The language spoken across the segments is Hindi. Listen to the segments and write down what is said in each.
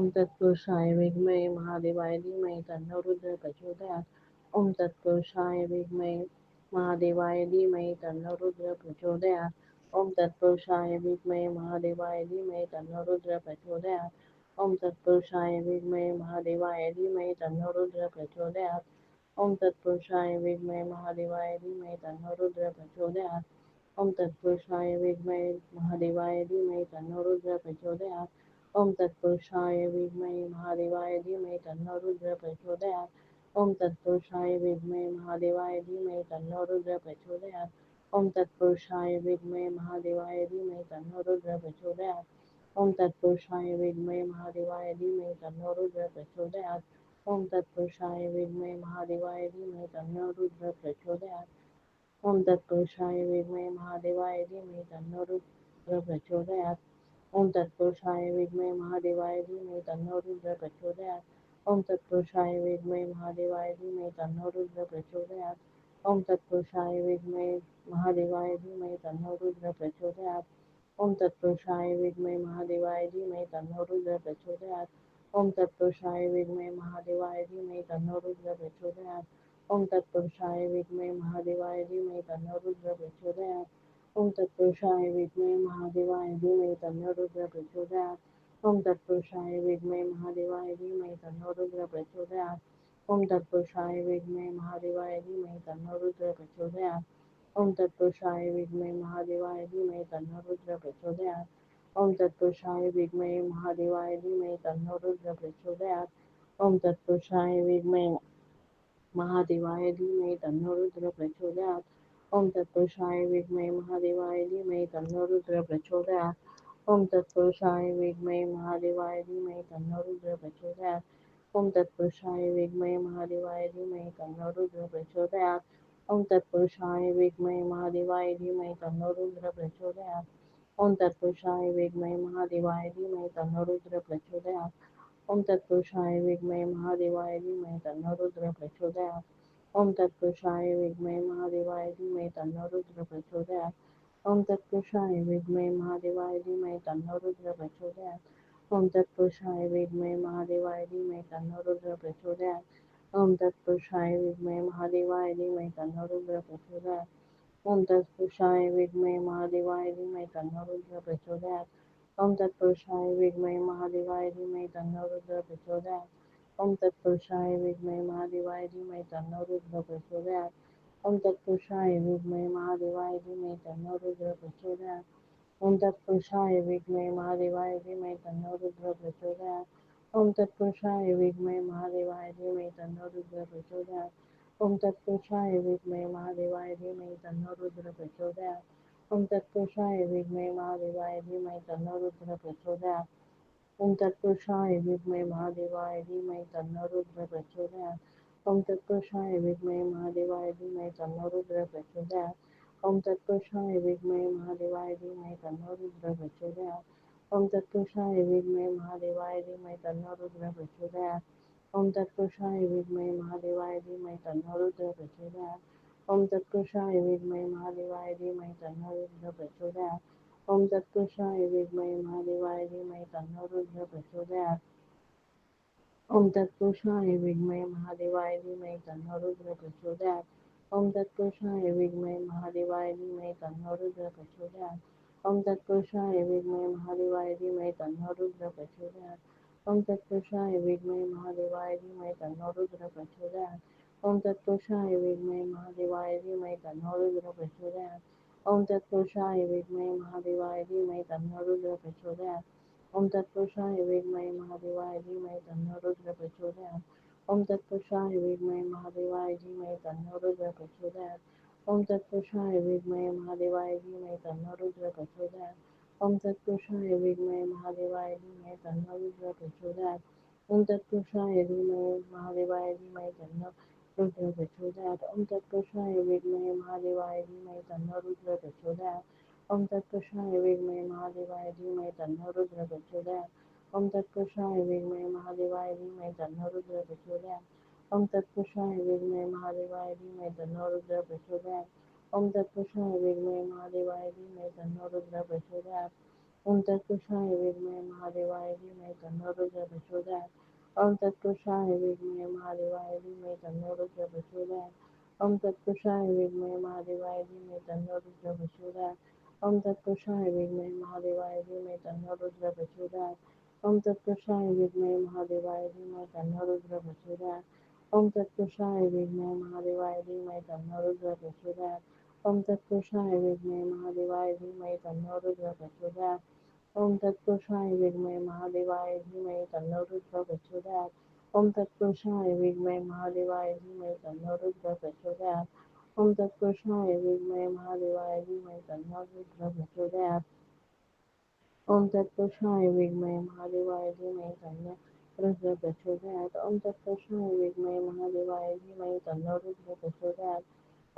ओम तत्पुरुषाय विद्महे महादेवाय धीमहि तन्नो रुद्र प्रचोदयात्। ओम तत्पुरुषाय विद्महे महादेवाय धीमहि तन्नो रुद्र प्रचोदयात्। ओम तत्पुरुषाय विद्महे महादेवाय धीमहि तन्नो रुद्र प्रचोदयात्। ओम तत्पुरुषाय विद्महे महादेवाय धीमहि तन्नो रुद्र प्रचोदयात्। ओम तत्पुरुषाय विद्महे महादेवाय धीमहि तन्नो रुद्र प्रचोदयात्। ओम तत्पुरुषाय विद्महे महादेवाय धीमहि तन्नो रुद्र प्रचोदयात्। ओम तत्पुरुषाय विद्महे महादेवाय धीमहि तन्नो रुद्र प्रचोदयात्। ओम तत्पुरुषाय विद्महे महादेवाय धीमहि तन्नो रुद्र प्रचोदयात्। ओम तत्पुरुषाय विद्महे महादेवाय धीमहि तन्नो रुद्र प्रचोदयात्। ओम तत्पुरुषाय विद्महे महादेवाय धीमहि तन्नो रुद्र प्रचोदयात्। ओम तत्पुरुषाय विद्महे महादेवाय धीमहि तन्नो रुद्र प्रचोदयात्। ओम तत्पुरुषाय विद्महे महादेवाय धीमहि तन्नो रुद्र प्रचोदयात्। ओम तत्पुरुषाय विद्महे महादेवाय धीमहि तन्नो रुद्र प्रचोदयात्। ओम तत्पुरुषाय विद्महे महादेवाय धीमहि तन्नो रुद्र प्रचोदयात्। ओम तत्पुरुषाय विद्महे महादेवाय धीमहि तन्नो रुद्र प्रचोदयात्। ओम तत्पुरुषाय विद्महे महादेवाय धीमहि तन्नो रुद्र प्रचोदयात्। ओम तत्पुरुषाय विद्महे महादेवाय धीमहि तन्नो रुद्र प्रचोदयात्। ओम तत्पुरुषाय विद्महे महादेवाय धीमहि तन्नो रुद्र प्रचोदयात्। ओम तत्पुरुषाय विद्महे महादेवाय धीमहि तन्नो रुद्र प्रचोदयात्। ओम तत्पुरुषाय विद्महे महादेवाय धीमहि तन्नो रुद्र प्रचोदयात्। ओम तत्पुरुषाय विद्महे महादेवाय धीमहि तन्नो रुद्र प्रचोदयात्। ओम तत्पुरुषाय विद्महे महादेवाय धीमहि तन्नो रुद्र प्रचोदयात्। ओम तत्पुरुषाय विद्महे महादेवाय धीमहि तन्नो रुद्र प्रचोदयात्। ओम तत्पुरुषाय विद्महे महादेवाय धीमहि तन्नो रुद्र प्रचोदयात्। ओम तत्पुरुषाय विद्महे महादेवाय धीमहि तन्नो रुद्र प्रचोदयात्। ओम तत्पुरुषाय विद्महे महादेवाय धीमहि तन्नो रुद्र प्रचोदयात्। ओम तत्पुरुषाय विद्महे महादेवाय धीमहि तन्नो रुद्र प्रचोदयात्। ओम तत्पुरुषाय विद्महे महादेवाय धीमहि तन्नो रुद्र प्रचोदयात्। ओम तत्पुरुषाय विद्महे महादेवाय धीमहि तन्नो रुद्र प्रचोदयात्। ओम तत्पुरुषाय विद्महे महादेवाय धीमहि तन्नो रुद्र प्रचोदयात्। ओम तत्पुरुषाय विद्महे महादेवाय धीमहि तन्नो रुद्र प्रचोदयात्। ओम तत्पुरुषाय विद्महे महादेवाय धीमहि तन्नो रुद्र प्रचोदयात्। ओम तत्पुरुषाय विद्महे महादेवाय धीमहि तन्नो रुद्र प्रचोदयात्। ओम तत्पुरुषाय विद्महे महादेवाय धीमहि तन्नो रुद्र प्रचोदयात्। ओम तत्पुरुषाय विद्महे महादेवाय धीमहि तन्नो रुद्र प्रचोदयात्। ओम तत्पुरुषाय विद्महे महादेवाय धीमहि तन्नो रुद्र प्रचोदयात्। ओम तत्पुरुषाय विद्महे महादेवाय धीमहि तन्नो रुद्र प्रचोदयात्। ओम तत्पुरुषाय विद्महे महादेवाय धीमहि तन्नो रुद्र प्रचोदयात्। ओम तत्पुरुषाय विद्महे महादेवाय धीमहि तन्नो रुद्र प्रचोदयात्। ओम तत्पुरुषाय विद्महे महादेवाय धीमहि तन्नो रुद्र प्रचोदयात्। ओम तत्पुरुषाय विद्महे महादेवाय धीमहि तन्नो रुद्र प्रचोदयात्। ओम तत्पुरुषाय विद्महे महादेवाय धीमहि तन्नो रुद्र प्रचोदयात्। ओम तत्पुरुषाय विद्महे महादेवाय धीमहि तन्नो रुद्र प्रचोदयात्। ओम तत्पुरुषाय विद्महे महादेवाय धीमहि तन्नो रुद्र प्रचोदयात्। ओम तत्पुरुषाय विद्महे महादेवाय धीमहि तन्नो रुद्र प्रचोदयात्। ओम तत्पुरुषाय विद्महे महादेवाय धीमहि तन्नो रुद्र प्रचोदयात्। ओम तत्पुरुषाय विद्महे महादेवाय धीमहि तन्नो रुद्र प्रचोदयात्। ओम तत्पुरुषाय विद्महे महादेवाय धीमहि तन्नो रुद्र प्रचोदयात्। ओम तत्पुरुषाय विद्महे महादेवाय धीमहि तन्नो रुद्र प्रचोदयात्। ओम तत्पुरुषाय विद्महे महादेवाय धीमहि तन्नो रुद्र प्रचोदयात्। ओम तत्पुरुषाय विद्महे महादेवाय धीमहि तन्नो रुद्र प्रचोदयात्। ओम तत्पुरुषाय विद्महे महादेवाय धीमहि तन्नो रुद्र प्रचोदयात्। ओम तत्पुरुषाय विद्महे महादेवाय धीमहि तन्नो रुद्र प्रचोदयात्। ओम तत्पुरुषाय विद्महे महादेवाय धीमहि तन्नो रुद्र प्रचोदयात्। ओम तत्पुरुषाय विद्महे महादेवाय धीमहि तन्नो रुद्र प्रचोदयात्। ओम तत्पुरुषाय विद्महे महादेवाय धीमहि तन्नो रुद्र प्रचोदयात्। ओम तत्पुरुषाय विद्महे महादेवाय धीमहि तन्नो रुद्र प्रचोदयात्। ओम तत्पुरुषाय विद्महे महादेवाय धीमहि तन्नो रुद्र प्रचोदयात्। ओम तत्पुरुषाय विद्महे महादेवाय धीमहि तन्नो रुद्र प्रचोदयात्। ओम तत्पुरुषाय विद्महे महादेवाय धीमहि तन्नो रुद्र प्रचोदयात्। ओम तत्पुरुषाय विद्महे महादेवाय धीमहि तन्नो रुद्र प्रचोदयात्। ओम तत्पुरुषाय विद्महे महादेवाय धीमहि तन्नो रुद्र प्रचोदयात्। ओम तत्पुरुषाय विद्महे महादेवाय धीमहि तन्नो रुद्र प्रचोदयात्। ओम तत्पुरुषाय विद्महे महादेवाय धीमहि तन्नो रुद्र प्रचोदयात्। ओम तत्पुरुषाय विद्महे महादेवाय धीमहि तन्नो रुद्र प्रचोदयात्। ओम तत्पुरुषाय विद्महे महादेवाय धीमहि तन्नो रुद्रः प्रचोदयात्। ओम तत्पुरुषाय विद्महे महादेवाय धीमहि तन्नो रुद्रः प्रचोदयात्। ओम तत्पुरुषाय विद्महे महादेवाय धीमहि तन्नो रुद्रः प्रचोदयात्। ओम तत्पुरुषाय विद्महे महादेवाय धीमहि तन्नो रुद्रः प्रचोदयात्। ओम तत्पुरुषाय विद्महे महादेवाय धीमहि तन्नो रुद्रः प्रचोदयात्। ओम तत्पुरुषाय विद्महे महादेवाय धीमहि तन्नो रुद्रः प्रचोदयात्। ओम तत्पुरुषाय विद्महे महादेवाय धीमहि तन्नो रुद्रः प्रचोदयात्। ओम तत्पुरुषाय विद्महे महादेवाय धीमहि तन्नो रुद्रः प्रचोदयात्। ओम तत्पुरुषाय विद्महे महादेवाय धीमहि तन्नो रुद्रः प्रचोदयात्। ओम तत्पुरुषाय विद्महे महादेवाय धीमहि तन्नो रुद्रः प्रचोदयात्। ओम तत्पुरुषाय विद्महे महादेवाय धीमहि तन्नो रुद्रः प्रचोदयात्। ओम तत्पुरुषाय विद्महे महादेवाय धीमहि तन्नो रुद्रः प्रचोदयात्। ओम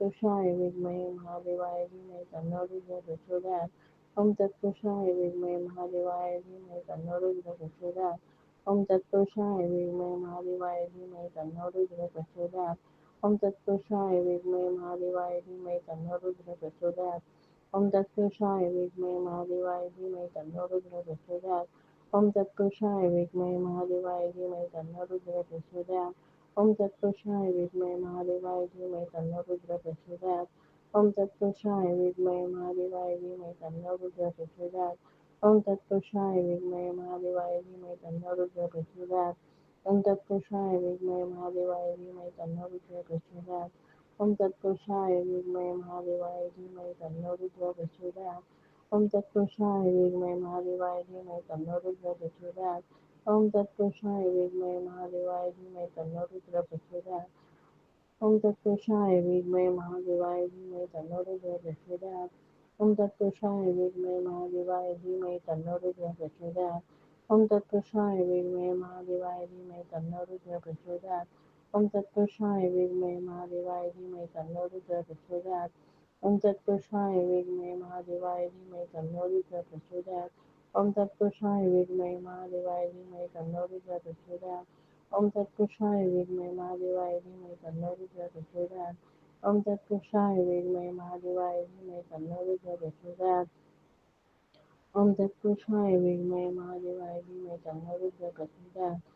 तत्पुरुषाय विद्महे महादेवाय धीमहि तन्नो रुद्रः प्रचोदयात्। ओम तत्पुरुषाय विद्महे महादेवाय धीमहि तन्नो रुद्रः प्रचोदयात्। ओम तत्पुरुषाय विद्महे महादेवाय धीमहि तन्नो रुद्रः प्रचोदयात्। ओम तत्पुरुषाय विद्महे महादेवाय धीमहि तन्नो रुद्रः प्रचोदयात्। ओम तत्पुरुषाय विद्महे महादेवाय धीमहि तन्नो रुद्रः प्रचोदयात्। ओम तत्पुरुषाय विद्महे महादेवाय धीमहि तन्नो रुद्रः प्रचोदयात्। ओम तत्पुरुषाय विद्महे महादेवाय धीमहि तन्नो रुद्रः प्रचोदयात्। ओम तत्पुरुषाय विद्महे महादेवाय धीमहि तन्नो रुद्रः प्रचोदयात्। ओम तत्पुरुषाय विद्महे महादेवाय धीमहि तन्नो रुद्रः प्रचोदयात्। ओम तत्पुरुषाय विद्महे महादेवाय धीमहि तन्नो रुद्रः प्रचोदयात्। ओम तत्पुरुषाय विद्महे महादेवाय धीमहि तन्नो रुद्रः प्रचोदयात्। ओम तत्पुरुषाय विद्महे महादेवाय धीमहि तन्नो रुद्रः प्रचोदयात्। ओम तत्पुरुषाय विद्महे महादेवाय धीमहि तन्नो रुद्रः प्रचोदयात्। ओम तत्पुरुषाय विद्महे महादेवाय धीमहि तन्नो रुद्रः प्रचोदयात्। ओम तत्पुरुषाय विद्महे महादेवाय धीमहि तन्नो रुद्रः प्रचोदयात्। ओम तत्पुरुषाय विद्महे महादेवाय धीमहि तन्नो रुद्रः प्रचोदयात्। ओम तत्पुरुषाय विद्महे महादेवाय धीमहि तन्नो रुद्रः प्रचोदयात्। ओम तत्पुरुषाय विद्महे महादेवाय धीमहि तन्नो रुद्रः प्रचोदयात्। ओम तत्पुरुषाय विद्महे महादेवाय धीमहि तन्नो रुद्रः प्रचोदयात्। ओम तत्पुरुषाय विद्महे महादेवाय धीमहि तन्नो रुद्रः प्रचोदयात्। ओम तत्पुरुषाय विद्महे महादेवाय धीमहि तन्नो रुद्रः प्रचोदयात्। ओम तत्पुरुषाय विद्महे महादेवाय धीमहि तन्नो रुद्रः प्रचोदयात्।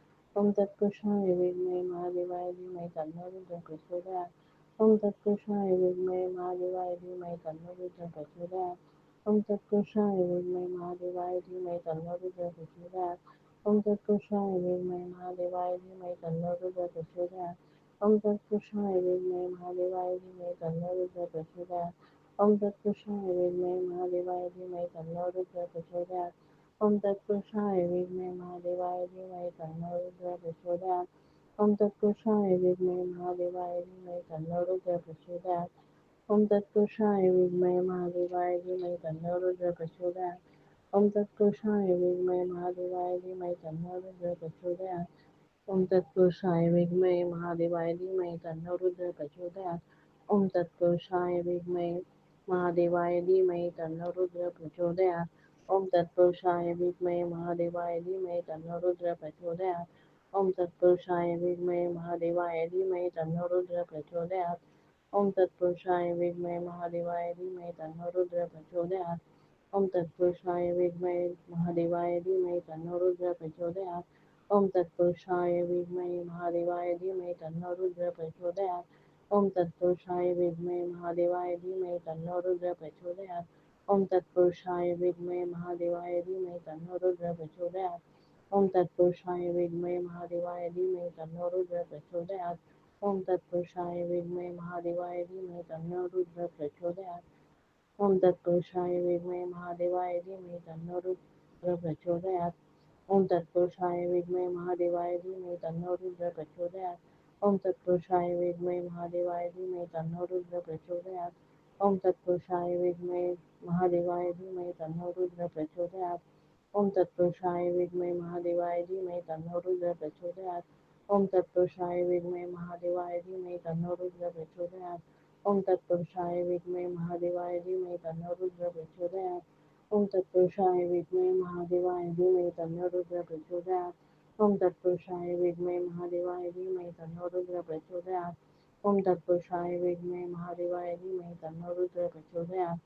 ओम तत्पुरुषाय विद्महे महादेवाय धीमहि तन्नो रुद्रः प्रचोदयात्। ओम तत्पुरुषाय विद्महे महादेवाय धीमहि तन्नो रुद्रः प्रचोदयात्। ओम तत्पुरुषाय विद्महे महादेवाय धीमहि तन्नो रुद्रः प्रचोदयात्। ओम तत्पुरुषाय विद्महे महादेवाय धीमहि तन्नो रुद्रः प्रचोदयात्। ओम तत्पुरुषाय विद्महे महादेवाय धीमहि तन्नो रुद्रः प्रचोदयात्। ओम तत्पुरुषाय विद्महे महादेवाय धीमहि तन्नो रुद्रः प्रचोदयात्। ओम तत्पुरुषाय विद्महे महादेवाय धीमहि तन्नो रुद्रः प्रचोदयात्। ओम तत्पुरुषाय विद्महे महादेवाय धीमहि तन्नो रुद्रः प्रचोदयात्। ओम तत्पुरुषाय विद्महे महादेवाय धीमहि तन्नो रुद्रः प्रचोदयात्। ओम तत्पुरुषाय विद्महे महादेवाय धीमहि तन्नो रुद्रः प्रचोदयात्। ओम तत्पुरुषाय विद्महे महादेवाय धीमहि तन्नो रुद्रः प्रचोदयात्। ओम तत्पुरुषाय विद्महे महादेवाय धीमहि तन्नो रुद्रः प्रचोदयात्। ओम तत्पुरुषाय विद्महे महादेवाय धीमहि तन्नो रुद्रः प्रचोदयात्। ओम तत्पुरुषाय विद्महे महादेवाय धीमहि तन्नो रुद्रः प्रचोदयात्। ओम तत्पुरुषाय विद्महे महादेवाय धीमहि तन्नो रुद्रः प्रचोदयात्। ओम तत्पुरुषाय विद्महे महादेवाय धीमहि तन्नो रुद्रः प्रचोदयात्। ओम तत्पुरुषाय विद्महे महादेवाय धीमहि तन्नो रुद्रः प्रचोदयात्। ओम तत्पुरुषाय विद्महे महादेवाय धीमहि तन्नो रुद्रः प्रचोदयात्। ओम तत्पुरुषाय विद्महे महादेवाय धीमहि तन्नो रुद्रः प्रचोदयात्। ओम तत्पुरुषाय विद्महे महादेवाय धीमहि तन्नो रुद्रः प्रचोदयात्। ओम तत्पुरुषाय विद्महे महादेवाय धीमहि तन्नो रुद्रः प्रचोदयात्। ओम तत्पुरुषाय विद्महे महादेवाय धीमहि तन्नो रुद्रः प्रचोदयात्। ओम तत्पुरुषाय विद्महे महादेवाय धीमहि तन्नो रुद्रः प्रचोदयात्। ओम तत्पुरुषाय विद्महे महादेवाय धीमहि तन्नो रुद्रः प्रचोदयात्। ओम तत्पुरुषाय विद्महे महादेवाय धीमहि तन्नो रुद्रः प्रचोदयात्। ओम तत्पुरुषाय विद्महे महादेवाय धीमहि तन्नो रुद्रः प्रचोदयात्। ओम तत्पुरुषाय विद्महे महादेवाय धीमहि तन्नो रुद्रः प्रचोदयात्। ओम तत्पुरुषाय विद्महे महादेवाय धीमहि तन्नो रुद्रः प्रचोदयात्। ओम तत्पुरुषाय विद्महे महादेवाय धीमहि तन्नो रुद्रः प्रचोदयात्। ओम तत्पुरुषाय विद्महे महादेवाय धीमहि तन्नो रुद्रः प्रचोदयात्। ओम तत्पुरुषाय विद्महे महादेवाय धीमहि तन्नो रुद्रः प्रचोदयात्।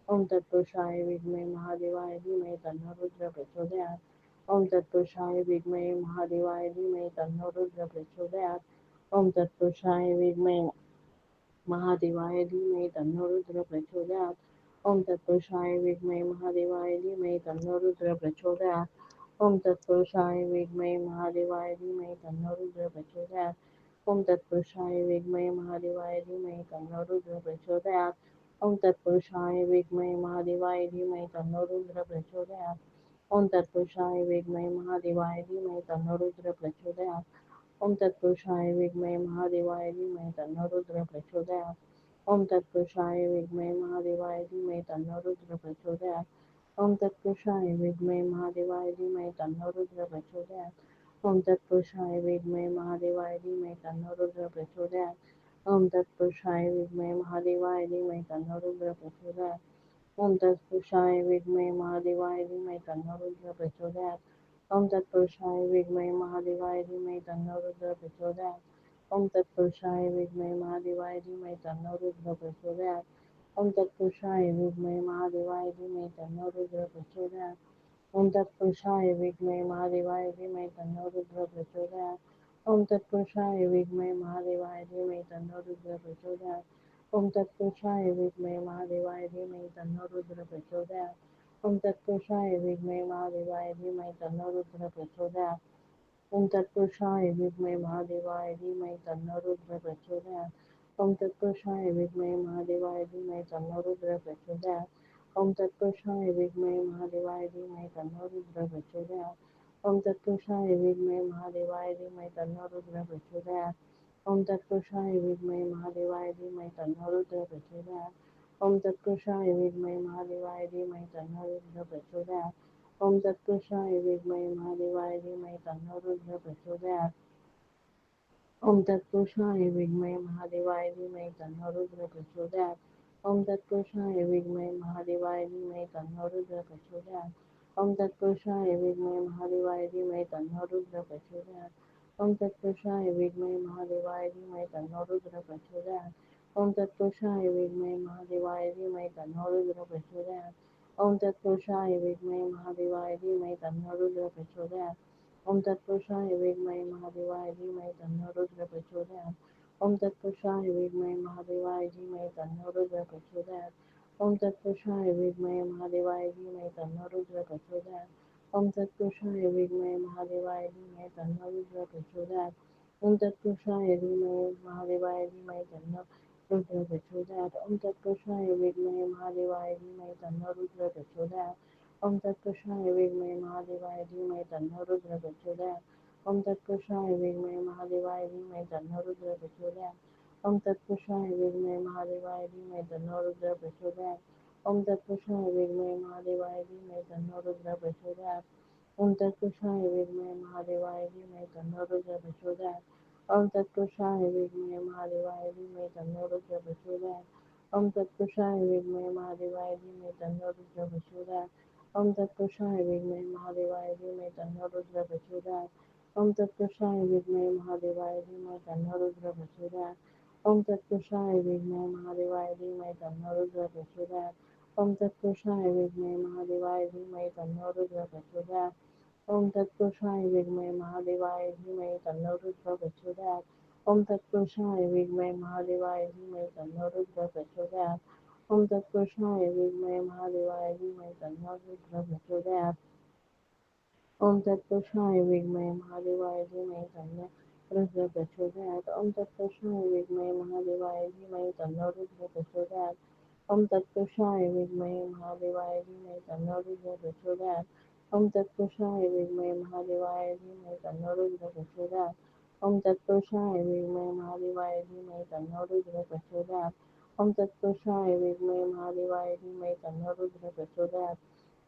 ओम तत्पुरुषाय विद्महे महादेवाय धीमहि तन्नो रुद्र प्रचोदयात्। ओम तत्पुरुषाय विद्महे महादेवाय धीमहि तन्नो रुद्र प्रचोदयात्। ओम तत्पुरुषाय विद्महे महादेवाय धीमहि तन्नो रुद्र प्रचोदयात्। ओम तत्पुरुषाय विद्महे महादेवाय धीमहि तन्नो रुद्र प्रचोदयात्। ओम तत्पुरुषाय विद्महे महादेवाय धीमहि तन्नो रुद्र प्रचोदयात्। ओम तत्पुरुषाय विद्महे महादेवाय धीमहि तन्नो रुद्र प्रचोदयात्। ओम तत्पुरुषाय विद्महे महादेवाय धीमहि तन्नो रुद्र प्रचोदयात्। ओम तत्पुरुषाय विद्महे महादेवाय धीमहि तन्नो रुद्र प्रचोदयात्। ओम तत्पुरुषाय विद्महे महादेवाय धीमहि तन्नो रुद्र प्रचोदयात्। ओम तत्पुरुषाय विद्महे महादेवाय धीमहि तन्नो रुद्र प्रचोदयात्। ओम तत्पुरुषाय विद्महे महादेवाय धीमहि तन्नो रुद्र प्रचोदयात्। ओम तत्पुरुषाय विद्महे महादेवाय धीमहि तन्नो रुद्र प्रचोदयात्। ओम तत्पुरुषाय विद्महे महादेवाय धीमहि तन्नो रुद्र प्रचोदयात्। ओम तत्पुरुषाय विद्महे महादेवाय धीमहि तन्नो रुद्र प्रचोदयात्। ओम तत्पुरुषाय विद्महे महादेवाय धीमहि तन्नो रुद्र प्रचोदयात्। ओम तत्पुरुषाय विद्महे महादेवाय धीमहि तन्नो रुद्र प्रचोदयात्। ओम तत्पुरुषाय विद्महे महादेवाय धीमहि तन्नो रुद्र प्रचोदयात्। ओम तत्पुरुषाय विद्महे महादेवाय धीमहि तन्नो रुद्र प्रचोदयात्। ओम तत्पुरुषाय विद्महे महादेवाय धीमहि तन्नो रुद्र प्रचोदयात्। ओम तत्पुरुषाय विद्महे महादेवाय धीमहि तन्नो रुद्र प्रचोदयात्। ओम तत्पुरुषाय विद्महे महादेवाय धीमहि तन्नो रुद्र प्रचोदयात्। ओम तत्पुरुषाय विद्महे महादेवाय धीमहि तन्नो रुद्र प्रचोदयात्। ओम तत्पुरुषाय विद्महे महादेवाय धीमहि तन्नो रुद्र प्रचोदयात्। ओम तत्पुरुषाय विद्महे महादेवाय धीमहि तन्नो रुद्र प्रचोदयात्। ओम तत्पुरुषाय विद्महे महादेवाय धीमहि तन्नो रुद्र प्रचोदयात्। ओम तत्पुरुषाय विद्महे महादेवाय धीमहि तन्नो रुद्र प्रचोदयात्। ओम तत्पुरुषाय विद्महे महादेवाय धीमहि तन्नो रुद्र प्रचोदयात्। ओम तत्पुरुषाय विद्महे महादेवाय धीमहि तन्नो रुद्र प्रचोदयात्। ओम तत्पुरुषाय विद्महे महादेवाय धीमहि तन्नो रुद्र प्रचोदयात्। ओम तत्पुरुषाय विद्महे महादेवाय धीमहि तन्नो रुद्र प्रचोदयात्। ओम तत्पुरुषाय विद्महे महादेवाय धीमहि तन्नो रुद्र प्रचोदयात्। ओम तत्पुरुषाय विद्महे महादेवाय धीमहि तन्नो रुद्र प्रचोदयात्। ओम तत्पुरुषाय विद्महे महादेवाय धीमहि तन्नो रुद्र प्रचोदयात्। ओम तत्पुरुषाय विद्महे महादेवाय धीमहि तन्नो रुद्र प्रचोदयात्। ओम तत्पुरुषाय विद्महे महादेवाय धीमहि तन्नो रुद्र प्रचोदयात्। ओम तत्पुरुषाय विद्महे महादेवाय धीमहि तन्नो रुद्र प्रचोदयात्। ओम तत्पुरुषाय विद्महे महादेवाय धीमहि तन्नो रुद्र प्रचोदयात्। ओम तत्पुरुषाय विद्महे महादेवाय धीमहि तन्नो रुद्र प्रचोदयात्। ओम तत्पुरुषाय विद्महे महादेवाय धीमहि तन्नो रुद्र प्रचोदयात्। ओम तत्पुरुषाय विद्महे महादेवाय धीमहि तन्नो रुद्र प्रचोदयात्। ओम तत्पुरुषाय विद्महे महादेवाय धीमहि तन्नो रुद्र प्रचोदयात्। ओम तत्पुरुषाय विद्महे महादेवाय धीमहि तन्नो रुद्र प्रचोदयात्। ओम तत्पुरुषाय विद्महे महादेवाय धीमहि तन्नो रुद्र प्रचोदयात्। ओम तत्पुरुषाय विद्महे महादेवाय धीमहि तन्नो रुद्र प्रचोदयात्। ओम तत्पुरुषाय विद्महे महादेवाय धीमहि तन्नो रुद्र प्रचोदयात्। ओम तत्पुरुषाय विद्महे महादेवाय धीमहि तन्नो रुद्र प्रचोदयात्। ओम तत्पुरुषाय विद्महे महादेवाय धीमहि तन्नो रुद्र प्रचोदयात्। ओम तत्पुरुषाय विद्महे महादेवाय धीमहि तन्नो रुद्र प्रचोदयात्। ओम तत्पुरुषाय विद्महे महादेवाय धीमहि तन्नो रुद्र प्रचोदयात्। ओम तत्पुरुषाय विद्महे महादेवाय धीमहि तन्नो रुद्र प्रचोदयात्। ओम तत्पुरुषाय विद्महे महादेवाय धीमहि तन्नो रुद्र प्रचोदयात्। ओम तत्पुरुषाय विद्महे महादेवाय धीमहि तन्नो रुद्र प्रचोदयात्। ओम तत्पुरुषाय विद्महे महादेवाय धीमहि तन्नो रुद्र प्रचोदयात्। ओम तत्पुरुषाय विद्महे महादेवाय धीमहि तन्नो रुद्र प्रचोदयात्। ओम तत्पुरुषाय विद्महे महादेवाय धीमहि तन्नो रुद्र प्रचोदयात्। ओम तत्पुरुषाय विद्महे महादेवाय धीमहि तन्नो रुद्र प्रचोदयात्। ओम तत्पुरुषाय विद्महे महादेवाय धीमहि तन्नो रुद्र प्रचोदयात्। ओम तत्पुरुषाय विद्महे महादेवाय धीमहि तन्नो रुद्र प्रचोदयात्। ओम तत्पुरुषाय विद्महे महादेवाय धीमहि तन्नो रुद्र प्रचोदयात्। ओम तत्पुरुषाय विद्महे महादेवाय धीमहि तन्नो रुद्र प्रचोदयात्।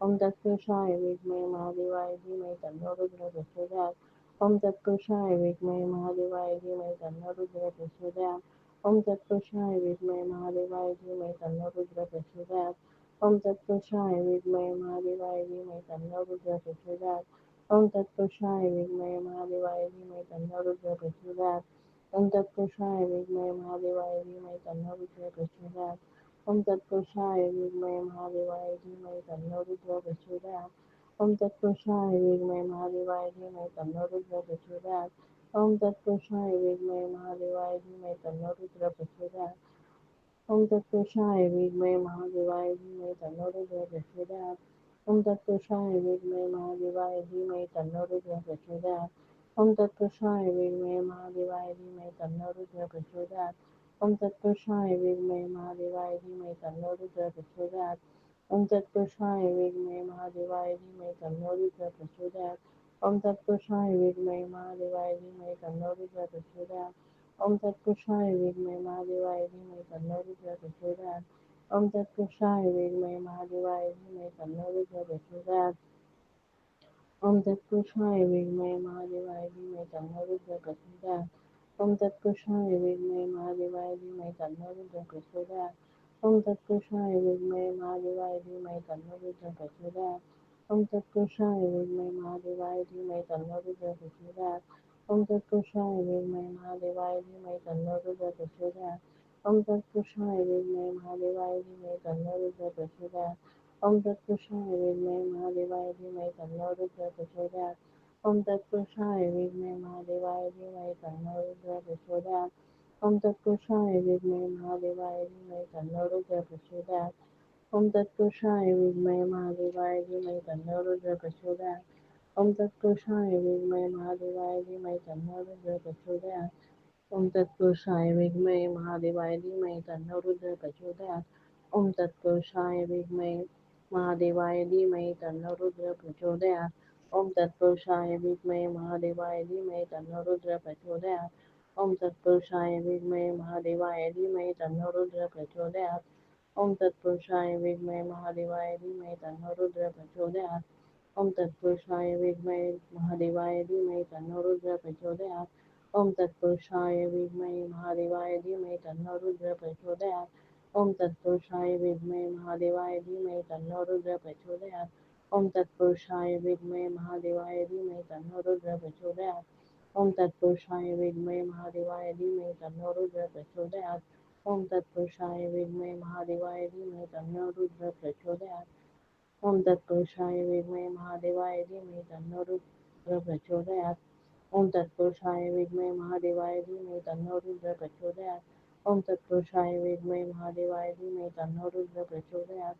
ओम तत्पुरुषाय विद्महे महादेवाय धीमहि तन्नो रुद्र प्रचोदयात्। ओम तत्पुरुषाय विद्महे महादेवाय धीमहि तन्नो रुद्र प्रचोदयात्। ओम तत्पुरुषाय विद्महे महादेवाय धीमहि तन्नो रुद्र प्रचोदयात्। ओम तत्पुरुषाय विद्महे महादेवाय धीमहि तन्नो रुद्र प्रचोदयात्। ओम तत्पुरुषाय विद्महे महादेवाय धीमहि तन्नो रुद्र प्रचोदयात्। ओम तत्पुरुषाय विद्महे महादेवाय धीमहि तन्नो रुद्र प्रचोदयात्। ओम तत्पुरुषाय विद्महे महादेवाय धीमहि तन्नो रुद्र प्रचोदयात्। ओम तत्पुरुषाय विद्महे महादेवाय धीमहि तन्नो रुद्र प्रचोदयात्। ओम तत्पुरुषाय विद्महे महादेवाय धीमहि तन्नो रुद्र प्रचोदयात्। ओम तत्पुरुषाय विद्महे महादेवाय धीमहि तन्नो रुद्र प्रचोदयात्। ओम तत्पुरुषाय विद्महे महादेवाय धीमहि तन्नो रुद्र प्रचोदयात्। ओम तत्पुरुषाय विद्महे महादेवाय धीमहि तन्नो रुद्र प्रचोदयात्। ओम तत्पुरुषाय विद्महे महादेवाय धीमहि तन्नो रुद्र प्रचोदयात्। ओम तत्पुरुषाय विद्महे महादेवाय धीमहि तन्नो रुद्र प्रचोदयात्। ओम तत्पुरुषाय विद्महे महादेवाय धीमहि तन्नो रुद्र प्रचोदयात्। ओम तत्पुरुषाय विद्महे महादेवाय धीमहि तन्नो रुद्र प्रचोदयात्। ओम तत्पुरुषाय विद्महे महादेवाय धीमहि तन्नो रुद्र प्रचोदयात्। ओम तत्पुरुषाय विद्महे महादेवाय धीमहि तन्नो रुद्र प्रचोदयात्। ओम तत्पुरुषाय विद्महे महादेवाय धीमहि तन्नो रुद्र प्रचोदयात्। ओम तत्पुरुषाय विद्महे महादेवाय धीमहि तन्नो रुद्र प्रचोदयात्। ओम तत्पुरुषाय विद्महे महादेवाय धीमहि तन्नो रुद्र प्रचोदयात्। ओम तत्पुरुषाय विद्महे महादेवाय धीमहि तन्नो रुद्र प्रचोदयात्। ओम तत्पुरुषाय विद्महे महादेवाय धीमहि तन्नो रुद्र प्रचोदयात्। ओम तत्पुरुषाय विद्महे महादेवाय धीमहि तन्नो रुद्र प्रचोदयात्। ओम तत्पुरुषाय विद्महे महादेवाय धीमहि तन्नो रुद्र प्रचोदयात्। ओम तत्पुरुषाय विद्महे महादेवाय धीमहि तन्नो रुद्र प्रचोदयात्। ओम तत्पुरुषाय विद्महे महादेवाय धीमहि तन्नो रुद्र प्रचोदयात्। ओम तत्पुरुषाय विद्महे महादेवाय धीमहि तन्नो रुद्र प्रचोदयात्। ओम तत्पुरुषाय विद्महे महादेवाय धीमहि तन्नो रुद्र प्रचोदयात्। ओम तत्पुरुषाय विद्महे महादेवाय धीमहि तन्नो रुद्र प्रचोदयात्। ओम तत्पुरुषाय विद्महे महादेवाय धीमहि तन्नो रुद्र प्रचोदयात्। ओम तत्पुरुषाय विद्महे महादेवाय धीमहि तन्नो रुद्र प्रचोदयात्। ओम तत्पुरुषाय विद्महे महादेवाय धीमहि तन्नो रुद्र प्रचोदयात्। ओम तत्पुरुषाय विद्महे महादेवाय धीमहि तन्नो रुद्र प्रचोदयात्। ओम तत्पुरुषाय विद्महे महादेवाय धीमहि तन्नो रुद्र प्रचोदयात्। ओम तत्पुरुषाय विद्महे महादेवाय धीमहि तन्नो रुद्र प्रचोदयात्। ओम तत्पुरुषाय विद्महे महादेवाय धीमहि तन्नो रुद्र प्रचोदयात्। ओम तत्पुरुषाय विद्महे महादेवाय धीमहि तन्नो रुद्र प्रचोदयात्। ओम तत्पुरुषाय विद्महे महादेवाय धीमहि तन्नो रुद्र प्रचोदयात्। ओम तत्पुरुषाय विद्महे महादेवाय धीमहि तन्नो रुद्र प्रचोदयात्। ओम तत्पुरुषाय विद्महे महादेवाय धीमहि तन्नो रुद्र प्रचोदयात्। ओम तत्पुरुषाय विद्महे महादेवाय धीमहि तन्नो रुद्र प्रचोदयात्। ओम तत्पुरुषाय विद्महे महादेवाय धीमहि तन्नो रुद्र प्रचोदयात्। ओम तत्पुरुषाय विद्महे महादेवाय धीमहि तन्नो रुद्र प्रचोदयात्।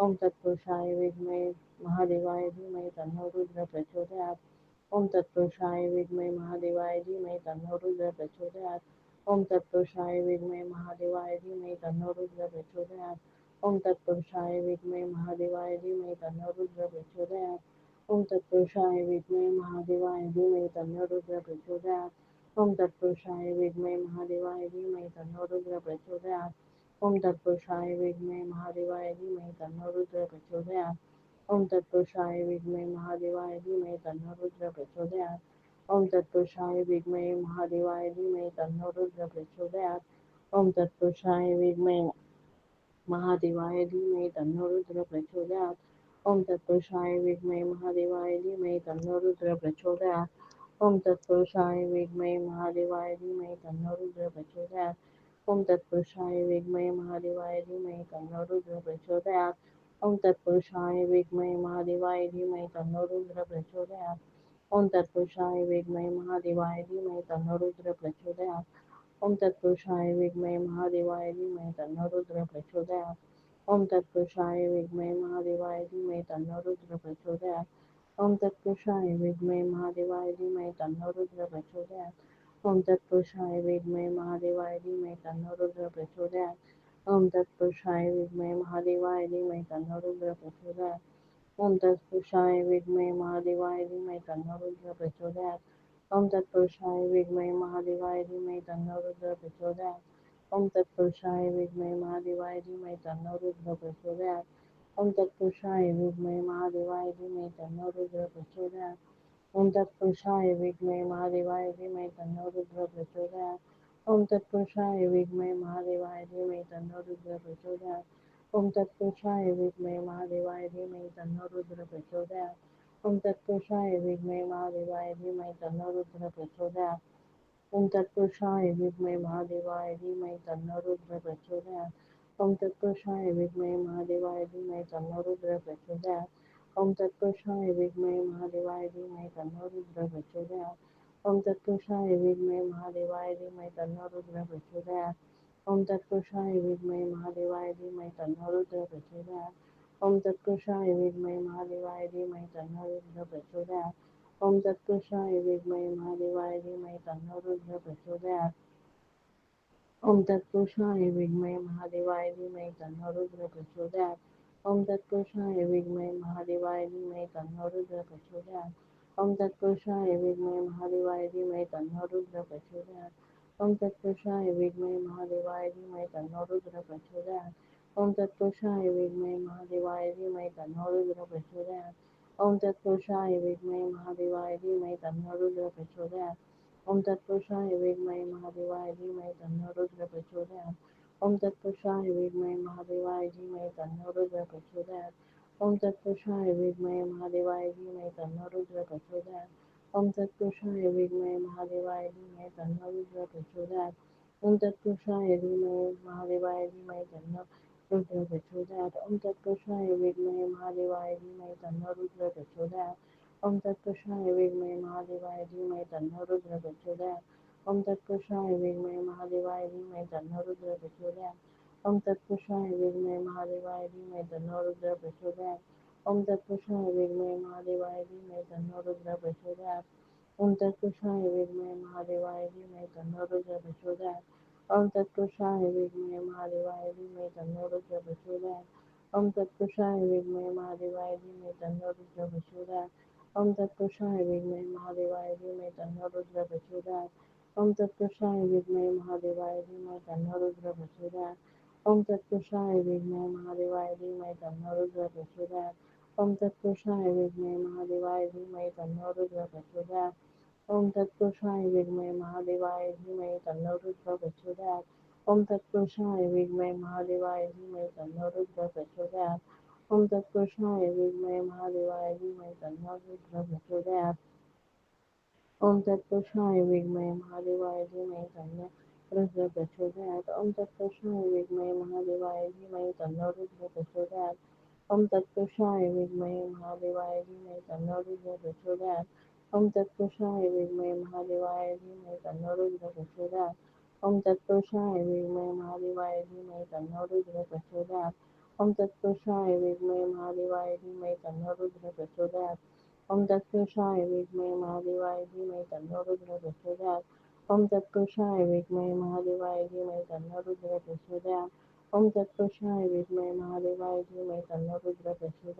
ओम तत्पुरुषाय विद्महे महादेवाय धीमहि तन्नो रुद्र प्रचोदयात्। ओम तत्पुरुषाय विद्महे महादेवाय धीमहि तन्नो रुद्र प्रचोदयात्। ओम तत्पुरुषाय विद्महे महादेवाय धीमहि तन्नो रुद्र प्रचोदयात्। ओम तत्पुरुषाय विद्महे महादेवाय धीमहि तन्नो रुद्र प्रचोदयात्। ओम तत्पुरुषाय विद्महे महादेवाय धीमहि तन्नो रुद्र प्रचोदयात्। ओम तत्पुरुषाय विद्महे महादेवाय धीमहि तन्नो रुद्र प्रचोदयात्। ओम तत्पुरुषाय विद्महे महादेवाय धीमहि तन्नो रुद्र प्रचोदयात्। ओम तत्पुरुषाय विद्महे महादेवाय धीमहि तन्नो रुद्र प्रचोदयात्। ओम तत्पुरुषाय विद्महे महादेवाय धीमहि तन्नो रुद्र प्रचोदयात्। ओम तत्पुरुषाय विद्महे महादेवाय धीमहि तन्नो रुद्र प्रचोदयात्। ओम तत्पुरुषाय विद्महे महादेवाय धीमहि तन्नो रुद्र प्रचोदयात्। ओम तत्पुरुषाय विद्महे महादेवाय धीमहि तन्नो रुद्र प्रचोदयात्। ओम तत्पुरुषाय विद्महे महादेवाय धीमहि तन्नो रुद्र प्रचोदयात्। ओम तत्पुरुषाय विद्महे महादेवाय धीमहि तन्नो रुद्र प्रचोदयात्। ओम तत्पुरुषाय विद्महे महादेवाय धीमहि तन्नो रुद्र प्रचोदयात्। ओम तत्पुरुषाय विद्महे महादेवाय धीमहि तन्नो रुद्र प्रचोदयात्। ओम तत्पुरुषाय विद्महे महादेवाय धीमहि तन्नो रुद्र प्रचोदयात्। ओम तत्पुरुषाय विद्महे महादेवाय धीमहि तन्नो रुद्र प्रचोदयात्। ओम तत्पुरुषाय विद्महे महादेवाय धीमहि तन्नो रुद्र प्रचोदयात्। ओम तत्पुरुषाय विद्महे महादेवाय धीमहि तन्नो रुद्र प्रचोदयात्। ओम तत्पुरुषाय विद्महे महादेवाय धीमहि तन्नो रुद्र प्रचोदयात्। ओम तत्पुरुषाय विद्महे महादेवाय धीमहि तन्नो रुद्र प्रचोदयात्। ओम तत्पुरुषाय विद्महे महादेवाय धीमहि तन्नो रुद्र प्रचोदयात्। ओम तत्पुरुषाय विद्महे महादेवाय धीमहि तन्नो रुद्र प्रचोदयात्। ओम तत्पुरुषाय विद्महे महादेवाय धीमहि तन्नो रुद्र प्रचोदयात्। ओम तत्पुरुषाय विद्महे महादेवाय धीमहि तन्नो रुद्र प्रचोदयात्। ओम तत्पुरुषाय विद्महे महादेवाय धीमहि तन्नो रुद्र प्रचोदयात्। ओम तत्पुरुषाय विद्महे महादेवाय धीमहि तन्नो रुद्रः प्रचोदयात्। ओम तत्पुरुषाय विद्महे महादेवाय धीमहि तन्नो रुद्रः प्रचोदयात्। ओम तत्पुरुषाय विद्महे महादेवाय धीमहि तन्नो रुद्रः प्रचोदयात्। ओम तत्पुरुषाय विद्महे महादेवाय धीमहि तन्नो रुद्रः प्रचोदयात्। ओम तत्पुरुषाय विद्महे महादेवाय धीमहि तन्नो रुद्रः प्रचोदयात्। ओम तत्पुरुषाय विद्महे महादेवाय धीमहि तन्नो रुद्रः प्रचोदयात्। ओम तत्पुरुषाय विद्महे महादेवाय धीमहि तन्नो रुद्रः प्रचोदयात्। ओम तत्पुरुषाय विद्महे महादेवाय धीमहि तन्नो रुद्रः प्रचोदयात्। ओम तत्पुरुषाय विद्महे महादेवाय धीमहि तन्नो रुद्रः प्रचोदयात्। ओम तत्पुरुषाय विद्महे महादेवाय धीमहि तन्नो रुद्रः प्रचोदयात्। ओम तत्पुरुषाय विद्महे महादेवाय धीमहि तन्नो रुद्रः प्रचोदयात्। ओम तत्पुरुषाय विद्महे महादेवाय धीमहि तन्नो रुद्रः प्रचोदयात्। ओम तत्पुरुषाय विद्महे महादेवाय धीमहि तन्नो रुद्रः प्रचोदयात्। ओम तत्पुरुषाय विद्महे महादेवाय धीमहि तन्नो रुद्रः प्रचोदयात्। ओम तत्पुरुषाय विद्महे महादेवाय धीमहि तन्नो रुद्रः प्रचोदयात्। ओम तत्पुरुषाय विद्महे महादेवाय धीमहि तन्नो रुद्रः प्रचोदयात्। ओम तत्पुरुषाय धीमहि महादेवाय धीमहि तन्नो रुद्रः प्रचोदयात्। ओम तत्पुरुषाय विद्महे महादेवाय धीमहि तन्नो रुद्रः प्रचोदयात्। ओम तत्पुरुषाय विद्महे महादेवाय धीमहि तन्नो रुद्रः प्रचोदयात्। ओम तत्पुरुषाय विद्महे महादेवाय धीमहि तन्नो रुद्रः प्रचोदयात्। ओम तत्पुरुषाय विद्महे महादेवाय धीमहि तन्नो रुद्रः प्रचोदयात्। ओम तत्पुरुषाय विद्महे महादेवाय धीमहि तन्नो रुद्रः प्रचोदयात्। ओम तत्पुरुषाय विद्महे महादेवाय धीमहि तन्नो रुद्रः प्रचोदयात्। ओम तत्पुरुषाय विद्महे महादेवाय धीमहि तन्नो रुद्रः प्रचोदयात्। ओम तत्पुरुषाय विद्महे महादेवाय धीमहि तन्नो रुद्रः प्रचोदयात्। ओम तत्पुरुषाय विद्महे महादेवाय धीमहि तन्नो रुद्रः प्रचोदयात्। ओम तत्पुरुषाय विद्महे महादेवाय धीमहि तन्नो रुद्रः प्रचोदयात्। ओम तत्पुरुषाय विद्महे महादेवाय धीमहि तन्नो रुद्रः प्रचोदयात्। ओम तत्पुरुषाय विद्महे महादेवाय धीमहि तन्नो रुद्रः प्रचोदयात्। ओम तत्पुरुषाय विद्महे महादेवाय धीमहि तन्नो रुद्रः प्रचोदयात्। ओम तत्पुरुषाय विद्महे महादेवाय धीमहि तन्नो रुद्रः प्रचोदयात्। ओम तत्पुरुषाय विद्महे महादेवाय धीमहि तन्नो रुद्रः प्रचोदयात्। ओम तत्पुरुषाय विद्महे महादेवाय धीमहि तन्नो रुद्रः प्रचोदयात्। ओम तत्पुरुषाय विद्महे महादेवाय धीमहि तन्नो रुद्रः प्रचोदयात्। ओम तत्पुरुषाय विद्महे महादेवाय धीमहि तन्नो रुद्रः प्रचोदयात्। ओम तत्पुरुषाय विद्महे महादेवाय धीमहि तन्नो रुद्रः प्रचोदयात्। ओम तत्पुरुषाय विद्महे महादेवाय धीमहि तन्नो रुद्रः प्रचोदयात्। ओम तत्पुरुषाय विद्महे महादेवाय धीमहि तन्नो रुद्रः प्रचोदयात्। ओम तत्पुरुषाय विद्महे महादेवाय धीमहि तन्नो रुद्रः प्रचोदयात्। ओम तत्पुरुषाय विद्महे महादेवाय धीमहि तन्नो रुद्रः प्रचोदयात्। ओम तत्पुरुषाय विद्महे महादेवाय धीमहि तन्नो रुद्रः प्रचोदयात्। ओम तत्पुरुषाय विद्महे महादेवाय धीमहि तन्नो रुद्रः प्रचोदयात्। ओम तत्पुरुषाय विद्महे महादेवाय धीमहि तन्नो रुद्रः प्रचोदयात्। ओम तत्पुरुषाय विद्महे महादेवाय धीमहि तन्नो रुद्रः प्रचोदयात्।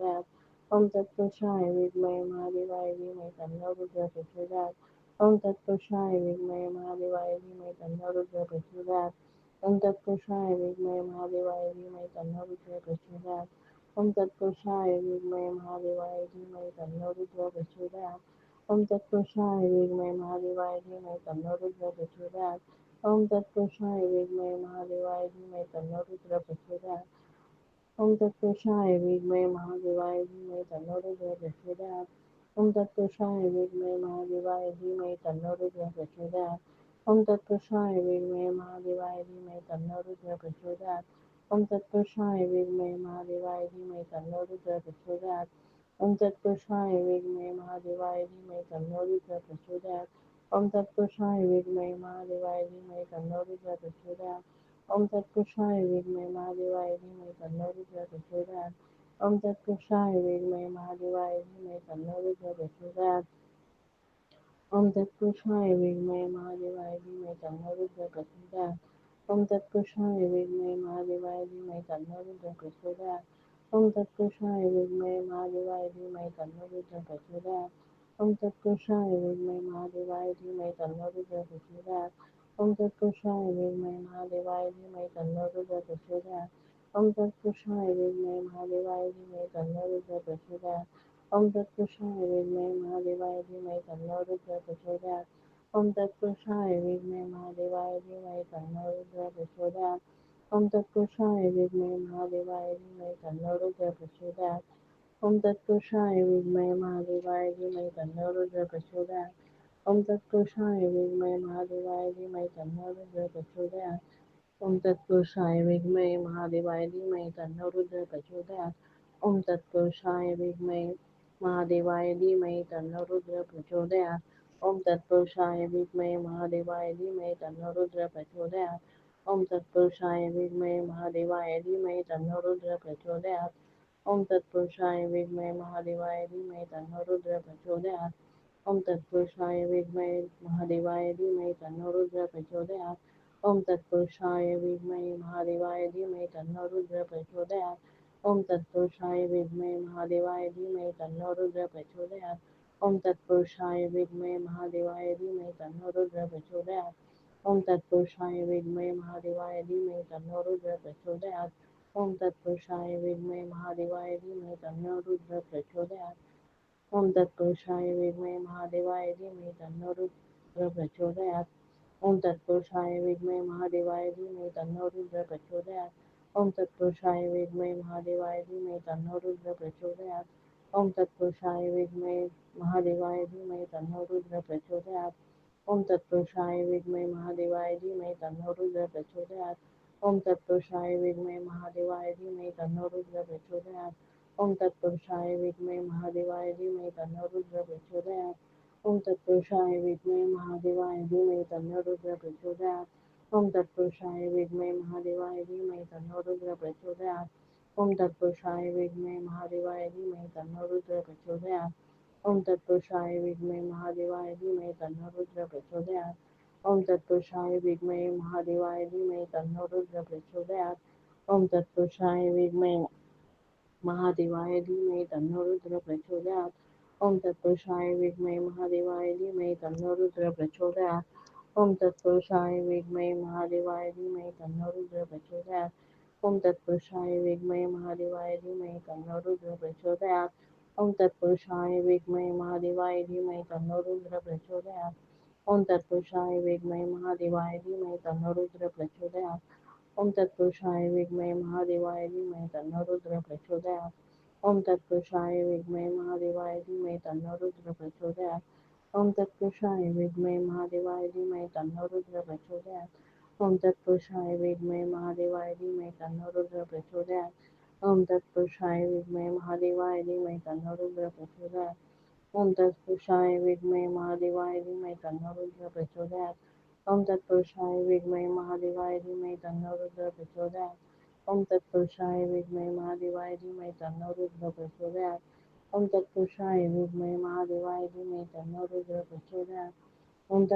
ओम तत्पुरुषाय विद्महे महादेवाय धीमहि तन्नो रुद्रः प्रचोदयात्। ओम तत्पुरुषाय विद्महे महादेवाय धीमहि तन्नो रुद्रः प्रचोदयात्। ओम तत्पुरुषाय विद्महे महादेवाय धीमहि तन्नो रुद्रः प्रचोदयात्। ओम तत्पुरुषाय विद्महे महादेवाय धीमहि तन्नो रुद्रः प्रचोदयात्। ओम तत्पुरुषाय विद्महे महादेवाय धीमहि तन्नो रुद्रः प्रचोदयात्। ओम तत्पुरुषाय विद्महे महादेवाय धीमहि तन्नो रुद्रः प्रचोदयात्। ओम तत्पुरुषाय विद्महे महादेवाय धीमहि तन्नो रुद्रः प्रचोदयात्। ओम तत्पुरुषाय विद्महे महादेवाय धीमहि तन्नो रुद्रः प्रचोदयात्। ओम तत्पुरुषाय विद्महे महादेवाय धीमहि तन्नो रुद्रः प्रचोदयात्। ओम तत्पुरुषाय विद्महे महादेवाय धीमहि तन्नो रुद्रः प्रचोदयात्। ओम तत्पुरुषाय विद्महे महादेवाय धीमहि तन्नो रुद्रः प्रचोदयात्। ओम तत्पुरुषाय विद्महे महादेवाय धीमहि तन्नो रुद्रः प्रचोदयात्। ओम तत्पुरुषाय विद्महे महादेवाय धीमहि तन्नो रुद्रः प्रचोदयात्। ओम तत्पुरुषाय विद्महे महादेवाय धीमहि तन्नो रुद्रः प्रचोदयात्। ओम तत्पुरुषाय विद्महे महादेवाय धीमहि तन्नो रुद्रः प्रचोदयात्। ओम तत्पुरुषाय विद्महे महादेवाय धीमहि तन्नो रुद्रः प्रचोदयात्। ओम तत्पुरुषाय विद्महे महादेवाय धीमहि तन्नो रुद्रः प्रचोदयात्। ओम तत्पुरुषाय विद्महे महादेवाय धीमहि तन्नो रुद्रः प्रचोदयात्। ओम तत्पुरुषाय विद्महे महादेवाय धीमहि तन्नो रुद्रः प्रचोदयात्। ओम तत्पुरुषाय विद्महे महादेवाय धीमहि तन्नो रुद्रः प्रचोदयात्। ओम तत्पुरुषाय विद्महे महादेवाय धीमहि तन्नो रुद्रः प्रचोदयात्। ओम तत्पुरुषाय विद्महे महादेवाय धीमहि तन्नो रुद्रः प्रचोदयात्। ओम तत्पुरुषाय विद्महे महादेवाय धीमहि तन्नो रुद्रः प्रचोदयात्। ओम तत्पुरुषाय विद्महे महादेवाय धीमहि तन्नो रुद्रः प्रचोदयात्। ओम तत्पुरुषाय विद्महे महादेवाय धीमहि तन्नो रुद्रः प्रचोदयात्। ओम तत्पुरुषाय विद्महे महादेवाय धीमहि तन्नो रुद्र प्रचोदयात्। ओम तत्पुरुषाय विद्महे महादेवाय धीमहि तन्नो रुद्र प्रचोदयात्। ओम तत्पुरुषाय विद्महे महादेवाय धीमहि तन्नो रुद्र प्रचोदयात्। ओम तत्पुरुषाय विद्महे महादेवाय धीमहि तन्नो रुद्र प्रचोदयात्। ओम तत्पुरुषाय विद्महे महादेवाय धीमहि तन्नो रुद्र प्रचोदयात्। ओम तत्पुरुषाय विद्महे महादेवाय धीमहि तन्नो रुद्र प्रचोदयात्। ओम तत्पुरुषाय विद्महे महादेवाय धीमहि तन्नो रुद्र प्रचोदयात्। ओम तत्पुरुषाय विद्महे महादेवाय धीमहि तन्नो रुद्र प्रचोदयात्। ओम तत्पुरुषाय विद्महे महादेवाय धीमहि तन्नो रुद्र प्रचोदयात्। ओम तत्पुरुषाय विद्महे महादेवाय धीमहि तन्नो रुद्र प्रचोदयात्। ओम तत्पुरुषाय विद्महे महादेवाय धीमहि तन्नो रुद्र प्रचोदयात्। ओम तत्पुरुषाय विद्महे महादेवाय धीमहि तन्नो रुद्र प्रचोदयात्। ओम तत्पुरुषाय विद्महे महादेवाय धीमहि तन्नो रुद्र प्रचोदयात्। ओम तत्पुरुषाय विद्महे महादेवाय धीमहि तन्नो रुद्र प्रचोदयात्। ओम तत्पुरुषाय विद्महे महादेवाय धीमहि तन्नो रुद्र प्रचोदयात्। ओम तत्पुरुषाय विद्महे महादेवाय धीमहि तन्नो रुद्र प्रचोदयात्। ओम तत्पुरुषाय विद्महे महादेवाय धीमहि तन्नो रुद्र प्रचोदयात्। ओम तत्पुरुषाय विद्महे महादेवाय धीमहि तन्नो रुद्र प्रचोदयात्। ओम तत्पुरुषाय विद्महे महादेवाय धीमहि तन्नो रुद्र प्रचोदयात्। ओम तत्पुरुषाय विद्महे महादेवाय धीमहि तन्नो रुद्र प्रचोदयात्। ओम तत्पुरुषाय विद्महे महादेवाय धीमहि तन्नो रुद्र प्रचोदयात्। ओम तत्पुरुषाय विद्महे महादेवाय धीमहि तन्नो रुद्र प्रचोदयात्। ओम तत्पुरुषाय विद्महे महादेवाय धीमहि तन्नो रुद्र प्रचोदयात्। ओम तत्पुरुषाय विद्महे महादेवाय धीमहि तन्नो रुद्र प्रचोदयात्। ओम तत्पुरुषाय विद्महे महादेवाय धीमहि तन्नो रुद्र प्रचोदयात्। ओम तत्पुरुषाय विद्महे महादेवाय धीमहि तन्नो रुद्र प्रचोदयात्। ओम तत्पुरुषाय विद्महे महादेवाय धीमहि तन्नो रुद्र प्रचोदयात्। ओम तत्पुरुषाय विद्महे महादेवाय धीमहि तन्नो रुद्र प्रचोदयात्। ओम तत्पुरुषाय विद्महे महादेवाय धीमहि तन्नो रुद्र प्रचोदयात्। ओम तत्पुरुषाय विद्महे महादेवाय धीमहि तन्नो रुद्र प्रचोदयात्। ओम तत्पुरुषाय विद्महे महादेवाय धीमहि तन्नो रुद्र प्रचोदयात्। ओम तत्पुरुषाय विद्महे महादेवाय धीमहि तन्नो रुद्र प्रचोदयात्। ओम तत्पुरुषाय विद्महे महादेवाय धीमहि तन्नो रुद्र प्रचोदयात्। ओम तत्पुरुषाय विद्महे महादेवाय धीमहि तन्नो रुद्र प्रचोदयात्। ओम तत्पुरुषाय विद्महे महादेवाय धीमहि तन्नो रुद्र प्रचोदयात्। ओम तत्पुरुषाय विद्महे महादेवाय धीमहि तन्नो रुद्र प्रचोदयात्। ओम तत्पुरुषाय विद्महे महादेवाय धीमहि तन्नो रुद्र प्रचोदयात्। ओम तत्पुरुषाय विद्महे महादेवाय धीमहि तन्नो रुद्र प्रचोदयात्। ओम तत्पुरुषाय विद्महे महादेवाय धीमहि तन्नो रुद्र प्रचोदयात्।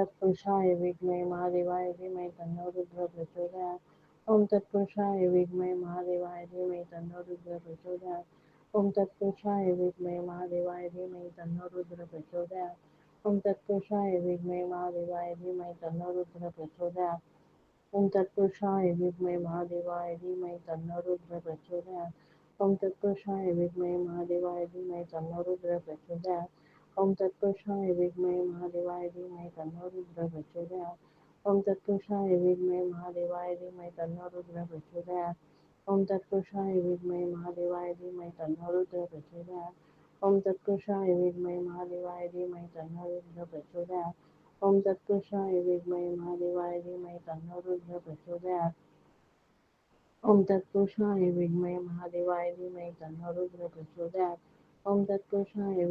ओम तत्पुरुषाय विद्महे महादेवाय धीमहि तन्नो रुद्र प्रचोदयात्। ओम तत्पुरुषाय विद्महे महादेवाय धीमहि तन्नो रुद्र प्रचोदयात्। ओम तत्पुरुषाय विद्महे महादेवाय धीमहि तन्नो रुद्र प्रचोदयात्। ओम तत्पुरुषाय विद्महे महादेवाय धीमहि तन्नो रुद्र प्रचोदयात्। ओम तत्पुरुषाय विद्महे महादेवाय धीमहि तन्नो रुद्र प्रचोदयात्। ओम तत्पुरुषाय विद्महे महादेवाय धीमहि तन्नो रुद्र प्रचोदयात्। ओम तत्पुरुषाय विद्महे महादेवाय धीमहि तन्नो रुद्र प्रचोदयात्। ओम तत्पुरुषाय विद्महे महादेवाय धीमहि तन्नो रुद्र प्रचोदयात्। ओम तत्पुरुषाय विद्महे महादेवाय धीमहि तन्नो रुद्र प्रचोदयात्। ओम तत्पुरुषाय विद्महे महादेवाय धीमहि तन्नो रुद्र प्रचोदयात्। ओम तत्पुरुषाय विद्महे महादेवाय धीमहि तन्नो रुद्र प्रचोदयात्। ओम तत्पुरुषाय विद्महे महादेवाय धीमहि तन्नो रुद्र प्रचोदयात्। ओम तत्पुरुषाय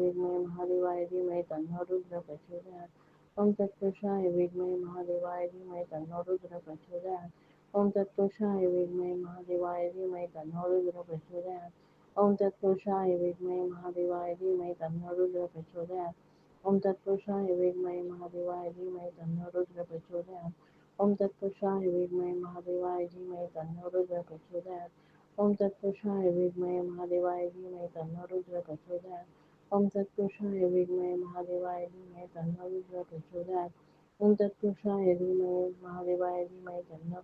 विद्महे महादेवाय धीमहि तन्नो रुद्र प्रचोदयात्। ओम तत्पुरुषाय विद्महे महादेवाय धीमहि तन्नो रुद्र प्रचोदयात्। ओम तत्पुरुषाय विद्महे महादेवाय धीमहि तन्नो रुद्र प्रचोदयात्। ओम तत्पुरुषाय विद्महे महादेवाय धीमहि तन्नो रुद्र प्रचोदयात्। ओम तत्पुरुषाय विद्महे महादेवाय धीमहि तन्नो रुद्र प्रचोदयात्। ओम तत्पुरुषाय विद्महे महादेवाय धीमहि तन्नो रुद्र प्रचोदयात्। ओम तत्पुरुषाय विद्महे महादेवाय धीमहि तन्नो रुद्र प्रचोदयात्। ओम तत्पुरुषाय विद्महे महादेवाय धीमहि तन्नो रुद्र प्रचोदयात्। ओम तत्पुरुषाय धीमहि महादेवाय धीमहि तन्नो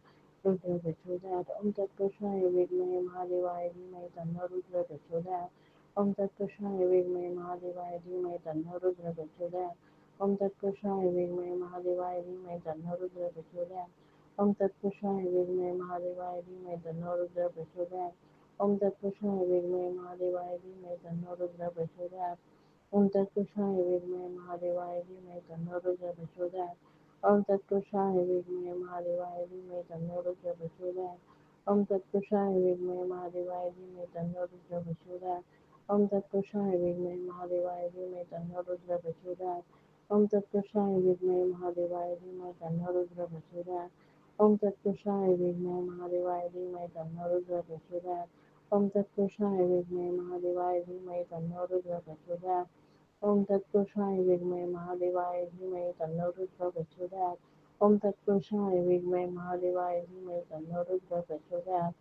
रुद्र प्रचोदयात्। ओम तत्पुरुषाय विद्महे महादेवाय धीमहि तन्नो रुद्र प्रचोदयात्। ओम तत्पुरुषाय विद्महे महादेवाय धीमहि तन्नो रुद्र प्रचोदयात्। ओम तत्पुरुषाय विद्महे महादेवाय धीमहि तन्नो रुद्र प्रचोदयात्। ओम तत्पुरुषाय विद्महे महादेवाय धीमहि तन्नो रुद्र प्रचोदयात्। ओम तत्पुरुषाय विद्महे महादेवाय धीमहि तन्नो रुद्र प्रचोदयात्। ओम तत्पुरुषाय विद्महे महादेवाय धीमहि तन्नो रुद्रः प्रचोदयात्। ओम तत्पुरुषाय विद्महे महादेवाय धीमहि तन्नो रुद्रः प्रचोदयात्। ओम तत्पुरुषाय विद्महे महादेवाय धीमहि तन्नो रुद्रः प्रचोदयात्। ओम तत्पुरुषाय विद्महे महादेवाय धीमहि तन्नो रुद्रः प्रचोदयात्। ओम तत्पुरुषाय विद्महे महादेवाय धीमहि तन्नो रुद्रः प्रचोदयात्। ओम तत्पुरुषाय विद्महे महादेवाय धीमहि तन्नो रुद्रः प्रचोदयात्। ओम तत्पुरुषाय विद्महे महादेवाय धीमहि तन्नो रुद्रः प्रचोदयात्। ओम तत्पुरुषाय विद्महे महादेवाय धीमहि तन्नो रुद्रः प्रचोदयात्। ओम तत्पुरुषाय विद्महे महादेवाय धीमहि तन्नो रुद्रः प्रचोदयात्।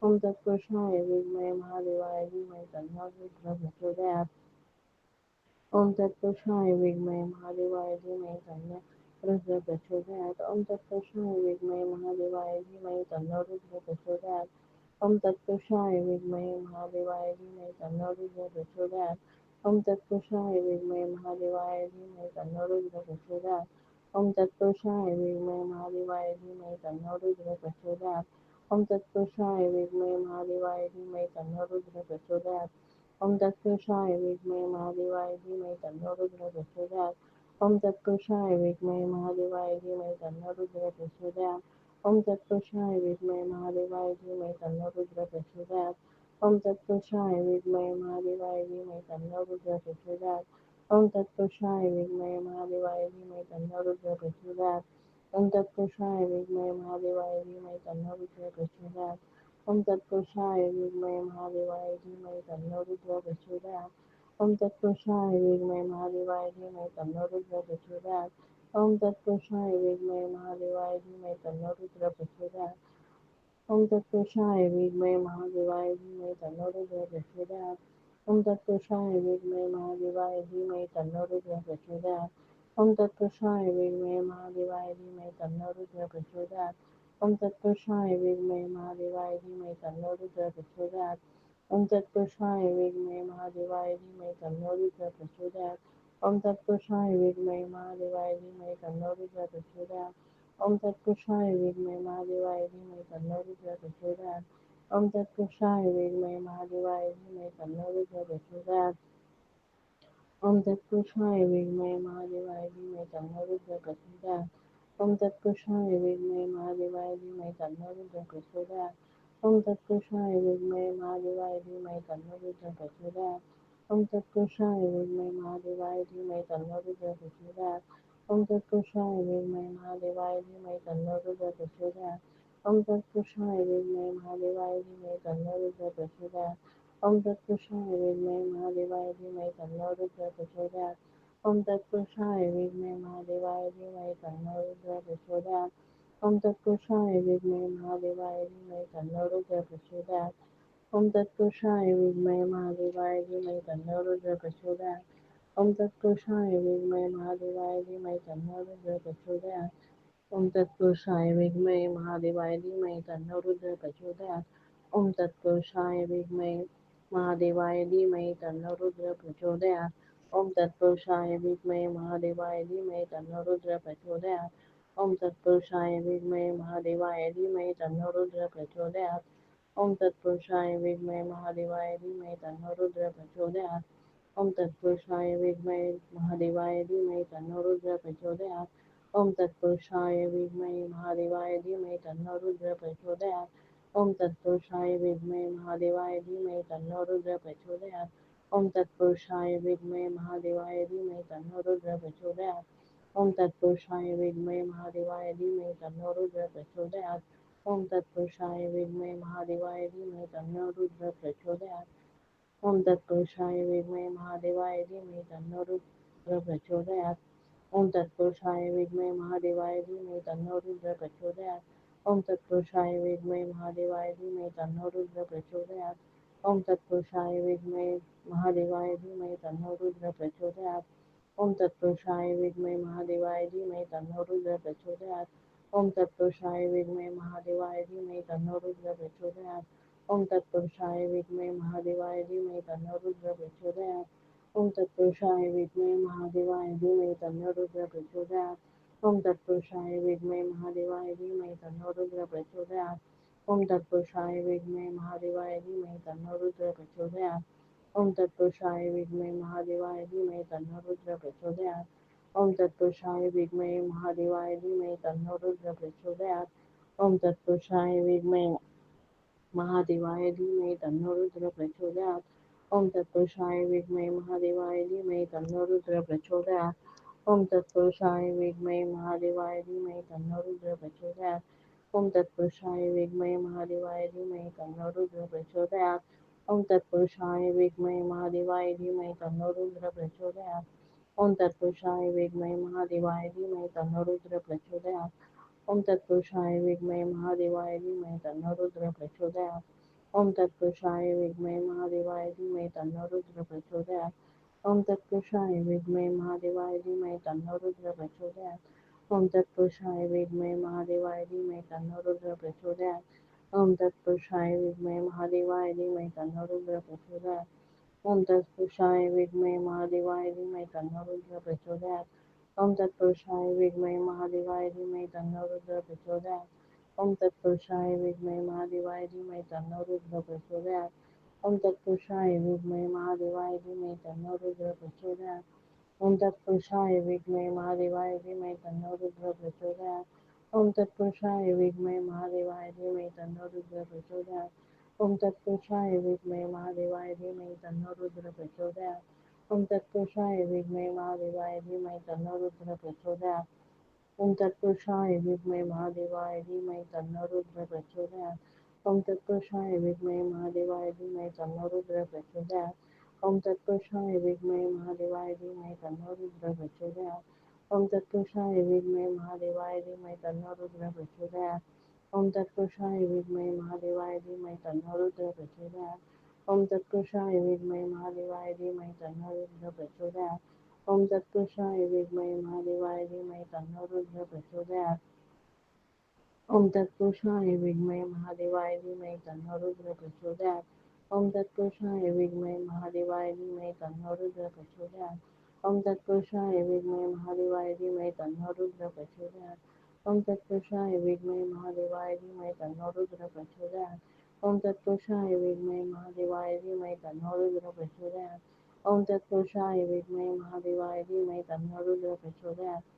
ओम तत्पुरुषाय विद्महे महादेवाय धीमहि तन्नो रुद्रः प्रचोदयात्। ओम तत्पुरुषाय विद्महे महादेवाय धीमहि तन्नो रुद्रः प्रचोदयात्। ओम तत्पुरुषाय विद्महे महादेवाय धीमहि तन्नो रुद्रः प्रचोदयात्। ओम तत्पुरुषाय विद्महे महादेवाय धीमहि तन्नो रुद्रः प्रचोदयात्। ओम तत्पुरुषाय विद्महे महादेवाय धीमहि तन्नो रुद्रः प्रचोदयात्। ओम तत्पुरुषाय विद्महे महादेवाय धीमहि तन्नो रुद्रः प्रचोदयात्। ओम तत्पुरुषाय विद्महे महादेवाय धीमहि तन्नो रुद्रः प्रचोदयात्। ओम तत्पुरुषाय विद्महे महादेवाय धीमहि तन्नो रुद्रः प्रचोदयात्। ओम तत्पुरुषाय विद्महे महादेवाय धीमहि तन्नो रुद्रः प्रचोदयात्। ओम तत्पुरुषाय विद्महे महादेवाय धीमहि तन्नो रुद्रः प्रचोदयात्। ओम तत्पुरुषाय विद्महे महादेवाय धीमहि तन्नो रुद्रः प्रचोदयात्। ओम तत्पुरुषाय विद्महे महादेवाय धीमहि तन्नो रुद्रः प्रचोदयात्। ओम तत्पुरुषाय विद्महे महादेवाय धीमहि तन्नो रुद्रः प्रचोदयात्। ओम तत्पुरुषाय विद्महे महादेवाय धीमहि तन्नो रुद्रः प्रचोदयात्। ओम तत्पुरुषाय विद्महे महादेवाय धीमहि तन्नो रुद्रः प्रचोदयात्। ओम तत्पुरुषाय विद्महे महादेवाय धीमहि तन्नो रुद्रः प्रचोदयात्। ओम तत्पुरुषाय विद्महे महादेवाय धीमहि तन्नो रुद्रः प्रचोदयात्। ओम तत्पुरुषाय विद्महे महादेवाय धीमहि तन्नो रुद्रः प्रचोदयात्। ओम तत्पुरुषाय विद्महे महादेवाय धीमहि तन्नो रुद्रः प्रचोदयात्। ओम तत्पुरुषाय विद्महे महादेवाय धीमहि तन्नो रुद्रः प्रचोदयात्। ओम तत्पुरुषाय विद्महे महादेवाय धीमहि तन्नो रुद्रः प्रचोदयात्। ओम तत्पुरुषाय विद्महे महादेवाय धीमहि तन्नो रुद्रः प्रचोदयात्। ओम तत्पुरुषाय विद्महे महादेवाय धीमहि तन्नो रुद्रः प्रचोदयात्। ओम तत्पुरुषाय विद्महे महादेवाय धीमहि तन्नो रुद्रः प्रचोदयात्। ओम तत्पुरुषाय विद्महे महादेवाय धीमहि तन्नो रुद्रः प्रचोदयात्। ओम तत्पुरुषाय विद्महे महादेवाय धीमहि तन्नो रुद्रः प्रचोदयात्। ओम तत्पुरुषाय विद्महे महादेवाय धीमहि तन्नो रुद्रः प्रचोदयात्। ओम तत्पुरुषाय विद्महे महादेवाय धीमहि तन्नो रुद्रः प्रचोदयात्। ओम तत्पुरुषाय विद्महे महादेवाय धीमहि तन्नो रुद्रः प्रचोदयात्। ओम तत्पुरुषाय विद्महे महादेवाय धीमहि तन्नो रुद्रः प्रचोदयात्। ओम तत्पुरुषाय विद्महे महादेवाय धीमहि तन्नो रुद्रः प्रचोदयात्। ओम तत्पुरुषाय विद्महे महादेवाय धीमहि तन्नो रुद्रः प्रचोदयात्। ओम तत्पुरुषाय विद्महे महादेवाय धीमहि तन्नो रुद्रः प्रचोदयात्। ओम तत्पुरुषाय विद्महे महादेवाय धीमहि तन्नो रुद्रः प्रचोदयात्। ओम तत्पुरुषाय विद्महे महादेवाय धीमहि तन्नो रुद्रः प्रचोदयात्। ओम तत्पुरुषाय विद्महे महादेवाय धीमहि तन्नो रुद्रः प्रचोदयात्। ओम तत्पुरुषाय विद्महे महादेवाय धीमहि तन्नो रुद्रः प्रचोदयात्। ओम तत्पुरुषाय विद्महे महादेवाय धीमहि तन्नो रुद्रः प्रचोदयात्। ओम तत्पुरुषाय विद्महे महादेवाय धीमहि तन्नो रुद्रः प्रचोदयात्। ओम तत्पुरुषाय विद्महे महादेवाय धीमहि तन्नो रुद्रः प्रचोदयात्। ओम तत्पुरुषाय विद्महे महादेवाय धीमहि तन्नो रुद्रः प्रचोदयात्। ओम तत्पुरुषाय विद्महे महादेवाय धीमहि तन्नो रुद्रः प्रचोदयात्। ओम तत्पुरुषाय विद्महे महादेवाय धीमहि तन्नो रुद्रः प्रचोदयात्। ओम तत्पुरुषाय विद्महे महादेवाय धीमहि तन्नो रुद्रः प्रचोदयात्। ओम तत्पुरुषाय विद्महे महादेवाय धीमहि तन्नो रुद्रः प्रचोदयात्। ओम तत्पुरुषाय विद्महे महादेवाय धीमहि तन्नो रुद्रः प्रचोदयात्। ओम तत्पुरुषाय विद्महे महादेवाय धीमहि तन्नो रुद्रः प्रचोदयात्। ओम तत्पुरुषाय विद्महे महादेवाय धीमहि तन्नो रुद्रः प्रचोदयात्। ओम तत्पुरुषाय विद्महे महादेवाय धीमहि तन्नो रुद्रः प्रचोदयात्। ओम तत्पुरुषाय विद्महे महादेवाय धीमहि तन्नो रुद्रः प्रचोदयात्। ओम तत्पुरुषाय विद्महे महादेवाय धीमहि तन्नो रुद्रः प्रचोदयात्। ओम तत्पुरुषाय विद्महे महादेवाय धीमहि तन्नो रुद्रः प्रचोदयात्। ओम तत्पुरुषाय विद्महे महादेवाय धीमहि तन्नो रुद्रः प्रचोदयात्। ओम तत्पुरुषाय विद्महे महादेवाय धीमहि तन्नो रुद्रः प्रचोदयात्। ओम तत्पुरुषाय विद्महे महादेवाय धीमहि तन्नो रुद्रः प्रचोदयात्। ओम तत्पुरुषाय विद्महे महादेवाय धीमहि तन्नो रुद्रः प्रचोदयात्। ओम तत्पुरुषाय विद्महे महादेवाय धीमहि तन्नो रुद्र प्रचोदयात्। ओम तत्पुरुषाय विद्महे महादेवाय धीमहि तन्नो रुद्र प्रचोदयात्। ओम तत्पुरुषाय विद्महे महादेवाय धीमहि तन्नो रुद्र प्रचोदयात्। ओम तत्पुरुषाय विद्महे महादेवाय धीमहि तन्नो रुद्र प्रचोदयात्। ओम तत्पुरुषाय विद्महे महादेवाय धीमहि तन्नो रुद्र प्रचोदयात्। ओम तत्पुरुषाय विद्महे महादेवाय धीमहि तन्नो रुद्र प्रचोदयात्। ओम तत्पुरुषाय विद्महे महादेवाय धीमहि तन्नो रुद्र प्रचोदयात्। ओम तत्पुरुषाय विद्महे महादेवाय धीमहि तन्नो रुद्र प्रचोदयात्। ओम तत्पुरुषाय विद्महे महादेवाय धीमहि तन्नो रुद्र प्रचोदयात्। ओम तत्पुरुषाय विद्महे महादेवाय धीमहि तन्नो रुद्र प्रचोदयात्। ओम तत्पुरुषाय विद्महे महादेवाय धीमहि तन्नो रुद्र प्रचोदयात्। ओम तत्पुरुषाय विद्महे महादेवाय धीमहि तन्नो रुद्र प्रचोदयात्। ओम तत्पुरुषाय विद्महे महादेवाय धीमहि तन्नो रुद्र प्रचोदयात्। ओम तत्पुरुषाय विद्महे महादेवाय धीमहि तन्नो रुद्र प्रचोदयात्। ओम तत्पुरुषाय विद्महे महादेवाय धीमहि तन्नो रुद्र प्रचोदयात्। ओम तत्पुरुषाय विद्महे महादेवाय धीमहि तन्नो रुद्र प्रचोदयात्। ओम तत्पुरुषाय विद्महे महादेवाय धीमहि तन्नो रुद्र प्रचोदयात्। ओम तत्पुरुषाय विद्महे महादेवाय धीमहि तन्नो रुद्र प्रचोदयात्। ओम तत्पुरुषाय विद्महे महादेवाय धीमहि तन्नो रुद्र प्रचोदयात्। ओम तत्पुरुषाय विद्महे महादेवाय धीमहि तन्नो रुद्र प्रचोदयात्। ओम तत्पुरुषाय विद्महे महादेवाय धीमहि तन्नो रुद्र प्रचोदयात्। ओम तत्पुरुषाय विद्महे महादेवाय धीमहि तन्नो रुद्र प्रचोदयात्। ओम तत्पुरुषाय विद्महे महादेवाय धीमहि तन्नो रुद्र प्रचोदयात्। ओम तत्पुरुषाय विद्महे महादेवाय धीमहि तन्नो रुद्र प्रचोदयात्। ओम तत्पुरुषाय विद्महे महादेवाय धीमहि तन्नो रुद्र प्रचोदयात्। ओम तत्पुरुषाय विद्महे महादेवाय धीमहि तन्नो रुद्र प्रचोदयात्। ओम तत्पुरुषाय विद्महे महादेवाय धीमहि तन्नो रुद्र प्रचोदयात्। ओम तत्पुरुषाय विद्महे महादेवाय धीमहि तन्नो रुद्र प्रचोदयात्। ओम तत्पुरुषाय विद्महे महादेवाय धीमहि तन्नो रुद्र प्रचोदयात्। ओम तत्पुरुषाय विद्महे महादेवाय धीमहि तन्नो रुद्र प्रचोदयात्। ओम तत्पुरुषाय विद्महे महादेवाय धीमहि तन्नो रुद्र प्रचोदयात्। ओम तत्पुरुषाय विद्महे महादेवाय धीमहि तन्नो रुद्र प्रचोदयात्। ओम तत्पुरुषाय विद्महे महादेवाय धीमहि तन्नो रुद्र प्रचोदयात्। ओम तत्पुरुषाय विद्महे महादेवाय धीमहि तन्नो रुद्र प्रचोदयात्। ओम तत्पुरुषाय विद्महे महादेवाय धीमहि तन्नो रुद्र प्रचोदयात्। ओम तत्पुरुषाय विद्महे महादेवाय धीमहि तन्नो रुद्र प्रचोदयात्। ओम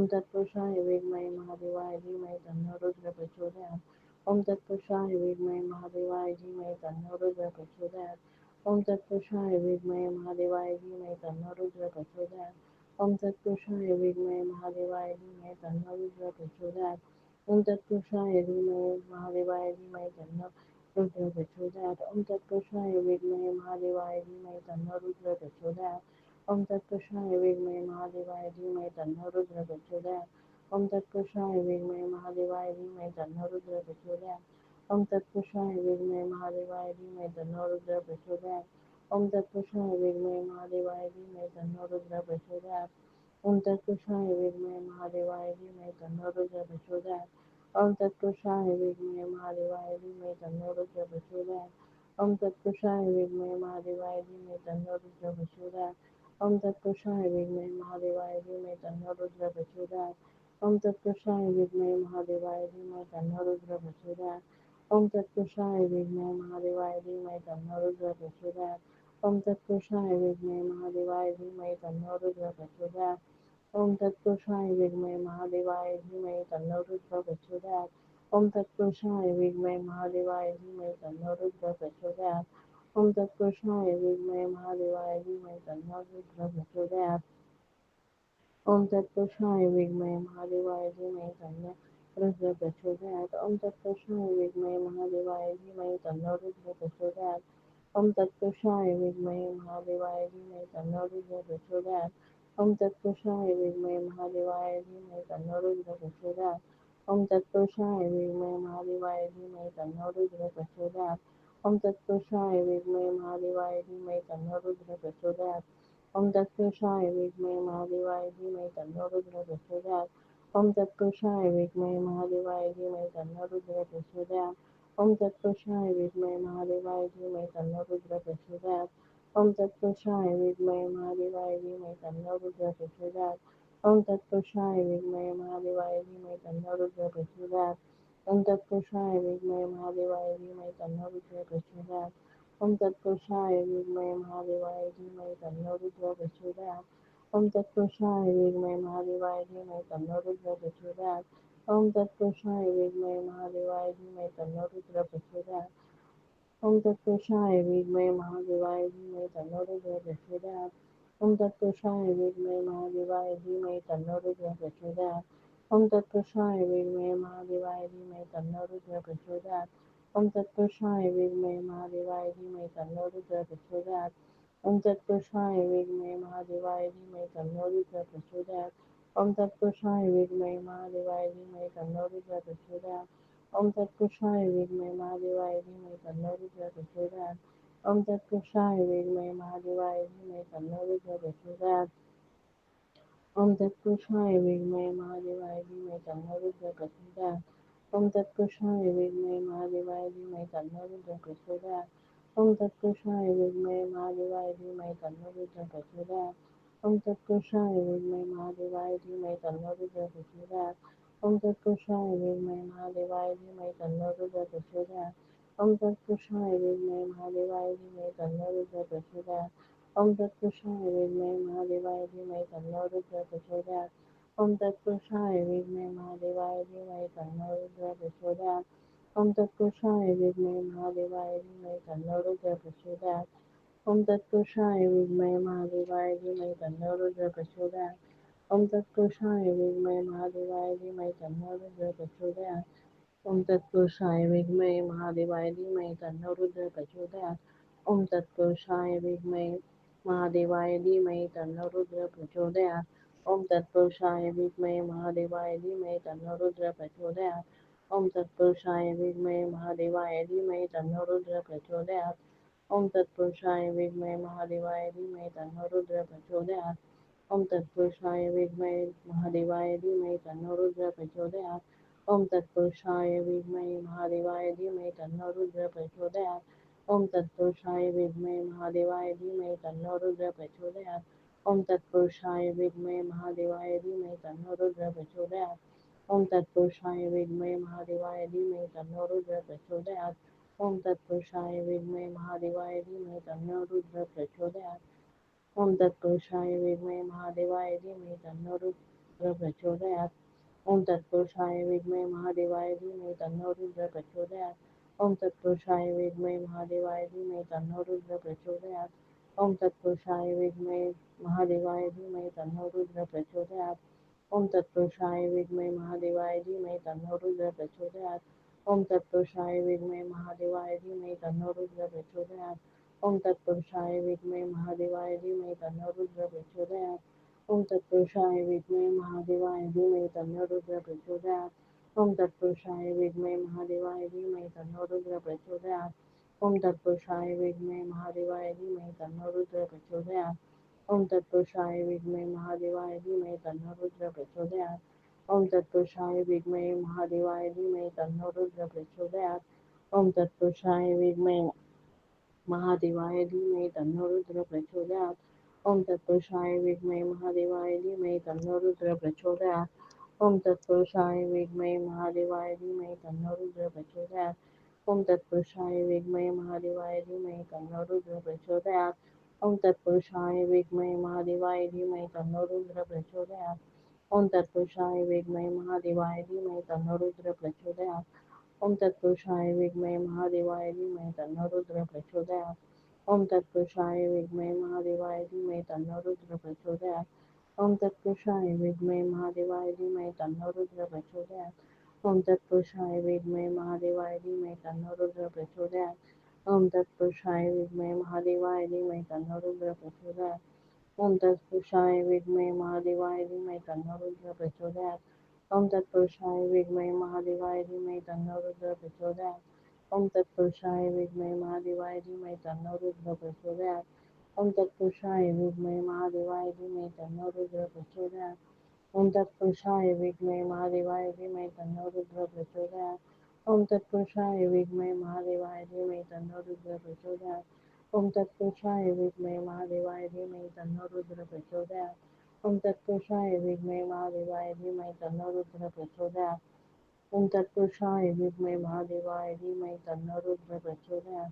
तत्पुरुषाय विद्महे महादेवाय धीमहि तन्नो रुद्र प्रचोदयात्। ओम तत्पुरुषाय विद्महे महादेवाय धीमहि तन्नो रुद्र प्रचोदयात्। ओम तत्पुरुषाय विद्महे महादेवाय धीमहि तन्नो रुद्र प्रचोदयात्। ओम तत्पुरुषाय विद्महे महादेवाय धीमहि तन्नो रुद्र प्रचोदयात्। ओम तत्पुरुषाय विद्महे महादेवाय धीमहि तन्नो रुद्र प्रचोदयात्। ओम तत्पुरुषाय विद्महे महादेवाय धीमहि तन्नो रुद्र प्रचोदयात्। ओम तत्पुरुषाय विद्महे महादेवाय धीमहि तन्नो रुद्र प्रचोदयात्। ओम तत्पुरुषाय विद्महे महादेवाय धीमहि तन्नो रुद्र प्रचोदयात्। ओम तत्पुरुषाय विद्महे महादेवाय धीमहि तन्नो रुद्र प्रचोदयात्। ओम तत्पुरुषाय विद्महे महादेवाय धीमहि तन्नो रुद्र प्रचोदयात्। ओम तत्पुरुषाय विद्महे महादेवाय धीमहि तन्नो रुद्र प्रचोदयात्। ओम तत्पुरुषाय विद्महे महादेवाय धीमहि तन्नो रुद्र प्रचोदयात्। ओम तत्पुरुषाय विद्महे महादेवाय धीमहि तन्नो रुद्र प्रचोदयात्। ओम तत्पुरुषाय विद्महे महादेवाय धीमहि तन्नो रुद्र प्रचोदयात्। ओम तत्पुरुषाय विद्महे महादेवाय धीमहि तन्नो रुद्र प्रचोदयात्। ओम तत्पुरुषाय विद्महे महादेवाय धीमहि तन्नो रुद्र प्रचोदयात्। ओम तत्पुरुषाय विद्महे महादेवाय धीमहि तन्नो रुद्र प्रचोदयात्। ओम तत्पुरुषाय विद्महे महादेवाय धीमहि तन्नो रुद्र प्रचोदयात्। ओम तत्पुरुषाय विद्महे महादेवाय धीमहि तन्नो रुद्र प्रचोदयात्। ओम तत्पुरुषाय विद्महे महादेवाय धीमहि तन्नो रुद्र प्रचोदयात्। ओम तत्पुरुषाय विद्महे महादेवाय धीमहि तन्नो रुद्र प्रचोदयात्। ओम तत्पुरुषाय विद्महे महादेवाय धीमहि तन्नो रुद्र प्रचोदयात्। ओम तत्पुरुषाय विद्महे महादेवाय धीमहि तन्नो रुद्र प्रचोदयात्। ओम तत्पुरुषाय विद्महे महादेवाय धीमहि तन्नो रुद्र प्रचोदयात्। ओम तत्पुरुषाय विद्महे महादेवाय धीमहि तन्नो रुद्र प्रचोदयात्। ओम तत्पुरुषाय विद्महे महादेवाय धीमहि तन्नो रुद्र प्रचोदयात्। ओम तत्पुरुषाय विद्महे महादेवाय धीमहि तन्नो रुद्र प्रचोदयात्। ओम तत्पुरुषाय विद्महे महादेवाय धीमहि तन्नो रुद्र प्रचोदयात्। ओम तत्पुरुषाय विद्महे महादेवाय धीमहि तन्नो रुद्र प्रचोदयात्। ओम तत्पुरुषाय विद्महे महादेवाय धीमहि तन्नो रुद्र प्रचोदयात्। ओम तत्पुरुषाय विद्महे महादेवाय धीमहि तन्नो रुद्रः प्रचोदयात्। ओम तत्पुरुषाय विद्महे महादेवाय धीमहि तन्नो रुद्रः प्रचोदयात्। ओम तत्पुरुषाय विद्महे महादेवाय धीमहि तन्नो रुद्रः प्रचोदयात्। ओम तत्पुरुषाय विद्महे महादेवाय धीमहि तन्नो रुद्रः प्रचोदयात्। ओम तत्पुरुषाय विद्महे महादेवाय धीमहि तन्नो रुद्रः प्रचोदयात्। ओम तत्पुरुषाय विद्महे महादेवाय धीमहि तन्नो रुद्रः प्रचोदयात्। ओम तत्पुरुषाय विद्महे महादेवाय धीमहि तन्नो रुद्रः प्रचोदयात्। ओम तत्पुरुषाय विद्महे महादेवाय धीमहि तन्नो रुद्रः प्रचोदयात्। ओम तत्पुरुषाय विद्महे महादेवाय धीमहि तन्नो रुद्रः प्रचोदयात्। ओम तत्पुरुषाय विद्महे महादेवाय धीमहि तन्नो रुद्रः प्रचोदयात्। ओम तत्पुरुषाय विद्महे महादेवाय धीमहि तन्नो रुद्रः प्रचोदयात्। ओम तत्पुरुषाय विद्महे महादेवाय धीमहि तन्नो रुद्रः प्रचोदयात्। ओम तत्पुरुषाय विद्महे महादेवाय धीमहि तन्नो रुद्रः प्रचोदयात्। ओम तत्पुरुषाय विद्महे महादेवाय धीमहि तन्नो रुद्रः प्रचोदयात्। ओम तत्पुरुषाय विद्महे महादेवाय धीमहि तन्नो रुद्रः प्रचोदयात्। ओम तत्पुरुषाय विद्महे महादेवाय धीमहि तन्नो रुद्रः प्रचोदयात्। ओम तत्पुरुषाय विद्महे महादेवाय धीमहि तन्नो रुद्रः प्रचोदयात्। ओम तत्पुरुषाय विद्महे महादेवाय धीमहि तन्नो रुद्रः प्रचोदयात्। ओम तत्पुरुषाय विद्महे महादेवाय धीमहि तन्नो रुद्रः प्रचोदयात्। ओम तत्पुरुषाय विद्महे महादेवाय धीमहि तन्नो रुद्रः प्रचोदयात्। ओम तत्पुरुषाय विद्महे महादेवाय धीमहि तन्नो रुद्रः प्रचोदयात्। ओम तत्पुरुषाय विद्महे महादेवाय धीमहि तन्नो रुद्रः प्रचोदयात्। ओम तत्पुरुषाय विद्महे महादेवाय धीमहि तन्नो रुद्रः प्रचोदयात्। ओम तत्पुरुषाय विद्महे महादेवाय धीमहि तन्नो रुद्रः प्रचोदयात्। ओम तत्पुरुषाय विद्महे महादेवाय धीमहि तन्नो रुद्रः प्रचोदयात्। ओम तत्पुरुषाय विद्महे महादेवाय धीमहि तन्नो रुद्रः प्रचोदयात्। ओम तत्पुरुषाय विद्महे महादेवाय धीमहि तन्नो रुद्रः प्रचोदयात्। ओम तत्पुरुषाय विद्महे महादेवाय धीमहि तन्नो रुद्रः प्रचोदयात्। ओम तत्पुरुषाय विद्महे महादेवाय धीमहि तन्नो रुद्रः प्रचोदयात्। ओम तत्पुरुषाय विद्महे महादेवाय धीमहि तन्नो रुद्रः प्रचोदयात्। ओम तत्पुरुषाय विद्महे महादेवाय धीमहि तन्नो रुद्रः प्रचोदयात्। ओम तत्पुरुषाय विद्महे महादेवाय धीमहि तन्नो रुद्रः प्रचोदयात्। ओम तत्पुरुषाय विद्महे महादेवाय धीमहि तन्नो रुद्रः प्रचोदयात्। ओम तत्पुरुषाय विद्महे महादेवाय धीमहि तन्नो रुद्रः प्रचोदयात्। ओम तत्पुरुषाय विद्महे महादेवाय धीमहि तन्नो रुद्रः प्रचोदयात्। ओम तत्पुरुषाय विद्महे महादेवाय धीमहि तन्नो रुद्रः प्रचोदयात्। ओम तत्पुरुषाय विद्महे महादेवाय धीमहि तन्नो रुद्रः प्रचोदयात्। ओम तत्पुरुषाय विद्महे महादेवाय धीमहि तन्नो रुद्रः प्रचोदयात्। ओम तत्पुरुषाय विद्महे महादेवाय धीमहि तन्नो रुद्रः प्रचोदयात्। ओम तत्पुरुषाय विद्महे महादेवाय धीमहि तन्नो रुद्रः प्रचोदयात्। ओम तत्पुरुषाय विद्महे महादेवाय धीमहि तन्नो रुद्रः प्रचोदयात्। ओम तत्पुरुषाय विद्महे महादेवाय धीमहि तन्नो रुद्रः प्रचोदयात्। ओम तत्पुरुषाय विद्महे महादेवाय धीमहि तन्नो रुद्रः प्रचोदयात्। ओम तत्पुरुषाय विद्महे महादेवाय धीमहि तन्नो रुद्रः प्रचोदयात्। ओम तत्पुरुषाय विद्महे महादेवाय धीमहि तन्नो रुद्रः प्रचोदयात्। ओम तत्पुरुषाय विद्महे महादेवाय धीमहि तन्नो रुद्रः प्रचोदयात्। ओम तत्पुरुषाय विद्महे महादेवाय धीमहि तन्नो रुद्रः प्रचोदयात्। ओम तत्पुरुषाय विद्महे महादेवाय धीमहि तन्नो रुद्रः प्रचोदयात्। ओम तत्पुरुषाय विद्महे महादेवाय धीमहि तन्नो रुद्रः प्रचोदयात्। ओम तत्पुरुषाय विद्महे महादेवाय धीमहि तन्नो रुद्रः प्रचोदयात्। ओम तत्पुरुषाय विद्महे महादेवाय धीमहि तन्नो रुद्रः प्रचोदयात्। ओम तत्पुरुषाय विद्महे महादेवाय धीमहि तन्नो रुद्रः प्रचोदयात्। ओम तत्पुरुषाय विद्महे महादेवाय धीमहि तन्नो रुद्रः प्रचोदयात्। ओम तत्पुरुषाय विद्महे महादेवाय धीमहि तन्नो रुद्रः प्रचोदयात्। ओम तत्पुरुषाय विद्महे महादेवाय धीमहि तन्नो रुद्रः प्रचोदयात्। ओम तत्पुरुषाय विद्महे महादेवाय धीमहि तन्नो रुद्रः प्रचोदयात्। ओम तत्पुरुषाय विद्महे महादेवाय धीमहि तन्नो रुद्रः प्रचोदयात्। ओम तत्पुरुषाय विद्महे महादेवाय धीमहि तन्नो रुद्रः प्रचोदयात्। ओम तत्पुरुषाय विद्महे महादेवाय धीमहि तन्नो रुद्रः प्रचोदयात्। ओम तत्पुरुषाय विद्महे महादेवाय धीमहि तन्नो रुद्रः प्रचोदयात्। ओम तत्पुरुषाय विद्महे महादेवाय धीमहि तन्नो रुद्रः प्रचोदयात्। ओम तत्पुरुषाय विद्महे महादेवाय धीमहि तन्नो रुद्रः प्रचोदयात्। ओम तत्पुरुषाय विद्महे महादेवाय धीमहि तन्नो रुद्रः प्रचोदयात्। ओम तत्पुरुषाय विद्महे महादेवाय धीमहि तन्नो रुद्रः प्रचोदयात्। ओम तत्पुरुषाय विद्महे महादेवाय धीमहि तन्नो रुद्रः प्रचोदयात्।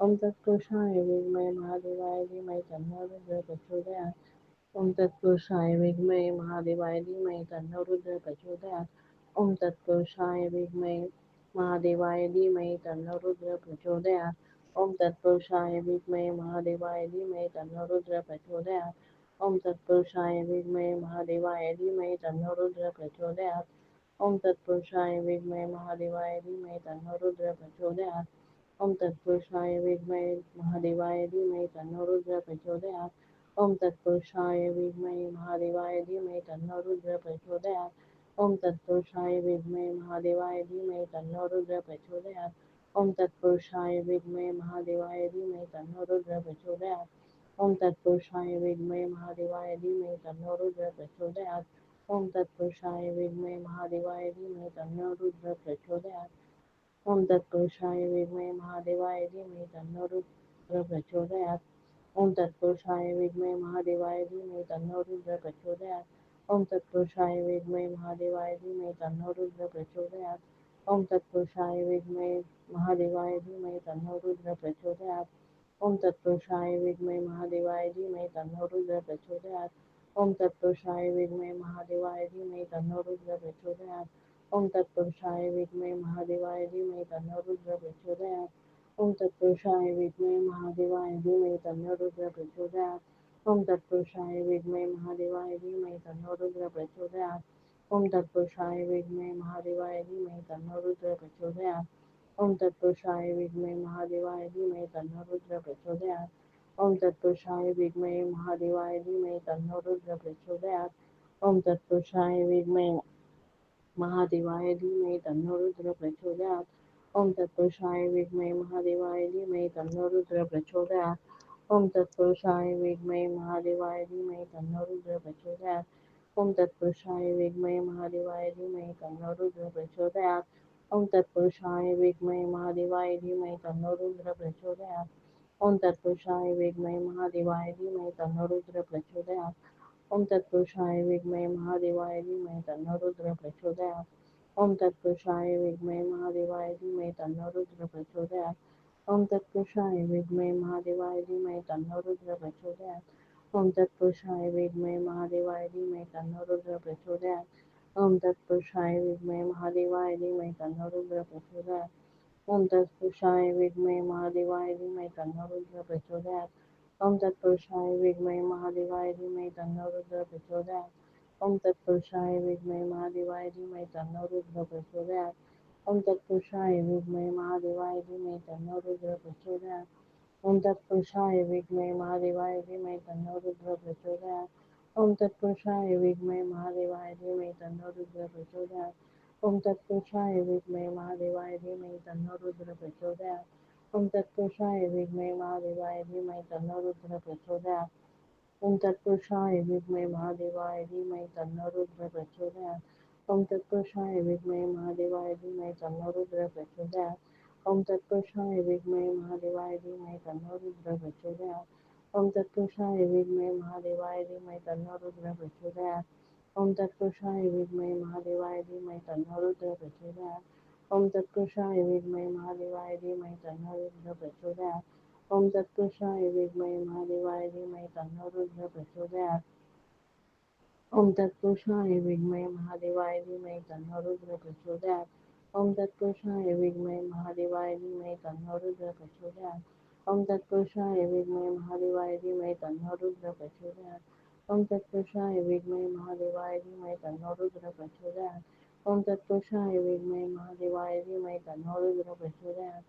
ओम तत्पुरुषाय विद्महे महादेवाय धीमहि तन्नो रुद्रः प्रचोदयात्। ओम तत्पुरुषाय विद्महे महादेवाय धीमहि तन्नो रुद्र प्रचोदयात् ओम तत्पुरुषाय विद्महे महादेवाय धीमहि तन्नो रुद्र प्रचोदयात् ओम तत्पुरुषाय विद्महे महादेवाय धीमहि तन्नो रुद्र प्रचोदयात् ओम तत्पुरुषाय विद्महे महादेवाय धीमहि तन्नो रुद्र प्रचोदयात् ओम तत्पुरुषाय विद्महे महादेवाय धीमहि तन्नो रुद्र प्रचोदयात् ओम तत्पुरुषाय विद्महे महादेवाय धीमहि तन्नो रुद्र प्रचोदयात् ओम तत्पुरुषाय विद्महे महादेवाय धीमहि तन्नो रुद्र प्रचोदयात् ओम तत्पुरुषाय विद्महे महादेवाय धीमहि तन्नो रुद्र प्रचोदयात् ओम तत्पुरुषाय विद्महे महादेवाय धीमहि तन्नो रुद्र प्रचोदयात् ओम तत्पुरुषाय विद्महे महादेवाय धीमहि तन्नो रुद्र प्रचोदयात् ओम तत्पुरुषाय विद्महे महादेवाय धीमहि तन्नो रुद्र प्रचोदयात् ओम तत्पुरुषाय विद्महे महादेवाय धीमहि तन्नो रुद्र प्रचोदयात् ओम तत्पुरुषाय विद्महे महादेवाय धीमहि तन्नो रुद्र प्रचोदयात् ओम तत्पुरुषाय विद्महे महादेवाय धीमहि तन्नो रुद्र प्रचोदयात् ओम तत्पुरुषाय विद्महे महादेवाय धीमहि तन्नो रुद्र प्रचोदयात् ओम तत्पुरुषाय विद्महे महादेवाय धीमहि तन्नो रुद्र प्रचोदयात् ओम तत्पुरुषाय विद्महे महादेवाय धीमहि तन्नो रुद्र प्रचोदयात् ओम तत्पुरुषाय विद्महे महादेवाय धीमहि तन्नो रुद्र प्रचोदयात् ओम तत्पुरुषाय विद्महे महादेवाय धीमहि तन्नो रुद्र प्रचोदयात् ओम तत्पुरुषाय विद्महे महादेवाय धीमहि तन्नो रुद्र प्रचोदयात् ओम तत्पुरुषाय विद्महे महादेवाय धीमहि तन्नो रुद्र प्रचोदयात् ओम तत्पुरुषाय विद्महे महादेवाय धीमहि तन्नो रुद्र प्रचोदयात् ओम तत्पुरुषाय विद्महे महादेवाय धीमहि तन्नो रुद्र प्रचोदयात् ओम तत्पुरुषाय विद्महे महादेवाय धीमहि तन्नो रुद्र प्रचोदयात् ओम तत्पुरुषाय विद्महे महादेवाय धीमहि तन्नो रुद्र प्रचोदयात् ओम तत्पुरुषाय विद्महे महादेवाय धीमहि तन्नो रुद्र प्रचोदयात् ओम तत्पुरुषाय विद्महे महादेवाय धीमहि तन्नो रुद्र प्रचोदयात् ओम तत्पुरुषाय विद्महे महादेवाय धीमहि तन्नो रुद्र प्रचोदयात् ओम तत्पुरुषाय विद्महे महादेवाय धीमहि तन्नो रुद्र प्रचोदयात् ओम तत्पुरुषाय विद्महे महादेवाय धीमहि तन्नो रुद्र प्रचोदयात् ओम तत्पुरुषाय विद्महे महादेवाय धीमहि तन्नो रुद्र प्रचोदयात् ओम तत्पुरुषाय विद्महे महादेवाय धीमहि तन्नो रुद्र प्रचोदयात् ओम तत्पुरुषाय विद्महे महादेवाय धीमहि तन्नो रुद्र प्रचोदयात् ओम तत्पुरुषाय विद्महे महादेवाय धीमहि तन्नो रुद्र प्रचोदयात् ओम तत्पुरुषाय विद्महे महादेवाय धीमहि तन्नो रुद्र प्रचोदयात् ओम तत्पुरुषाय विद्महे महादेवाय धीमहि तन्नो रुद्र प्रचोदयात् ओम तत्पुरुषाय विद्महे महादेवाय धीमहि तन्नो रुद्र प्रचोदयात् ओम तत्पुरुषाय विद्महे महादेवाय धीमहि तन्नो रुद्र प्रचोदयात् ओम तत्पुरुषाय विद्महे महादेवाय धीमहि तन्नो रुद्र प्रचोदयात् ओम तत्पुरुषाय विद्महे महादेवाय धीमहि तन्नो रुद्र प्रचोदयात् ओम तत्पुरुषाय विद्महे महादेवाय धीमहि तन्नो रुद्र प्रचोदयात् ओम तत्पुरुषाय विद्महे महादेवाय धीमहि तन्नो रुद्र प्रचोदयात् ओम तत्पुरुषाय विद्महे महादेवाय धीमहि तन्नो रुद्र प्रचोदयात् ओम तत्पुरुषाय विद्महे महादेवाय धीमहि तन्नो रुद्र प्रचोदयात् ओम तत्पुरुषाय विद्महे महादेवाय धीमहि तन्नो रुद्र प्रचोदयात् ओम तत्पुरुषाय विद्महे महादेवाय धीमहि तन्नो रुद्र प्रचोदयात् ओम तत्पुरुषाय विद्महे महादेवाय धीमहि तन्नो रुद्र प्रचोदयात् ओम तत्पुरुषाय विद्महे महादेवाय धीमहि तन्नो रुद्र प्रचोदयात् ओम तत्पुरुषाय विद्महे महादेवाय धीमहि तन्नो रुद्र प्रचोदयात् ओम तत्पुरुषाय विद्महे महादेवाय धीमहि तन्नो रुद्र प्रचोदयात् ओम तत्पुरुषाय विद्महे महादेवाय धीमहि तन्नो रुद्र प्रचोदयात् ओम तत्पुरुषाय विद्महे महादेवाय धीमहि तन्नो रुद्र प्रचोदयात् ओम तत्पुरुषाय विद्महे महादेवाय धीमहि तन्नो रुद्र प्रचोदयात् ओम तत्पुरुषाय विद्महे महादेवाय धीमहि तन्नो रुद्र प्रचोदयात्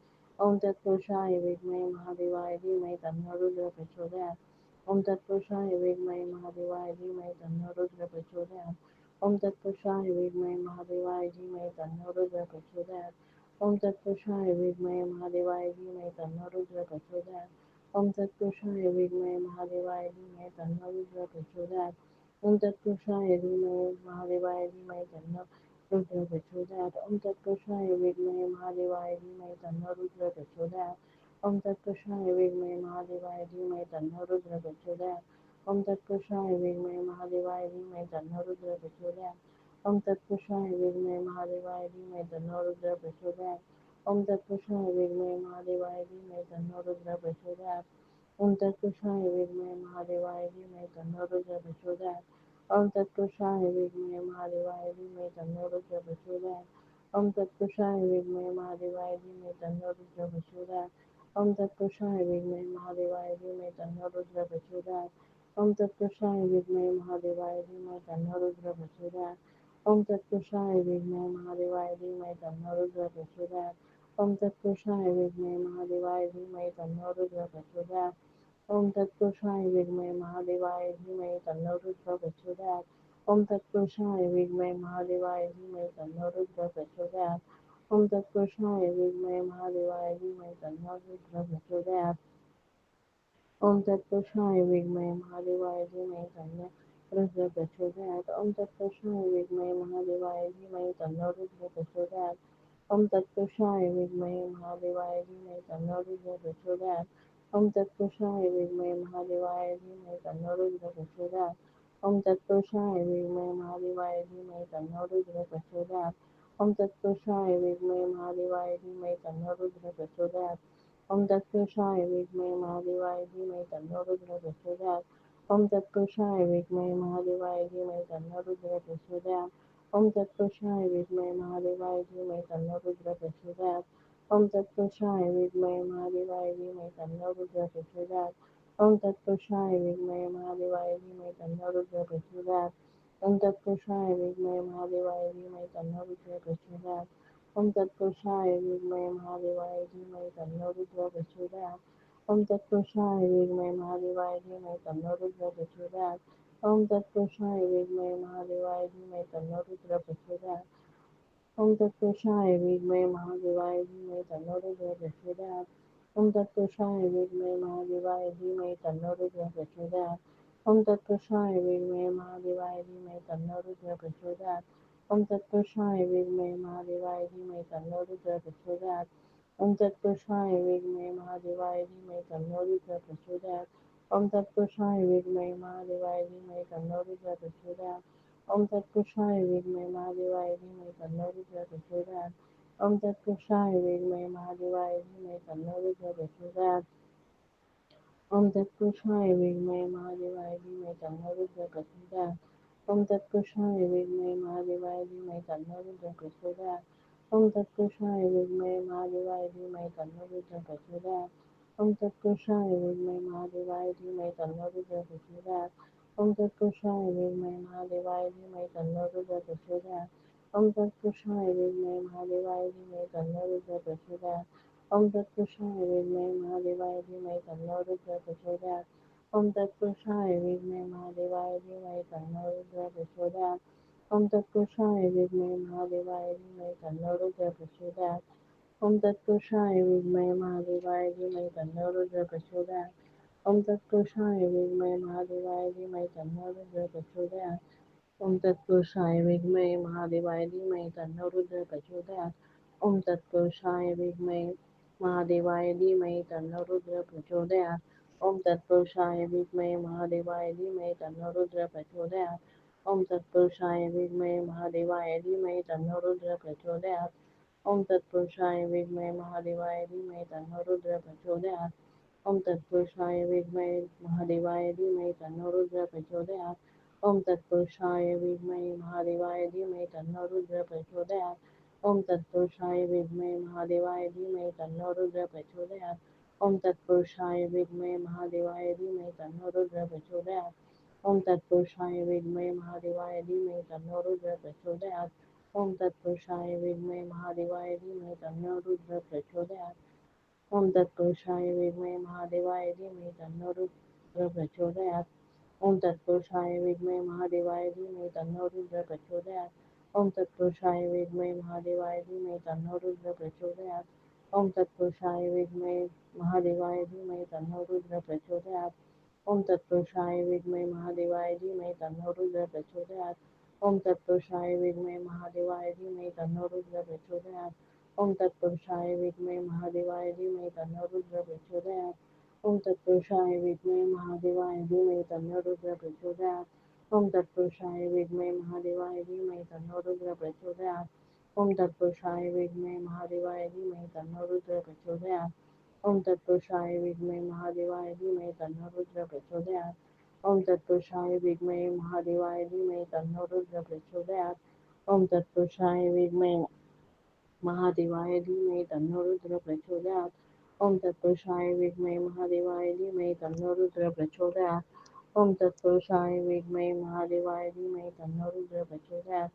ओम तत्पुरुषाय विद्महे महादेवाय धीमहि तन्नो रुद्र प्रचोदयात् ओम तत्पुरुषाय विद्महे महादेवाय धीमहि तन्नो रुद्र प्रचोदयात् ओम तत्पुरुषाय विद्महे महादेवाय धीमहि तन्नो रुद्र प्रचोदयात् ओम तत्पुरुषाय विद्महे महादेवाय धीमहि तन्नो रुद्र प्रचोदयात् ओम तत्पुरुषाय विद्महे महादेवाय धीमहि तन्नो रुद्र प्रचोदयात् ओम तत्पुरुषाय विद्महे महादेवाय धीमहि तन्नो रुद्र प्रचोदयात् ओम तत्पुरुषाय विद्महे महादेवाय धीमहि तन्नो रुद्र प्रचोदयात् ओम तत्पुरुषाय विद्महे महादेवाय धीमहि तन्नो रुद्र प्रचोदयात् ओम तत्पुरुषाय विद्महे महादेवाय धीमहि तन्नो रुद्र प्रचोदयात् ओम तत्पुरुषाय विद्महे महादेवाय धीमहि तन्नो रुद्र प्रचोदयात् ओम तत्पुरुषाय विद्महे महादेवाय धीमहि तन्नो रुद्र प्रचोदयात् ओम तत्पुरुषाय विद्महे महादेवाय धीमहि तन्नो रुद्रः प्रचोदयात्। ओम तत्पुरुषाय विद्महे महादेवाय धीमहि तन्नो रुद्रः प्रचोदयात्। ओम तत्पुरुषाय विद्महे महादेवाय धीमहि तन्नो रुद्रः प्रचोदयात्। ओम तत्पुरुषाय विद्महे महादेवाय धीमहि तन्नो रुद्रः प्रचोदयात्। ओम तत्पुरुषाय विद्महे महादेवाय धीमहि तन्नो रुद्रः प्रचोदयात्। ओम तत्पुरुषाय विद्महे महादेवाय धीमहि तन्नो रुद्रः प्रचोदयात्। ओम तत्पुरुषाय विद्महे महादेवाय धीमहि तन्नो रुद्रः प्रचोदयात्। ओम तत्पुरुषाय विद्महे महादेवाय धीमहि तन्नो रुद्रः प्रचोदयात्। ओम तत्पुरुषाय विद्महे महादेवाय धीमहि तन्नो रुद्रः प्रचोदयात्। ओम तत्पुरुषाय विद्महे महादेवाय धीमहि तन्नो रुद्रः प्रचोदयात्। ओम तत्पुरुषाय विद्महे महादेवाय धीमहि तन्नो रुद्रः प्रचोदयात्। ओम तत्पुरुषाय विद्महे महादेवाय धीमहि तन्नो रुद्रः प्रचोदयात्। ओम तत्पुरुषाय विद्महे महादेवाय धीमहि तन्नो रुद्रः प्रचोदयात्। ओम तत्पुरुषाय विद्महे महादेवाय धीमहि तन्नो रुद्रः प्रचोदयात्। ओम तत्पुरुषाय विद्महे महादेवाय धीमहि तन्नो रुद्रः प्रचोदयात्। ओम तत्पुरुषाय विद्महे महादेवाय धीमहि तन्नो रुद्रः प्रचोदयात्। ओम तत्पुरुषाय विद्महे महादेवाय धीमहि तन्नो रुद्रः प्रचोदयात्। ओम तत्पुरुषाय विद्महे महादेवाय धीमहि तन्नो रुद्रः प्रचोदयात्। ओम तत्पुरुषाय विद्महे महादेवाय धीमहि तन्नो रुद्रः प्रचोदयात्। ओम तत्पुरुषाय विद्महे महादेवाय धीमहि तन्नो रुद्रः प्रचोदयात्। ओम तत्पुरुषाय विद्महे महादेवाय धीमहि तन्नो रुद्रः प्रचोदयात्। ओम तत्पुरुषाय विद्महे महादेवाय धीमहि तन्नो रुद्रः प्रचोदयात्। ओम तत्पुरुषाय विद्महे महादेवाय धीमहि तन्नो रुद्रः प्रचोदयात्। ओम तत्पुरुषाय विद्महे महादेवाय धीमहि तन्नो रुद्रः प्रचोदयात्। ओम तत्पुरुषाय विद्महे महादेवाय धीमहि तन्नो रुद्रः प्रचोदयात्। ओम तत्पुरुषाय विद्महे महादेवाय धीमहि तन्नो रुद्रः प्रचोदयात्। ओम तत्पुरुषाय विद्महे महादेवाय धीमहि तन्नो रुद्रः प्रचोदयात्। ओम तत्पुरुषाय विद्महे महादेवाय धीमहि तन्नो रुद्रः प्रचोदयात्। ओम तत्पुरुषाय विद्महे महादेवाय धीमहि तन्नो रुद्रः प्रचोदयात्। ओम तत्पुरुषाय विद्महे महादेवाय धीमहि तन्नो रुद्रः प्रचोदयात्। ओम तत्पुरुषाय विद्महे महादेवाय धीमहि तन्नो रुद्रः प्रचोदयात्। ओम तत्पुरुषाय विद्महे महादेवाय धीमहि तन्नो रुद्रः प्रचोदयात्। ओम तत्पुरुषाय विद्महे महादेवाय धीमहि तन्नो रुद्रः प्रचोदयात्। ओम तत्पुरुषाय विद्महे महादेवाय धीमहि तन्नो रुद्रः प्रचोदयात्। ओम तत्पुरुषाय विद्महे महादेवाय धीमहि तन्नो रुद्रः प्रचोदयात्। ओम तत्पुरुषाय विद्महे महादेवाय धीमहि तन्नो रुद्रः प्रचोदयात्। ओम तत्पुरुषाय विद्महे महादेवाय धीमहि तन्नो रुद्रः प्रचोदयात्। ओम तत्पुरुषाय विद्महे महादेवाय धीमहि तन्नो रुद्रः प्रचोदयात्। ओम तत्पुरुषाय विद्महे महादेवाय धीमहि तन्नो रुद्रः प्रचोदयात्। ओम तत्पुरुषाय विद्महे महादेवाय धीमहि तन्नो रुद्रः प्रचोदयात्। ओम तत्पुरुषाय विद्महे महादेवाय धीमहि तन्नो रुद्रः प्रचोदयात्। ओम तत्पुरुषाय विद्महे महादेवाय धीमहि तन्नो रुद्रः प्रचोदयात्। ओम तत्पुरुषाय विद्महे महादेवाय धीमहि तन्नो रुद्रः प्रचोदयात्। ओम तत्पुरुषाय विद्महे महादेवाय धीमहि तन्नो रुद्रः प्रचोदयात्। ओम तत्पुरुषाय विद्महे महादेवाय धीमहि तन्नो रुद्रः प्रचोदयात्। ओम तत्पुरुषाय विद्महे महादेवाय धीमहि तन्नो रुद्रः प्रचोदयात्। ओम तत्पुरुषाय विद्महे महादेवाय धीमहि तन्नो रुद्रः प्रचोदयात्। ओम तत्पुरुषाय विद्महे महादेवाय धीमहि तन्नो रुद्रः प्रचोदयात्। ओम तत्पुरुषाय विद्महे महादेवाय धीमहि तन्नो रुद्रः प्रचोदयात्। ओम तत्पुरुषाय विद्महे महादेवाय धीमहि तन्नो रुद्रः प्रचोदयात्। ओम तत्पुरुषाय विद्महे महादेवाय धीमहि तन्नो रुद्रः प्रचोदयात्। ओम तत्पुरुषाय विद्महे महादेवाय धीमहि तन्नो रुद्रः प्रचोदयात्। ओम तत्पुरुषाय विद्महे महादेवाय धीमहि तन्नो रुद्रः प्रचोदयात्। ओम तत्पुरुषाय विद्महे महादेवाय धीमहि तन्नो रुद्रः प्रचोदयात्। ओम तत्पुरुषाय विद्महे महादेवाय धीमहि तन्नो रुद्रः प्रचोदयात्। ओम तत्पुरुषाय विद्महे महादेवाय धीमहि तन्नो रुद्रः प्रचोदयात्। ओम तत्पुरुषाय विद्महे महादेवाय धीमहि तन्नो रुद्रः प्रचोदयात्। ओम तत्पुरुषाय विद्महे महादेवाय धीमहि तन्नो रुद्रः प्रचोदयात्। ओम तत्पुरुषाय विद्महे महादेवाय धीमहि तन्नो रुद्रः प्रचोदयात्। ओम तत्पुरुषाय विद्महे महादेवाय धीमहि तन्नो रुद्रः प्रचोदयात्। ओम तत्पुरुषाय विद्महे महादेवाय धीमहि तन्नो रुद्रः प्रचोदयात्। ओम तत्पुरुषाय विद्महे महादेवाय धीमहि तन्नो रुद्रः प्रचोदयात्। ओम तत्पुरुषाय विद्महे महादेवाय धीमहि तन्नो रुद्रः प्रचोदयात्। ओम तत्पुरुषाय विद्महे महादेवाय धीमहि तन्नो रुद्रः प्रचोदयात्। ओम तत्पुरुषाय विद्महे महादेवाय धीमहि तन्नो रुद्रः प्रचोदयात्। ओम तत्पुरुषाय विद्महे महादेवाय धीमहि तन्नो रुद्र प्रचोदयात्। ओम तत्पुरुषाय विद्महे महादेवाय धीमहि तन्नो रुद्र प्रचोदयात्। ओम तत्पुरुषाय विद्महे महादेवाय धीमहि तन्नो रुद्र प्रचोदयात्। ओम तत्पुरुषाय विद्महे महादेवाय धीमहि तन्नो रुद्र प्रचोदयात्। ओम तत्पुरुषाय विद्महे महादेवाय धीमहि तन्नो रुद्र प्रचोदयात्।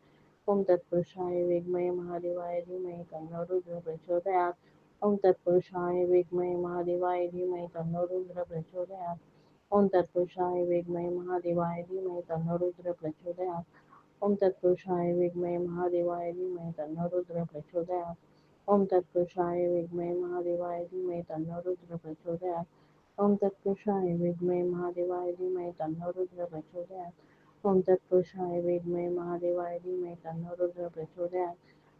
ओम तत्पुरुषाय विद्महे महादेवाय धीमहि तन्नो रुद्र प्रचोदयात्। ओम तत्पुरुषाय विद्महे महादेवाय धीमहि तन्नो रुद्र प्रचोदयात्। ओम तत्पुरुषाय विद्महे महादेवाय धीमहि तन्नो रुद्र प्रचोदयात्। ओम तत्पुरुषाय विद्महे महादेवाय धीमहि तन्नो रुद्र प्रचोदयात्। ओम तत्पुरुषाय विद्महे महादेवाय धीमहि तन्नो रुद्र प्रचोदयात्। ओम तत्पुरुषाय विद्महे महादेवाय धीमहि तन्नो रुद्र प्रचोदयात्। ओम तत्पुरुषाय विद्महे महादेवाय धीमहि तन्नो रुद्र प्रचोदयात्।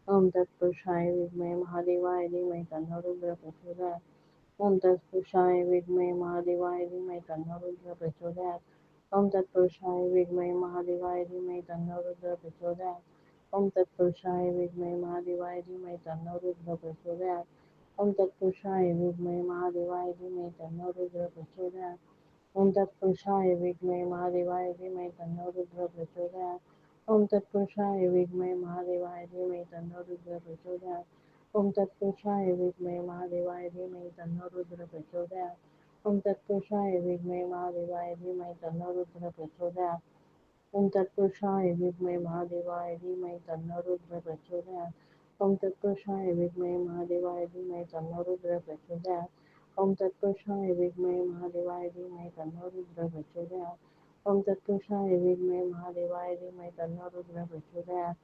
ओम तत्पुरुषाय विद्महे महादेवाय धीमहि तन्नो रुद्र प्रचोदयात्। ओम तत्पुरुषाय विद्महे महादेवाय धीमहि तन्नो रुद्र प्रचोदयात्। ओम तत्पुरुषाय विद्महे महादेवाय धीमहि तन्नो रुद्र प्रचोदयात्। ओम तत्पुरुषाय विद्महे महादेवाय धीमहि तन्नो रुद्र प्रचोदयात्। ओम तत्पुरुषाय विद्महे महादेवाय धीमहि तन्नो रुद्र प्रचोदयात्। ओम तत्पुरुषाय विद्महे महादेवाय धीमहि तन्नो रुद्र प्रचोदयात्। ओम तत्पुरुषाय विद्महे महादेवाय धीमहि तन्नो रुद्र प्रचोदयात्। ओम तत्पुरुषाय विद्महे महादेवाय धीमहि तन्नो रुद्र प्रचोदयात्। ओम तत्पुरुषाय विद्महे महादेवाय धीमहि तन्नो रुद्र प्रचोदयात्। ओम तत्पुरुषाय विद्महे महादेवाय धीमहि तन्नो रुद्र प्रचोदयात्। ओम तत्पुरुषाय विद्महे महादेवाय धीमहि तन्नो रुद्र प्रचोदयात्। ओम तत्पुरुषाय विद्महे महादेवाय धीमहि तन्नो रुद्र प्रचोदयात्। ओम तत्पुरुषाय विद्महे महादेवाय धीमहि तन्नो रुद्र प्रचोदयात्। ओम तत्पुरुषाय विद्महे महादेवाय धीमहि तन्नो रुद्र प्रचोदयात्।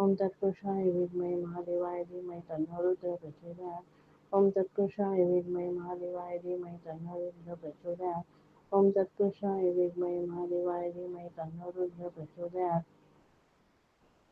ओम तत्पुरुषाय विद्महे महादेवाय धीमहि तन्नो रुद्र प्रचोदयात्। ओम तत्पुरुषाय विद्महे महादेवाय धीमहि तन्नो रुद्र प्रचोदयात्। ओम तत्पुरुषाय विद्महे महादेवाय धीमहि तन्नो रुद्र प्रचोदयात्।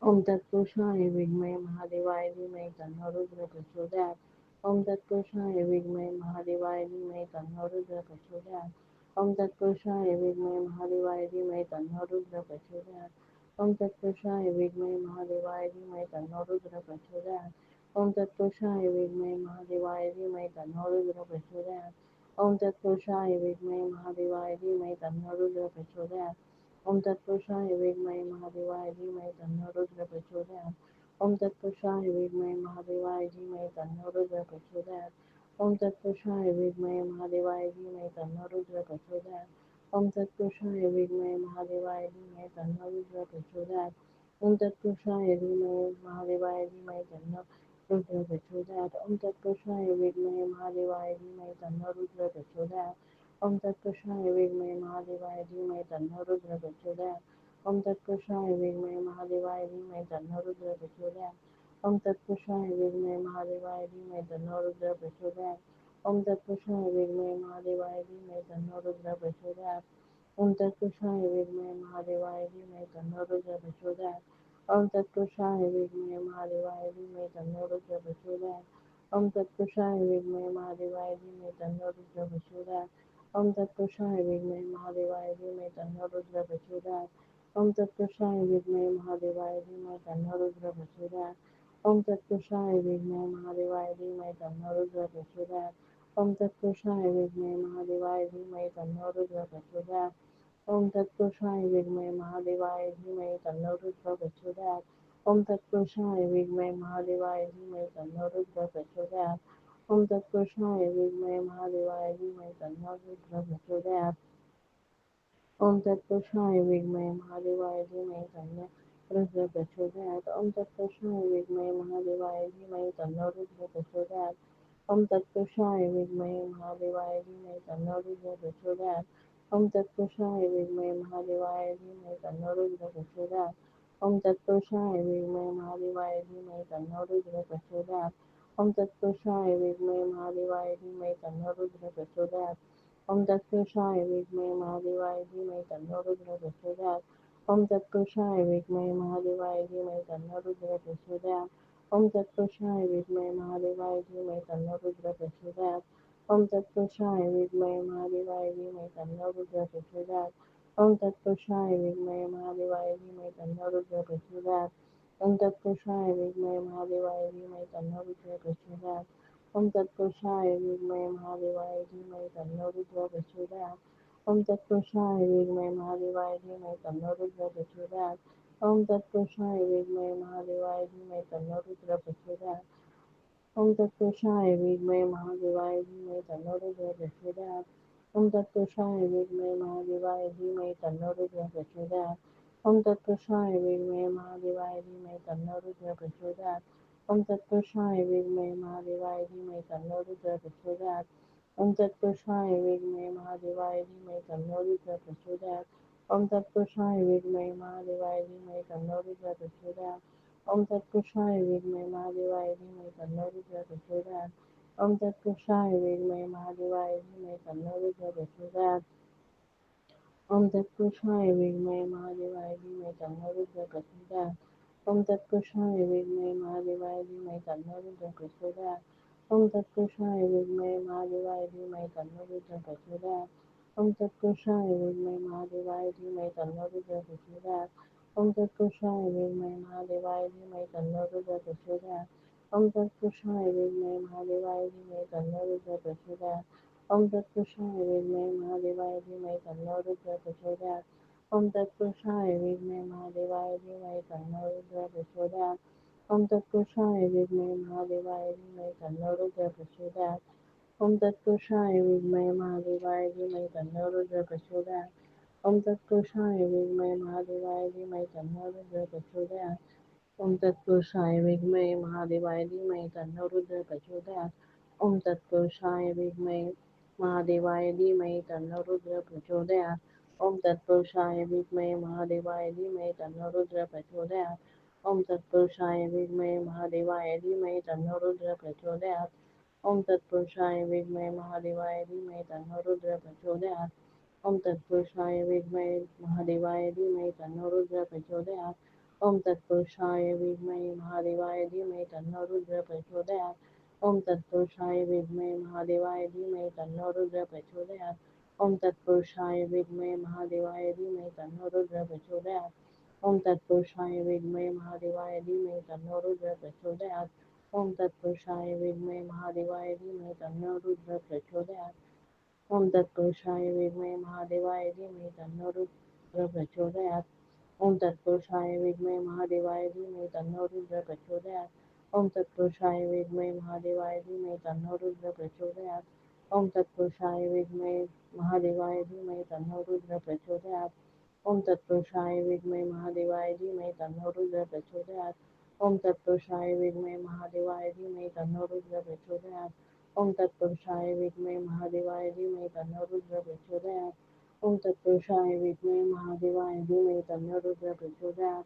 ओम तत्पुरुषाय विद्महे महादेवाय धीमहि तन्नो रुद्र प्रचोदयात्। ओम तत्पुरुषाय विद्महे महादेवाय धीमहि तन्नो रुद्र प्रचोदयात्। ओम तत्पुरुषाय विद्महे महादेवाय धीमहि तन्नो रुद्र प्रचोदयात्। ओम तत्पुरुषाय विद्महे महादेवाय धीमहि तन्नो रुद्र प्रचोदयात्। ओम तत्पुरुषाय विद्महे महादेवाय धीमहि तन्नो रुद्र प्रचोदयात्। ओम तत्पुरुषाय विद्महे महादेवाय धीमहि तन्नो रुद्र प्रचोदयात्। ओम तत्पुरुषाय विद्महे महादेवाय धीमहि तन्नो रुद्र प्रचोदयात्। ओम तत्पुरुषाय विद्महे महादेवाय धीमहि तन्नो रुद्र प्रचोदयात्। ओम तत्पुरुषाय विद्महे महादेवाय धीमहि तन्नो रुद्र प्रचोदयात्। ओम तत्पुरुषाय धीमहि महादेवाय धीमहि तन्नो रुद्र प्रचोदयात्। ओम तत्पुरुषाय विद्महे महादेवाय धीमहि तन्नो रुद्र प्रचोदयात्। ओम तत्पुरुषाय विद्महे महादेवाय धीमहि तन्नो रुद्र प्रचोदयात्। ओम तत्पुरुषाय विद्महे महादेवाय धीमहि तन्नो रुद्र प्रचोदयात्। ओम तत्पुरुषाय विद्महे महादेवाय धीमहि तन्नो रुद्र प्रचोदयात्। ओम तत्पुरुषाय विद्महे महादेवाय धीमहि तन्नो रुद्र प्रचोदयात्। ओम तत्पुरुषाय विद्महे महादेवाय धीमहि तन्नो रुद्र प्रचोदयात्। ओम तत्पुरुषाय विद्महे महादेवाय धीमहि तन्नो रुद्र प्रचोदयात्। ओम तत्पुरुषाय विद्महे महादेवाय धीमहि तन्नो रुद्र प्रचोदयात्। ओम तत्पुरुषाय विद्महे महादेवाय धीमहि तन्नो रुद्र प्रचोदयात्। ओम तत्पुरुषाय विद्महे महादेवाय धीमहि तन्नो रुद्र प्रचोदयात्। ओम तत्पुरुषाय विद्महे महादेवाय धीमहि तन्नो रुद्र प्रचोदयात्। ओम तत्पुरुषाय विद्महे महादेवाय धीमहि तन्नो रुद्र प्रचोदयात्। ओम तत्पुरुषाय विद्महे महादेवाय धीमहि तन्नो रुद्र प्रचोदयात्। ओम तत्पुरुषाय विद्महे महादेवाय धीमहि तन्नो रुद्र प्रचोदयात्। ओम तत्पुरुषाय विद्महे महादेवाय धीमहि तन्नो रुद्र प्रचोदयात्। ओम तत्पुरुषाय विद्महे महादेवाय धीमहि तन्नो रुद्र प्रचोदयात्। ओम तत्पुरुषाय विद्महे महादेवाय धीमहि तन्नो रुद्र प्रचोदयात्। ओम तत्पुरुषाय विद्महे महादेवाय धीमहि तन्नो रुद्र प्रचोदयात्। ओम तत्पुरुषाय विद्महे महादेवाय धीमहि तन्नो रुद्र प्रचोदयात्। ओम तत्पुरुषाय विद्महे महादेवाय धीमहि तन्नो रुद्र प्रचोदयात्। ओम तत्पुरुषाय विद्महे महादेवाय धीमहि तन्नो रुद्र प्रचोदयात्। ओम तत्पुरुषाय विद्महे महादेवाय धीमहि तन्नो रुद्र प्रचोदयात्। ओम तत्पुरुषाय विद्महे महादेवाय धीमहि तन्नो रुद्र प्रचोदयात्। ओम तत्पुरुषाय विद्महे महादेवाय धीमहि तन्नो रुद्र प्रचोदयात्। ओम तत्पुरुषाय विद्महे महादेवाय धीमहि तन्नो रुद्र प्रचोदयात्। ओम तत्पुरुषाय विद्महे महादेवाय धीमहि तन्नो रुद्र प्रचोदयात्। ओम तत्पुरुषाय विद्महे महादेवाय धीमहि तन्नो रुद्र प्रचोदयात्। ओम तत्पुरुषाय विद्महे महादेवाय धीमहि तन्नो रुद्रः प्रचोदयात्। ओम तत्पुरुषाय विद्महे महादेवाय धीमहि तन्नो रुद्रः प्रचोदयात्। ओम तत्पुरुषाय विद्महे महादेवाय धीमहि तन्नो रुद्रः प्रचोदयात्। ओम तत्पुरुषाय विद्महे महादेवाय धीमहि तन्नो रुद्रः प्रचोदयात्। ओम तत्पुरुषाय विद्महे महादेवाय धीमहि तन्नो रुद्रः प्रचोदयात्। ओम तत्पुरुषाय विद्महे महादेवाय धीमहि तन्नो रुद्रः प्रचोदयात्। ओम तत्पुरुषाय विद्महे महादेवाय धीमहि तन्नो रुद्रः प्रचोदयात्। ओम तत्पुरुषाय विद्महे महादेवाय धीमहि तन्नो रुद्रः प्रचोदयात्। ओम तत्पुरुषाय विद्महे महादेवाय धीमहि तन्नो रुद्रः प्रचोदयात्। ओम तत्पुरुषाय विद्महे महादेवाय धीमहि तन्नो रुद्रः प्रचोदयात्। ओम तत्पुरुषाय विद्महे महादेवाय धीमहि तन्नो रुद्रः प्रचोदयात्। ओम तत्पुरुषाय विद्महे महादेवाय धीमहि तन्नो रुद्रः प्रचोदयात्। ओम तत्पुरुषाय विद्महे महादेवाय धीमहि तन्नो रुद्रः प्रचोदयात्। ओम तत्पुरुषाय विद्महे महादेवाय धीमहि तन्नो रुद्रः प्रचोदयात्। ओम तत्पुरुषाय विद्महे महादेवाय धीमहि तन्नो रुद्रः प्रचोदयात्। ओम तत्पुरुषाय विद्महे महादेवाय धीमहि तन्नो रुद्रः प्रचोदयात्। ओम तत्पुरुषाय विद्महे महादेवाय धीमहि तन्नो रुद्रः प्रचोदयात्। ओम तत्पुरुषाय विद्महे महादेवाय धीमहि तन्नो रुद्रः प्रचोदयात्। ओम तत्पुरुषाय विद्महे महादेवाय धीमहि तन्नो रुद्रः प्रचोदयात्। ओम तत्पुरुषाय विद्महे महादेवाय धीमहि तन्नो रुद्रः प्रचोदयात्। ओम तत्पुरुषाय विद्महे महादेवाय धीमहि तन्नो रुद्रः प्रचोदयात्। ओम तत्पुरुषाय विद्महे महादेवाय धीमहि तन्नो रुद्रः प्रचोदयात्। ओम तत्पुरुषाय विद्महे महादेवाय धीमहि तन्नो रुद्रः प्रचोदयात्। ओम तत्पुरुषाय विद्महे महादेवाय धीमहि तन्नो रुद्रः प्रचोदयात्। ओम तत्पुरुषाय विद्महे महादेवाय धीमहि तन्नो रुद्रः प्रचोदयात्। ओम तत्पुरुषाय विद्महे महादेवाय धीमहि तन्नो रुद्रः प्रचोदयात्। ओम तत्पुरुषाय विद्महे महादेवाय धीमहि तन्नो रुद्रः प्रचोदयात्। ओम तत्पुरुषाय विद्महे महादेवाय धीमहि तन्नो रुद्रः प्रचोदयात्। ओम तत्पुरुषाय विद्महे महादेवाय धीमहि तन्नो रुद्रः प्रचोदयात्। ओम तत्पुरुषाय विद्महे महादेवाय धीमहि तन्नो रुद्रः प्रचोदयात्। ओम तत्पुरुषाय विद्महे महादेवाय धीमहि तन्नो रुद्रः प्रचोदयात्। ओम तत्पुरुषाय विद्महे महादेवाय धीमहि तन्नो रुद्रः प्रचोदयात्। ओम तत्पुरुषाय विद्महे महादेवाय धीमहि तन्नो रुद्रः प्रचोदयात्। ओम तत्पुरुषाय विद्महे महादेवाय धीमहि तन्नो रुद्रः प्रचोदयात्। ओम तत्पुरुषाय विद्महे महादेवाय धीमहि तन्नो रुद्रः प्रचोदयात्। ओम तत्पुरुषाय विद्महे महादेवाय धीमहि तन्नो रुद्रः प्रचोदयात्। ओम तत्पुरुषाय विद्महे महादेवाय धीमहि तन्नो रुद्रः प्रचोदयात्। ओम तत्पुरुषाय विद्महे महादेवाय धीमहि तन्नो रुद्रः प्रचोदयात्। ओम तत्पुरुषाय विद्महे महादेवाय धीमहि तन्नो रुद्रः प्रचोदयात्। ओम तत्पुरुषाय विद्महे महादेवाय धीमहि तन्नो रुद्रः प्रचोदयात्। ओम तत्पुरुषाय विद्महे महादेवाय धीमहि तन्नो रुद्रः प्रचोदयात्। ओम तत्पुरुषाय विद्महे महादेवाय धीमहि तन्नो रुद्रः प्रचोदयात्।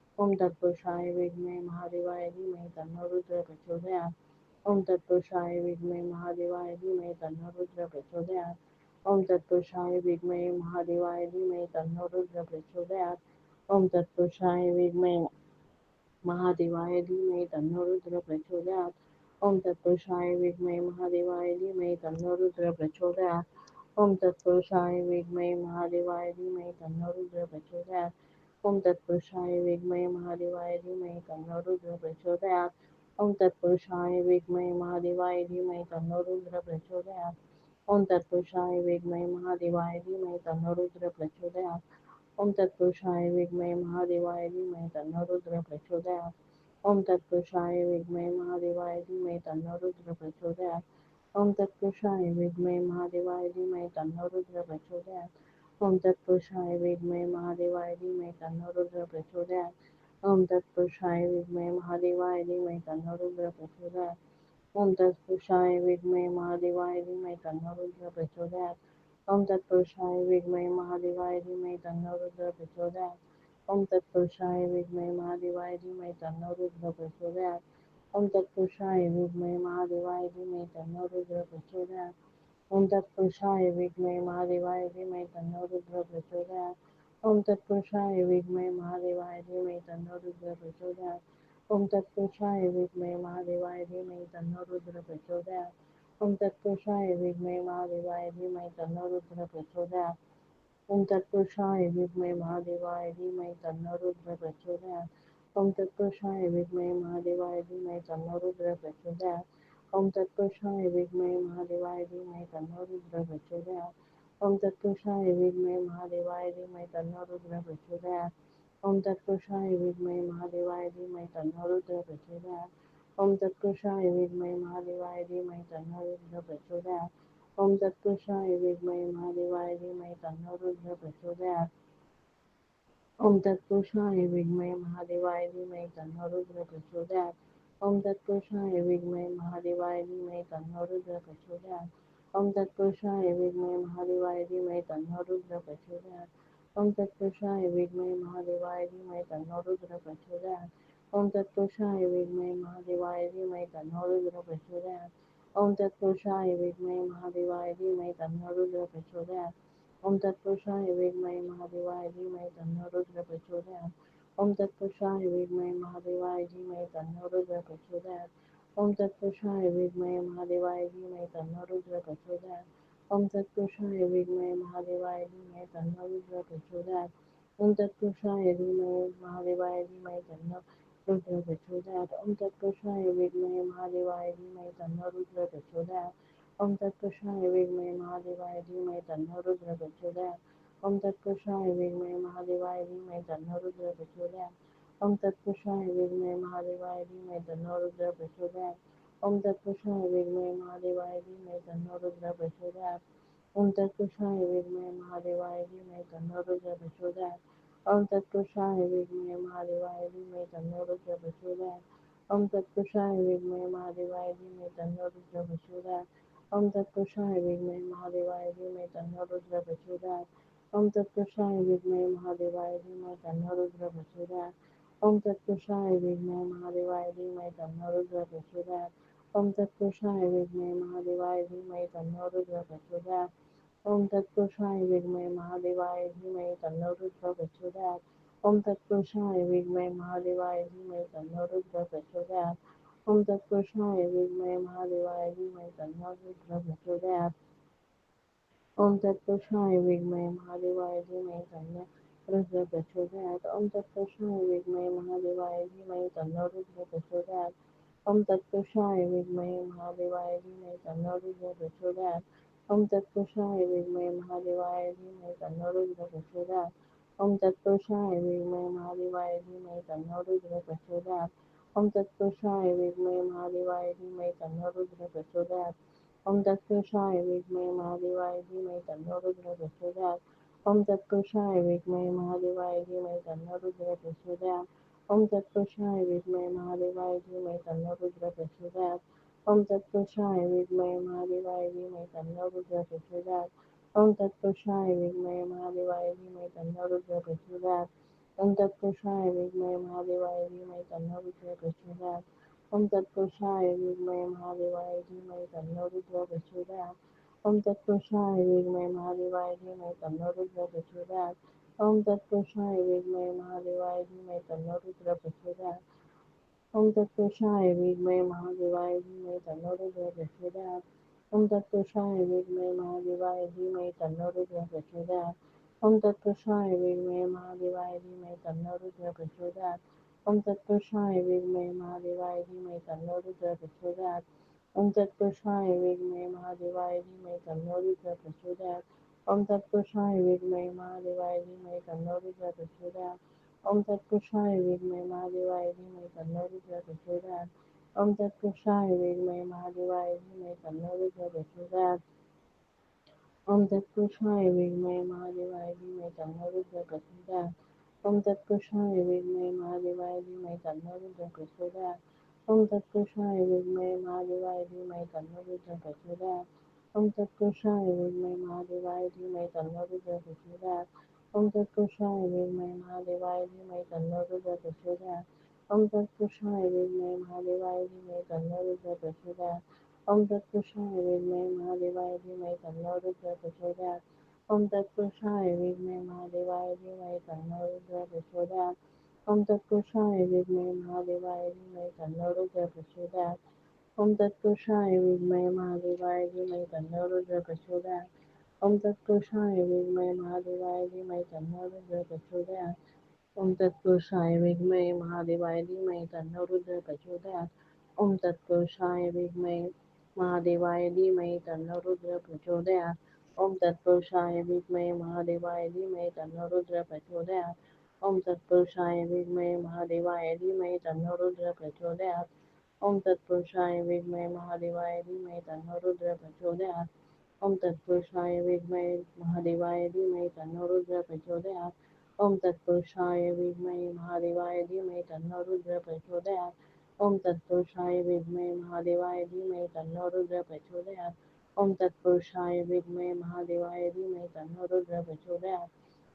ओम तत्पुरुषाय विद्महे महादेवाय धीमहि तन्नो रुद्रः प्रचोदयात्। ओम तत्पुरुषाय विद्महे महादेवाय धीमहि तन्नो रुद्रः प्रचोदयात्। ओम तत्पुरुषाय विद्महे महादेवाय धीमहि तन्नो रुद्रः प्रचोदयात्। ओम तत्पुरुषाय विद्महे महादेवाय धीमहि तन्नो रुद्रः प्रचोदयात्। ओम तत्पुरुषाय विद्महे महादेवाय धीमहि तन्नो रुद्रः प्रचोदयात्। ओम तत्पुरुषाय विद्महे महादेवाय धीमहि तन्नो रुद्रः प्रचोदयात्। ओम तत्पुरुषाय विद्महे महादेवाय धीमहि तन्नो रुद्रः प्रचोदयात्। ओम तत्पुरुषाय विद्महे महादेवाय धीमहि तन्नो रुद्रः प्रचोदयात्। ओम तत्पुरुषाय विद्महे महादेवाय धीमहि तन्नो रुद्रः प्रचोदयात्। ओम तत्पुरुषाय विद्महे महादेवाय धीमहि तन्नो रुद्रः प्रचोदयात्। ओम तत्पुरुषाय विद्महे महादेवाय धीमहि तन्नो रुद्रः प्रचोदयात्। ओम तत्पुरुषाय विद्महे महादेवाय धीमहि तन्नो रुद्रः प्रचोदयात्। ओम तत्पुरुषाय विद्महे महादेवाय धीमहि तन्नो रुद्रः प्रचोदयात्। ओम तत्पुरुषाय विद्महे महादेवाय धीमहि तन्नो रुद्रः प्रचोदयात्। ओम तत्पुरुषाय विद्महे महादेवाय धीमहि तन्नो रुद्रः प्रचोदयात्। ओम तत्पुरुषाय विद्महे महादेवाय धीमहि तन्नो रुद्रः प्रचोदयात्। ओम तत्पुरुषाय विद्महे महादेवाय धीमहि तन्नो रुद्रः प्रचोदयात्। ओम तत्पुरुषाय विद्महे महादेवाय धीमहि तन्नो रुद्रः प्रचोदयात्। ओम तत्पुरुषाय विद्महे महादेवाय धीमहि तन्नो रुद्रः प्रचोदयात्। ओम तत्पुरुषाय विद्महे महादेवाय धीमहि तन्नो रुद्रः प्रचोदयात्। ओम तत्पुरुषाय विद्महे महादेवाय धीमहि तन्नो रुद्रः प्रचोदयात्। ओम तत्पुरुषाय विद्महे महादेवाय धीमहि तन्नो रुद्रः प्रचोदयात्। ओम तत्पुरुषाय विद्महे महादेवाय धीमहि तन्नो रुद्रः प्रचोदयात्। ओम तत्पुरुषाय विद्महे महादेवाय धीमहि तन्नो रुद्र प्रचोदयात् ओम तत्पुरुषाय विद्महे महादेवाय धीमहि तन्नो रुद्र प्रचोदयात् ओम तत्पुरुषाय विद्महे महादेवाय धीमहि तन्नो रुद्र प्रचोदयात् ओम तत्पुरुषाय विद्महे महादेवाय धीमहि तन्नो रुद्र प्रचोदयात् ओम तत्पुरुषाय विद्महे महादेवाय धीमहि तन्नो रुद्र प्रचोदयात् ओम तत्पुरुषाय विद्महे महादेवाय धीमहि तन्नो रुद्र प्रचोदयात् ओम तत्पुरुषाय विद्महे महादेवाय धीमहि तन्नो रुद्र प्रचोदयात् ओम तत्पुरुषाय विद्महे महादेवाय धीमहि तन्नो रुद्र प्रचोदयात् ओम तत्पुरुषाय विद्महे महादेवाय धीमहि तन्नो रुद्र प्रचोदयात् ओम तत्पुरुषाय विद्महे महादेवाय धीमहि तन्नो रुद्र प्रचोदयात् ओम तत्पुरुषाय विद्महे महादेवाय धीमहि तन्नो रुद्र प्रचोदयात् ओम तत्पुरुषाय विद्महे महादेवाय धीमहि तन्नो रुद्र प्रचोदयात् ओम तत्पुरुषाय विद्महे महादेवाय धीमहि तन्नो रुद्र प्रचोदयात् ओम तत्पुरुषाय विद्महे महादेवाय धीमहि तन्नो रुद्र प्रचोदयात् ओम तत्पुरुषाय विद्महे महादेवाय धीमहि तन्नो रुद्र प्रचोदयात् ओम तत्पुरुषाय विद्महे महादेवाय धीमहि तन्नो रुद्र प्रचोदयात् ओम तत्पुरुषाय धीमहि महादेवाय धीमहि तन्नो रुद्र प्रचोदयात् ओम तत्पुरुषाय विद्महे महादेवाय धीमहि तन्नो रुद्र प्रचोदयात् ओम तत्पुरुषाय विद्महे महादेवाय धीमहि तन्नो रुद्र प्रचोदयात् ओम तत्पुरुषाय विद्महे महादेवाय धीमहि तन्नो रुद्र प्रचोदयात् ओम तत्पुरुषाय विद्महे महादेवाय धीमहि तन्नो रुद्र प्रचोदयात् ओम तत्पुरुषाय विद्महे महादेवाय धीमहि तन्नो रुद्र प्रचोदयात् ओम तत्पुरुषाय विद्महे महादेवाय धीमहि तन्नो रुद्र प्रचोदयात् ओम तत्पुरुषाय विद्महे महादेवाय धीमहि तन्नो रुद्र प्रचोदयात् ओम तत्पुरुषाय विद्महे महादेवाय धीमहि तन्नो रुद्र प्रचोदयात् ओम तत्पुरुषाय विद्महे महादेवाय धीमहि तन्नो रुद्र प्रचोदयात् ओम तत्पुरुषाय विद्महे महादेवाय धीमहि तन्नो रुद्र प्रचोदयात् ओम तत्पुरुषाय विद्महे महादेवाय धीमहि तन्नो रुद्र प्रचोदयात् ओम तत्पुरुषाय विद्महे महादेवाय धीमहि तन्नो रुद्र प्रचोदयात् ओम तत्पुरुषाय विद्महे महादेवाय धीमहि तन्नो रुद्र प्रचोदयात् ओम तत्पुरुषाय विद्महे महादेवाय धीमहि तन्नो रुद्र प्रचोदयात् ओम तत्पुरुषाय विद्महे महादेवाय धीमहि तन्नो रुद्र प्रचोदयात् ओम तत्पुरुषाय विद्महे महादेवाय धीमहि तन्नो रुद्र प्रचोदयात् ओम तत्पुरुषाय विद्महे महादेवाय धीमहि तन्नो रुद्र प्रचोदयात् ओम तत्पुरुषाय विद्महे महादेवाय धीमहि तन्नो रुद्र प्रचोदयात् ओम तत्पुरुषाय विद्महे महादेवाय धीमहि तन्नो रुद्र प्रचोदयात् ओम तत्पुरुषाय विद्महे महादेवाय धीमहि तन्नो रुद्र प्रचोदयात् ओम तत्पुरुषाय विद्महे महादेवाय धीमहि तन्नो रुद्र प्रचोदयात् ओम तत्पुरुषाय विद्महे महादेवाय धीमहि तन्नो रुद्र प्रचोदयात् ओम तत्पुरुषाय विद्महे महादेवाय धीमहि तन्नो रुद्र प्रचोदयात् ओम तत्पुरुषाय विद्महे महादेवाय धीमहि तन्नो रुद्र प्रचोदयात् ओम तत्पुरुषाय विद्महे महादेवाय धीमहि तन्नो रुद्र प्रचोदयात् ओम तत्पुरुषाय विद्महे महादेवाय धीमहि तन्नो रुद्र प्रचोदयात् ओम तत्पुरुषाय विद्महे महादेवाय धीमहि तन्नो रुद्र प्रचोदयात् ओम तत्पुरुषाय विद्महे महादेवाय धीमहि तन्नो रुद्र प्रचोदयात् ओम तत्पुरुषाय विद्महे महादेवाय धीमहि तन्नो रुद्र प्रचोदयात् ओम तत्पुरुषाय विद्महे महादेवाय धीमहि तन्नो रुद्र प्रचोदयात् ओम तत्पुरुषाय विद्महे महादेवाय धीमहि तन्नो रुद्र प्रचोदयात् ओम तत्पुरुषाय विद्महे महादेवाय धीमहि तन्नो रुद्र प्रचोदयात् ओम तत्पुरुषाय विद्महे महादेवाय धीमहि तन्नो रुद्र प्रचोदयात् ओम तत्पुरुषाय विद्महे महादेवाय धीमहि तन्नो रुद्र प्रचोदयात् ओम तत्पुरुषाय विद्महे महादेवाय धीमहि तन्नो रुद्र प्रचोदयात् ओम तत्पुरुषाय विद्महे महादेवाय धीमहि तन्नो रुद्र प्रचोदयात् ओम तत्पुरुषाय विद्महे महादेवाय धीमहि तन्नो रुद्र प्रचोदयात् ओम तत्पुरुषाय विद्महे महादेवाय धीमहि तन्नो रुद्र प्रचोदयात् ओम तत्पुरुषाय विद्महे महादेवाय धीमहि तन्नो रुद्र प्रचोदयात् ओम तत्पुरुषाय विद्महे महादेवाय धीमहि तन्नो रुद्र प्रचोदयात् ओम तत्पुरुषाय विद्महे महादेवाय धीमहि तन्नो रुद्र प्रचोदयात् ओम तत्पुरुषाय विद्महे महादेवाय धीमहि तन्नो रुद्र प्रचोदयात् ओम तत्पुरुषाय विद्महे महादेवाय धीमहि तन्नो रुद्र प्रचोदयात् ओम तत्पुरुषाय विद्महे महादेवाय धीमहि तन्नो रुद्र प्रचोदयात् ओम तत्पुरुषाय विद्महे महादेवाय धीमहि तन्नो रुद्र प्रचोदयात् ओम तत्पुरुषाय विद्महे महादेवाय धीमहि तन्नो रुद्र प्रचोदयात्। ओम तत्पुरुषाय विद्महे महादेवाय धीमहि तन्नो रुद्र प्रचोदयात्। ओम तत्पुरुषाय विद्महे महादेवाय धीमहि तन्नो रुद्र प्रचोदयात्। ओम तत्पुरुषाय विद्महे महादेवाय धीमहि तन्नो रुद्र प्रचोदयात्। ओम तत्पुरुषाय विद्महे महादेवाय धीमहि तन्नो रुद्र प्रचोदयात्। ओम तत्पुरुषाय विद्महे महादेवाय धीमहि तन्नो रुद्र प्रचोदयात्। ओम तत्पुरुषाय विद्महे महादेवाय धीमहि तन्नो रुद्र प्रचोदयात्। ओम तत्पुरुषाय विद्महे महादेवाय धीमहि तन्नो रुद्र प्रचोदयात्। ओम तत्पुरुषाय विद्महे महादेवाय धीमहि तन्नो रुद्र प्रचोदयात्। ओम तत्पुरुषाय विद्महे महादेवाय धीमहि तन्नो रुद्र प्रचोदयात्। ओम तत्पुरुषाय विद्महे महादेवाय धीमहि तन्नो रुद्र प्रचोदयात्। ओम तत्पुरुषाय विद्महे महादेवाय धीमहि तन्नो रुद्र प्रचोदयात्। ओम तत्पुरुषाय विद्महे महादेवाय धीमहि तन्नो रुद्र प्रचोदयात्। ओम तत्पुरुषाय विद्महे महादेवाय धीमहि तन्नो रुद्र प्रचोदयात्। ओम तत्पुरुषाय विद्महे महादेवाय धीमहि तन्नो रुद्र प्रचोदयात्। ओम तत्पुरुषाय विद्महे महादेवाय धीमहि तन्नो रुद्र प्रचोदयात्।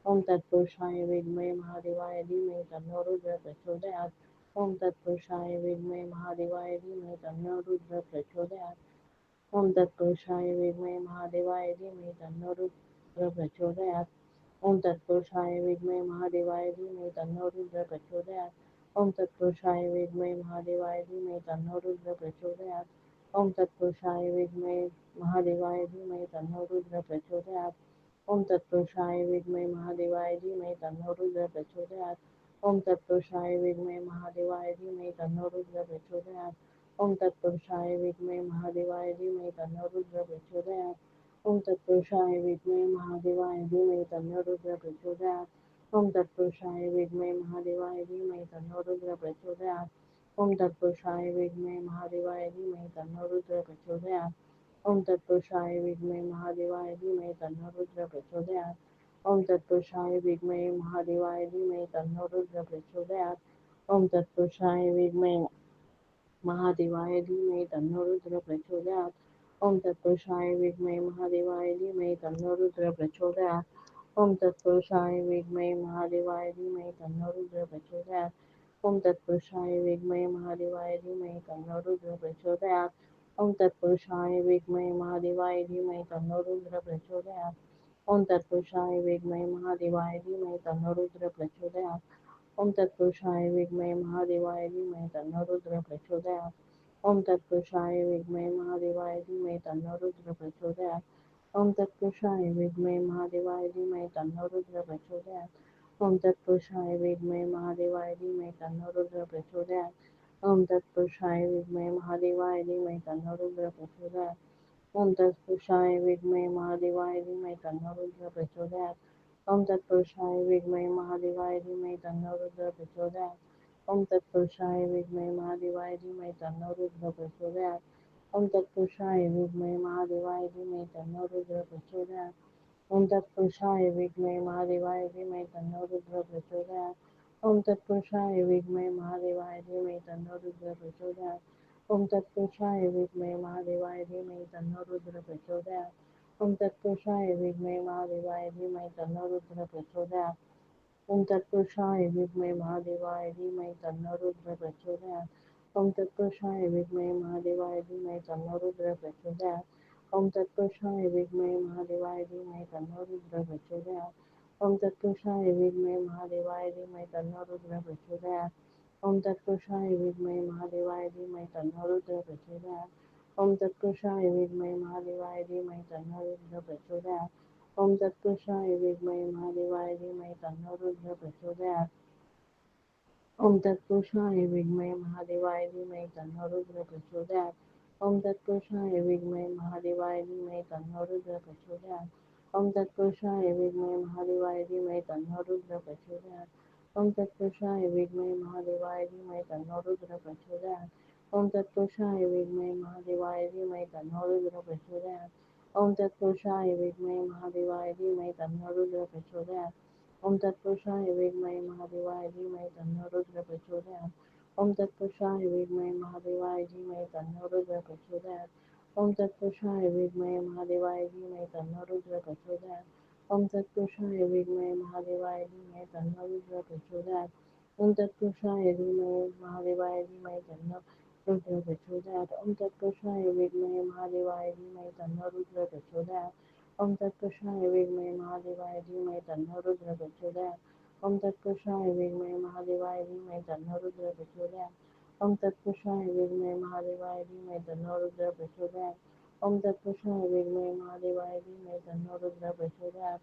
ओम तत्पुरुषाय विद्महे महादेवाय धीमहि तन्नो रुद्र प्रचोदयात्। ओम तत्पुरुषाय विद्महे महादेवाय धीमहि तन्नो रुद्र प्रचोदयात्। ओम तत्पुरुषाय विद्महे महादेवाय धीमहि तन्नो रुद्र प्रचोदयात्। ओम तत्पुरुषाय विद्महे महादेवाय धीमहि तन्नो रुद्र प्रचोदयात्। ओम तत्पुरुषाय विद्महे महादेवाय धीमहि तन्नो रुद्र प्रचोदयात्। ओम तत्पुरुषाय विद्महे महादेवाय धीमहि तन्नो रुद्र प्रचोदयात्। ओम तत्पुरुषाय विद्महे महादेवाय धीमहि तन्नो रुद्र प्रचोदयात्। ओम तत्पुरुषाय विद्महे महादेवाय धीमहि तन्नो रुद्र प्रचोदयात्। ओम तत्पुरुषाय विद्महे महादेवाय धीमहि तन्नो रुद्र प्रचोदयात्। ओम तत्पुरुषाय विद्महे महादेवाय धीमहि तन्नो रुद्र प्रचोदयात्। ओम तत्पुरुषाय विद्महे महादेवाय धीमहि तन्नो रुद्र प्रचोदयात्। ओम तत्पुरुषाय विद्महे महादेवाय धीमहि तन्नो रुद्र प्रचोदयात्। ओम तत्पुरुषाय विद्महे महादेवाय धीमहि तन्नो रुद्र प्रचोदयात्। ओम तत्पुरुषाय विद्महे महादेवाय धीमहि तन्नो रुद्र प्रचोदयात्। ओम तत्पुरुषाय विद्महे महादेवाय धीमहि तन्नो रुद्र प्रचोदयात्। ओम तत्पुरुषाय विद्महे महादेवाय धीमहि तन्नो रुद्र प्रचोदयात्। ओम तत्पुरुषाय विद्महे महादेवाय धीमहि तन्नो रुद्र प्रचोदयात्। ओम तत्पुरुषाय विद्महे महादेवाय धीमहि तन्नो रुद्र प्रचोदयात्। ओम तत्पुरुषाय विद्महे महादेवाय धीमहि तन्नो रुद्र प्रचोदयात्। ओम तत्पुरुषाय विद्महे महादेवाय धीमहि तन्नो रुद्र प्रचोदयात्। ओम तत्पुरुषाय विद्महे महादेवाय धीमहि तन्नो रुद्र प्रचोदयात्। ओम तत्पुरुषाय विद्महे महादेवाय धीमहि तन्नो रुद्र प्रचोदयात्। ओम तत्पुरुषाय विद्महे महादेवाय धीमहि तन्नो रुद्र प्रचोदयात्। ओम तत्पुरुषाय विद्महे महादेवाय धीमहि तन्नो रुद्र प्रचोदयात्। ओम तत्पुरुषाय विद्महे महादेवाय धीमहि तन्नो रुद्र प्रचोदयात्। ओम तत्पुरुषाय विद्महे महादेवाय धीमहि तन्नो रुद्र प्रचोदयात्। ओम तत्पुरुषाय विद्महे महादेवाय धीमहि तन्नो रुद्र प्रचोदयात्। ओम तत्पुरुषाय विद्महे महादेवाय धीमहि तन्नो रुद्र प्रचोदयात्। ओम तत्पुरुषाय विद्महे महादेवाय धीमहि तन्नो रुद्र प्रचोदयात्। ओम तत्पुरुषाय विद्महे महादेवाय धीमहि तन्नो रुद्र प्रचोदयात्। ओम तत्पुरुषाय विद्महे महादेवाय धीमहि तन्नो रुद्र प्रचोदयात्। ओम तत्पुरुषाय विद्महे महादेवाय धीमहि तन्नो रुद्र प्रचोदयात्। ओम तत्पुरुषाय विद्महे महादेवाय धीमहि तन्नो रुद्र प्रचोदयात्। ओम तत्पुरुषाय विद्महे महादेवाय धीमहि तन्नो रुद्र प्रचोदयात्। ओम तत्पुरुषाय विद्महे महादेवाय धीमहि तन्नो रुद्र प्रचोदयात्। ओम तत्पुरुषाय विद्महे महादेवाय धीमहि तन्नो रुद्र प्रचोदयात्। ओम तत्पुरुषाय विद्महे महादेवाय धीमहि तन्नो रुद्र प्रचोदयात्। ओम तत्पुरुषाय विद्महे महादेवाय धीमहि तन्नो रुद्र प्रचोदयात्। ओम तत्पुरुषाय विद्महे महादेवाय धीमहि तन्नो रुद्र प्रचोदयात्। ओम तत्पुरुषाय विद्महे महादेवाय धीमहि तन्नो रुद्र प्रचोदयात्। ओम तत्पुरुषाय विद्महे महादेवाय धीमहि तन्नो रुद्र प्रचोदयात्। ओम तत्पुरुषाय विद्महे महादेवाय धीमहि तन्नो रुद्र प्रचोदयात्। ओम तत्पुरुषाय विद्महे महादेवाय धीमहि तन्नो रुद्र प्रचोदयात्। ओम तत्पुरुषाय विद्महे महादेवाय धीमहि तन्नो रुद्र प्रचोदयात्। ओम तत्पुरुषाय विद्महे महादेवाय धीमहि तन्नो रुद्र प्रचोदयात्। ओम तत्पुरुषाय विद्महे महादेवाय धीमहि तन्नो रुद्र प्रचोदयात्। ओम तत्पुरुषाय विद्महे महादेवाय धीमहि तन्नो रुद्र प्रचोदयात्। ओम तत्पुरुषाय विद्महे महादेवाय धीमहि तन्नो रुद्र प्रचोदयात्। ओम तत्पुरुषाय विद्महे महादेवाय धीमहि तन्नो रुद्र प्रचोदयात्। ओम तत्पुरुषाय विद्महे महादेवाय धीमहि तन्नो रुद्र प्रचोदयात्। ओम तत्पुरुषाय विद्महे महादेवाय धीमहि तन्नो रुद्र प्रचोदयात्। ओम तत्पुरुषाय विद्महे महादेवाय धीमहि तन्नो रुद्र प्रचोदयात्। ओम तत्पुरुषाय विद्महे महादेवाय धीमहि तन्नो रुद्र प्रचोदयात्। ओम तत्पुरुषाय विद्महे महादेवाय धीमहि तन्नो रुद्र प्रचोदयात्। ओम तत्पुरुषाय विद्महे महादेवाय धीमहि तन्नो रुद्र प्रचोदयात्। ओम तत्पुरुषाय विद्महे महादेवाय धीमहि तन्नो रुद्र प्रचोदयात्।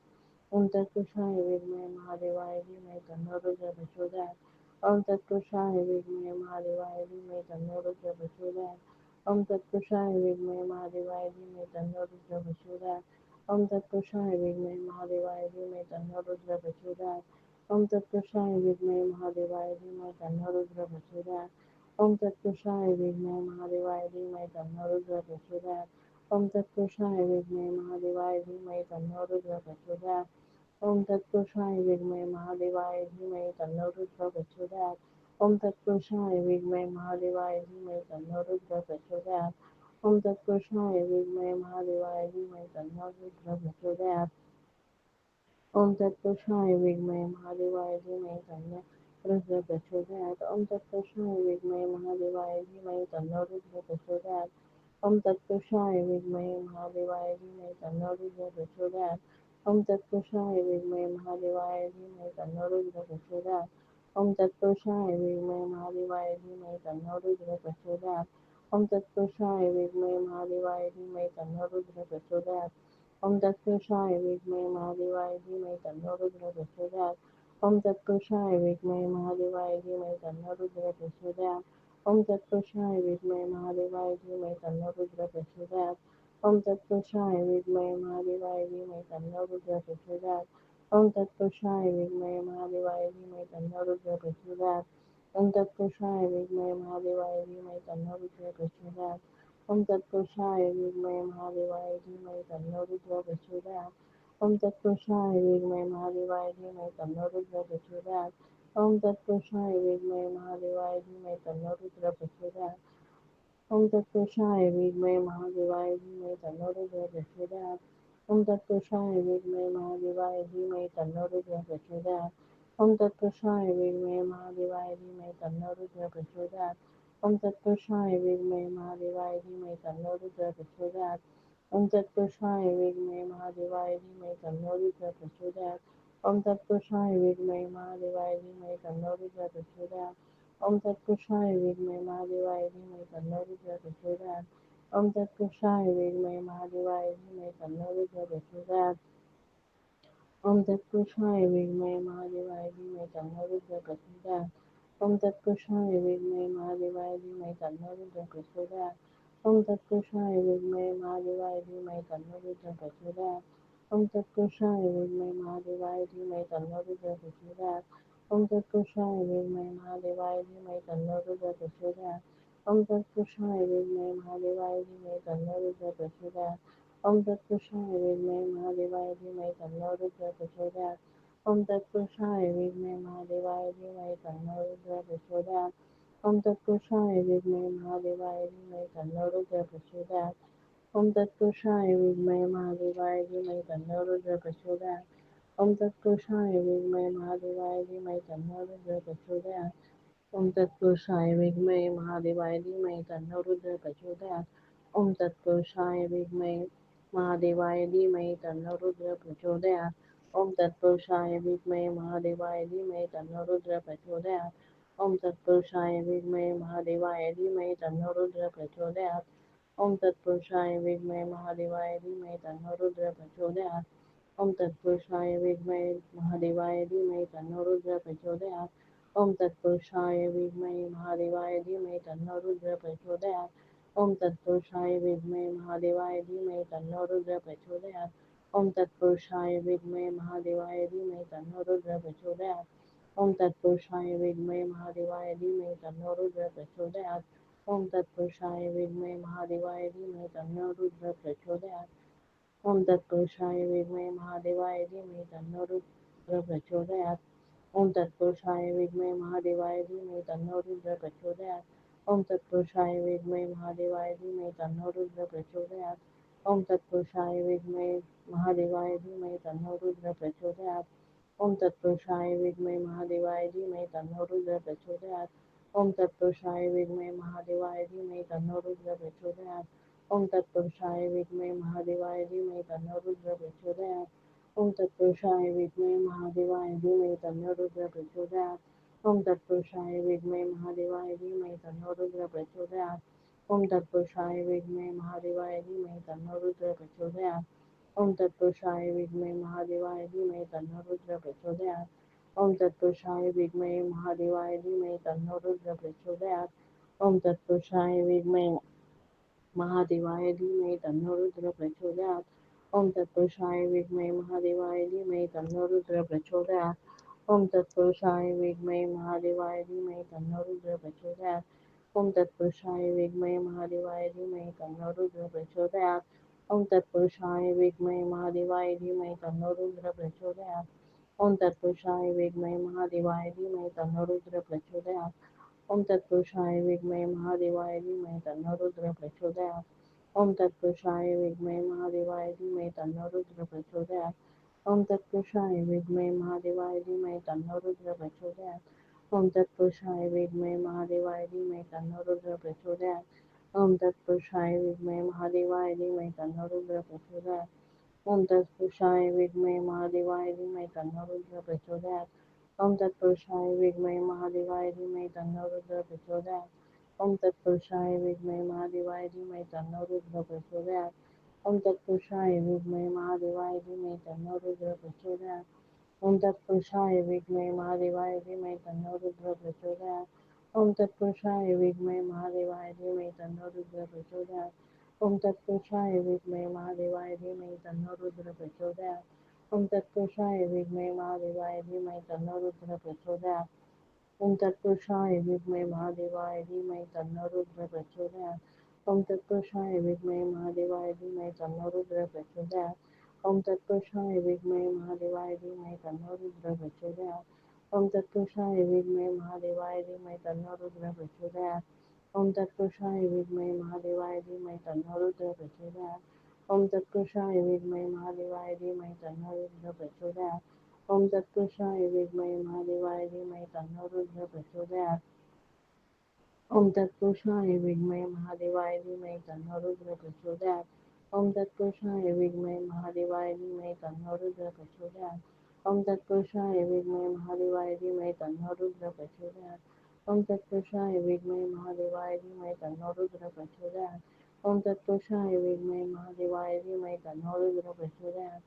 ओम तत्पुरुषाय विद्महे महादेवाय धीमहि तन्नो रुद्रः प्रचोदयात् ओम तत्पुरुषाय विद्महे महादेवाय धीमहि तन्नो रुद्रः प्रचोदयात् ओम तत्पुरुषाय विद्महे महादेवाय धीमहि तन्नो रुद्रः प्रचोदयात् ओम तत्पुरुषाय विद्महे महादेवाय धीमहि तन्नो रुद्रः प्रचोदयात् ओम तत्पुरुषाय विद्महे महादेवाय धीमहि तन्नो रुद्रः प्रचोदयात् ओम तत्पुरुषाय विद्महे महादेवाय धीमहि तन्नो रुद्रः प्रचोदयात् ओम तत्पुरुषाय विद्महे महादेवाय धीमहि तन्नो रुद्रः प्रचोदयात् ओम तत्पुरुषाय विद्महे महादेवाय धीमहि तन्नो रुद्रः प्रचोदयात् ओम तत्पुरुषाय विद्महे महादेवाय धीमहि तन्नो रुद्रः प्रचोदयात् ओम तत्पुरुषाय विद्महे महादेवाय धीमहि तन्नो रुद्रः प्रचोदयात् ओम तत्पुरुषाय विद्महे महादेवाय धीमहि तन्नो रुद्रः प्रचोदयात् ओम तत्पुरुषाय विद्महे महादेवाय धीमहि तन्नो रुद्रः प्रचोदयात् ओम तत्पुरुषाय विद्महे महादेवाय धीमहि तन्नो रुद्रः प्रचोदयात् ओम तत्पुरुषाय विद्महे महादेवाय धीमहि तन्नो रुद्रः प्रचोदयात् ओम तत्पुरुषाय विद्महे महादेवाय धीमहि तन्नो रुद्रः प्रचोदयात् ओम तत्पुरुषाय विद्महे महादेवाय धीमहि तन्नो रुद्रः प्रचोदयात् ओम तत्पुरुषाय विद्महे महादेवाय धीमहि तन्नो रुद्रः प्रचोदयात् ओम तत्पुरुषाय विद्महे महादेवाय धीमहि तन्नो रुद्रः प्रचोदयात् ओम तत्पुरुषाय विद्महे महादेवाय धीमहि तन्नो रुद्रः प्रचोदयात् ओम तत्पुरुषाय विद्महे महादेवाय धीमहि तन्नो रुद्रः प्रचोदयात् ओम तत्पुरुषाय विद्महे महादेवाय धीमहि तन्नो रुद्रः प्रचोदयात् ओम तत्पुरुषाय विद्महे महादेवाय धीमहि तन्नो रुद्रः प्रचोदयात् ओम तत्पुरुषाय विद्महे महादेवाय धीमहि तन्नो रुद्रः प्रचोदयात् ओम तत्पुरुषाय विद्महे महादेवाय धीमहि तन्नो रुद्रः प्रचोदयात् ओम तत्पुरुषाय विद्महे महादेवाय धीमहि तन्नो रुद्रः प्रचोदयात् ओम तत्पुरुषाय विद्महे महादेवाय धीमहि तन्नो रुद्रः प्रचोदयात् ओम तत्पुरुषाय विद्महे महादेवाय धीमहि तन्नो रुद्रः प्रचोदयात् ओम तत्पुरुषाय विद्महे महादेवाय धीमहि तन्नो रुद्रः प्रचोदयात् ओम तत्पुरुषाय विद्महे महादेवाय धीमहि तन्नो रुद्रः प्रचोदयात् ओम तत्पुरुषाय विद्महे महादेवाय धीमहि तन्नो रुद्रः प्रचोदयात् ओम तत्पुरुषाय विद्महे महादेवाय धीमहि तन्नो रुद्रः प्रचोदयात् ओम तत्पुरुषाय विद्महे महादेवाय धीमहि तन्नो रुद्रः प्रचोदयात् ओम तत्पुरुषाय विद्महे महादेवाय धीमहि तन्नो रुद्रः प्रचोदयात् ओम तत्पुरुषाय विद्महे महादेवाय धीमहि तन्नो रुद्रः प्रचोदयात् ओम तत्पुरुषाय विद्महे महादेवाय धीमहि तन्नो रुद्रः प्रचोदयात् ओम तत्पुरुषाय विद्महे महादेवाय धीमहि तन्नो रुद्रः प्रचोदयात् ओम तत्पुरुषाय विद्महे महादेवाय धीमहि तन्नो रुद्रः प्रचोदयात् ओम तत्पुरुषाय विद्महे महादेवाय धीमहि तन्नो रुद्रः प्रचोदयात् ओम तत्पुरुषाय विद्महे महादेवाय धीमहि तन्नो रुद्रः प्रचोदयात् ओम तत्पुरुषाय विद्महे महादेवाय धीमहि तन्नो रुद्रः प्रचोदयात् ओम तत्पुरुषाय विद्महे महादेवाय धीमहि तन्नो रुद्रः प्रचोदयात् ओम तत्पुरुषाय विद्महे महादेवाय धीमहि तन्नो रुद्रः प्रचोदयात् ओम तत्पुरुषाय विद्महे महादेवाय धीमहि तन्नो रुद्रः प्रचोदयात् ओम तत्पुरुषाय विद्महे महादेवाय धीमहि तन्नो रुद्रः प्रचोदयात् ओम तत्पुरुषाय विद्महे महादेवाय धीमहि तन्नो रुद्रः प्रचोदयात् ओम तत्पुरुषाय विद्महे महादेवाय धीमहि तन्नो रुद्रः प्रचोदयात् ओम तत्पुरुषाय विद्महे महादेवाय धीमहि तन्नो रुद्रः प्रचोदयात् ओम तत्पुरुषाय विद्महे महादेवाय धीमहि तन्नो रुद्रः प्रचोदयात् ओम तत्पुरुषाय विद्महे महादेवाय धीमहि तन्नो रुद्रः प्रचोदयात् ओम तत्पुरुषाय विद्महे महादेवाय धीमहि तन्नो रुद्रः प्रचोदयात् ओम तत्पुरुषाय विद्महे महादेवाय धीमहि तन्नो रुद्रः प्रचोदयात् ओम तत्पुरुषाय विद्महे महादेवाय धीमहि तन्नो रुद्रः प्रचोदयात् ओम तत्पुरुषाय विद्महे महादेवाय धीमहि तन्नो रुद्रः प्रचोदयात् ओम तत्पुरुषाय विद्महे महादेवाय धीमहि तन्नो रुद्रः प्रचोदयात् ओम तत्पुरुषाय विद्महे महादेवाय धीमहि तन्नो रुद्रः प्रचोदयात् ओम तत्पुरुषाय विद्महे महादेवाय धीमहि तन्नो रुद्रः प्रचोदयात् ओम तत्पुरुषाय विद्महे महादेवाय धीमहि तन्नो रुद्रः प्रचोदयात् ओम तत्पुरुषाय विद्महे महादेवाय धीमहि तन्नो रुद्रः प्रचोदयात् ओम तत्पुरुषाय विद्महे महादेवाय धीमहि तन्नो रुद्रः प्रचोदयात् ओम तत्पुरुषाय विद्महे महादेवाय धीमहि तन्नो रुद्रः प्रचोदयात् ओम तत्पुरुषाय विद्महे महादेवाय धीमहि तन्नो रुद्रः प्रचोदयात् ओम तत्पुरुषाय विद्महे महादेवाय धीमहि तन्नो रुद्रः प्रचोदयात् ओम तत्पुरुषाय विद्महे महादेवाय धीमहि तन्नो रुद्रः प्रचोदयात् ओम तत्पुरुषाय विद्महे महादेवाय धीमहि तन्नो रुद्रः प्रचोदयात् ओम तत्पुरुषाय विद्महे महादेवाय धीमहि तन्नो रुद्रः प्रचोदयात् ओम तत्पुरुषाय विद्महे महादेवाय धीमहि तन्नो रुद्र प्रचोदयात्। ओम तत्पुरुषाय विद्महे महादेवाय धीमहि तन्नो रुद्र प्रचोदयात्। ओम तत्पुरुषाय विद्महे महादेवाय धीमहि तन्नो रुद्र प्रचोदयात्। ओम तत्पुरुषाय विद्महे महादेवाय धीमहि तन्नो रुद्र प्रचोदयात्। ओम तत्पुरुषाय विद्महे महादेवाय धीमहि तन्नो रुद्र प्रचोदयात्। ओम तत्पुरुषाय विद्महे महादेवाय धीमहि तन्नो रुद्र प्रचोदयात्। ओम तत्पुरुषाय विद्महे महादेवाय धीमहि तन्नो रुद्र प्रचोदयात्। ओम तत्पुरुषाय विद्महे महादेवाय धीमहि तन्नो रुद्र प्रचोदयात्। ओम तत्पुरुषाय विद्महे महादेवाय धीमहि तन्नो रुद्र प्रचोदयात्। ओम तत्पुरुषाय विद्महे महादेवाय धीमहि तन्नो रुद्र प्रचोदयात्। ओम तत्पुरुषाय विद्महे महादेवाय धीमहि तन्नो रुद्र प्रचोदयात्। ओम तत्पुरुषाय विद्महे महादेवाय धीमहि तन्नो रुद्र प्रचोदयात्। ओम तत्पुरुषाय विद्महे महादेवाय धीमहि तन्नो रुद्र प्रचोदयात्। ओम तत्पुरुषाय विद्महे महादेवाय धीमहि तन्नो रुद्र प्रचोदयात्। ओम तत्पुरुषाय विद्महे महादेवाय धीमहि तन्नो रुद्र प्रचोदयात्। ओम तत्पुरुषाय विद्महे महादेवाय धीमहि तन्नो रुद्र प्रचोदयात्। ओम तत्पुरुषाय विद्महे महादेवाय धीमहि तन्नो रुद्र प्रचोदयात्। ओम तत्पुरुषाय विद्महे महादेवाय धीमहि तन्नो रुद्र प्रचोदयात्। ओम तत्पुरुषाय विद्महे महादेवाय धीमहि तन्नो रुद्र प्रचोदयात्। ओम तत्पुरुषाय विद्महे महादेवाय धीमहि तन्नो रुद्र प्रचोदयात्। ओम तत्पुरुषाय विद्महे महादेवाय धीमहि तन्नो रुद्र प्रचोदयात्। ओम तत्पुरुषाय विद्महे महादेवाय धीमहि तन्नो रुद्र प्रचोदयात्। ओम तत्पुरुषाय विद्महे महादेवाय धीमहि तन्नो रुद्र प्रचोदयात्। ओम तत्पुरुषाय विद्महे महादेवाय धीमहि तन्नो रुद्र प्रचोदयात्। ओम तत्पुरुषाय विद्महे महादेवाय धीमहि तन्नो रुद्र प्रचोदयात्। ओम तत्पुरुषाय विद्महे महादेवाय धीमहि तन्नो रुद्र प्रचोदयात्। ओम तत्पुरुषाय विद्महे महादेवाय धीमहि तन्नो रुद्र प्रचोदयात्। ओम तत्पुरुषाय विद्महे महादेवाय धीमहि तन्नो रुद्र प्रचोदयात्। ओम तत्पुरुषाय विद्महे महादेवाय धीमहि तन्नो रुद्र प्रचोदयात्। ओम तत्पुरुषाय विद्महे महादेवाय धीमहि तन्नो रुद्र प्रचोदयात्। ओम तत्पुरुषाय विद्महे महादेवाय धीमहि तन्नो रुद्र प्रचोदयात्। ओम तत्पुरुषाय विद्महे महादेवाय धीमहि तन्नो रुद्र प्रचोदयात्। ओम तत्पुरुषाय विद्महे महादेवाय धीमहि तन्नो रुद्र प्रचोदयात्। ओम तत्पुरुषाय विद्महे महादेवाय धीमहि तन्नो रुद्र प्रचोदयात्। ओम तत्पुरुषाय विद्महे महादेवाय धीमहि तन्नो रुद्र प्रचोदयात्।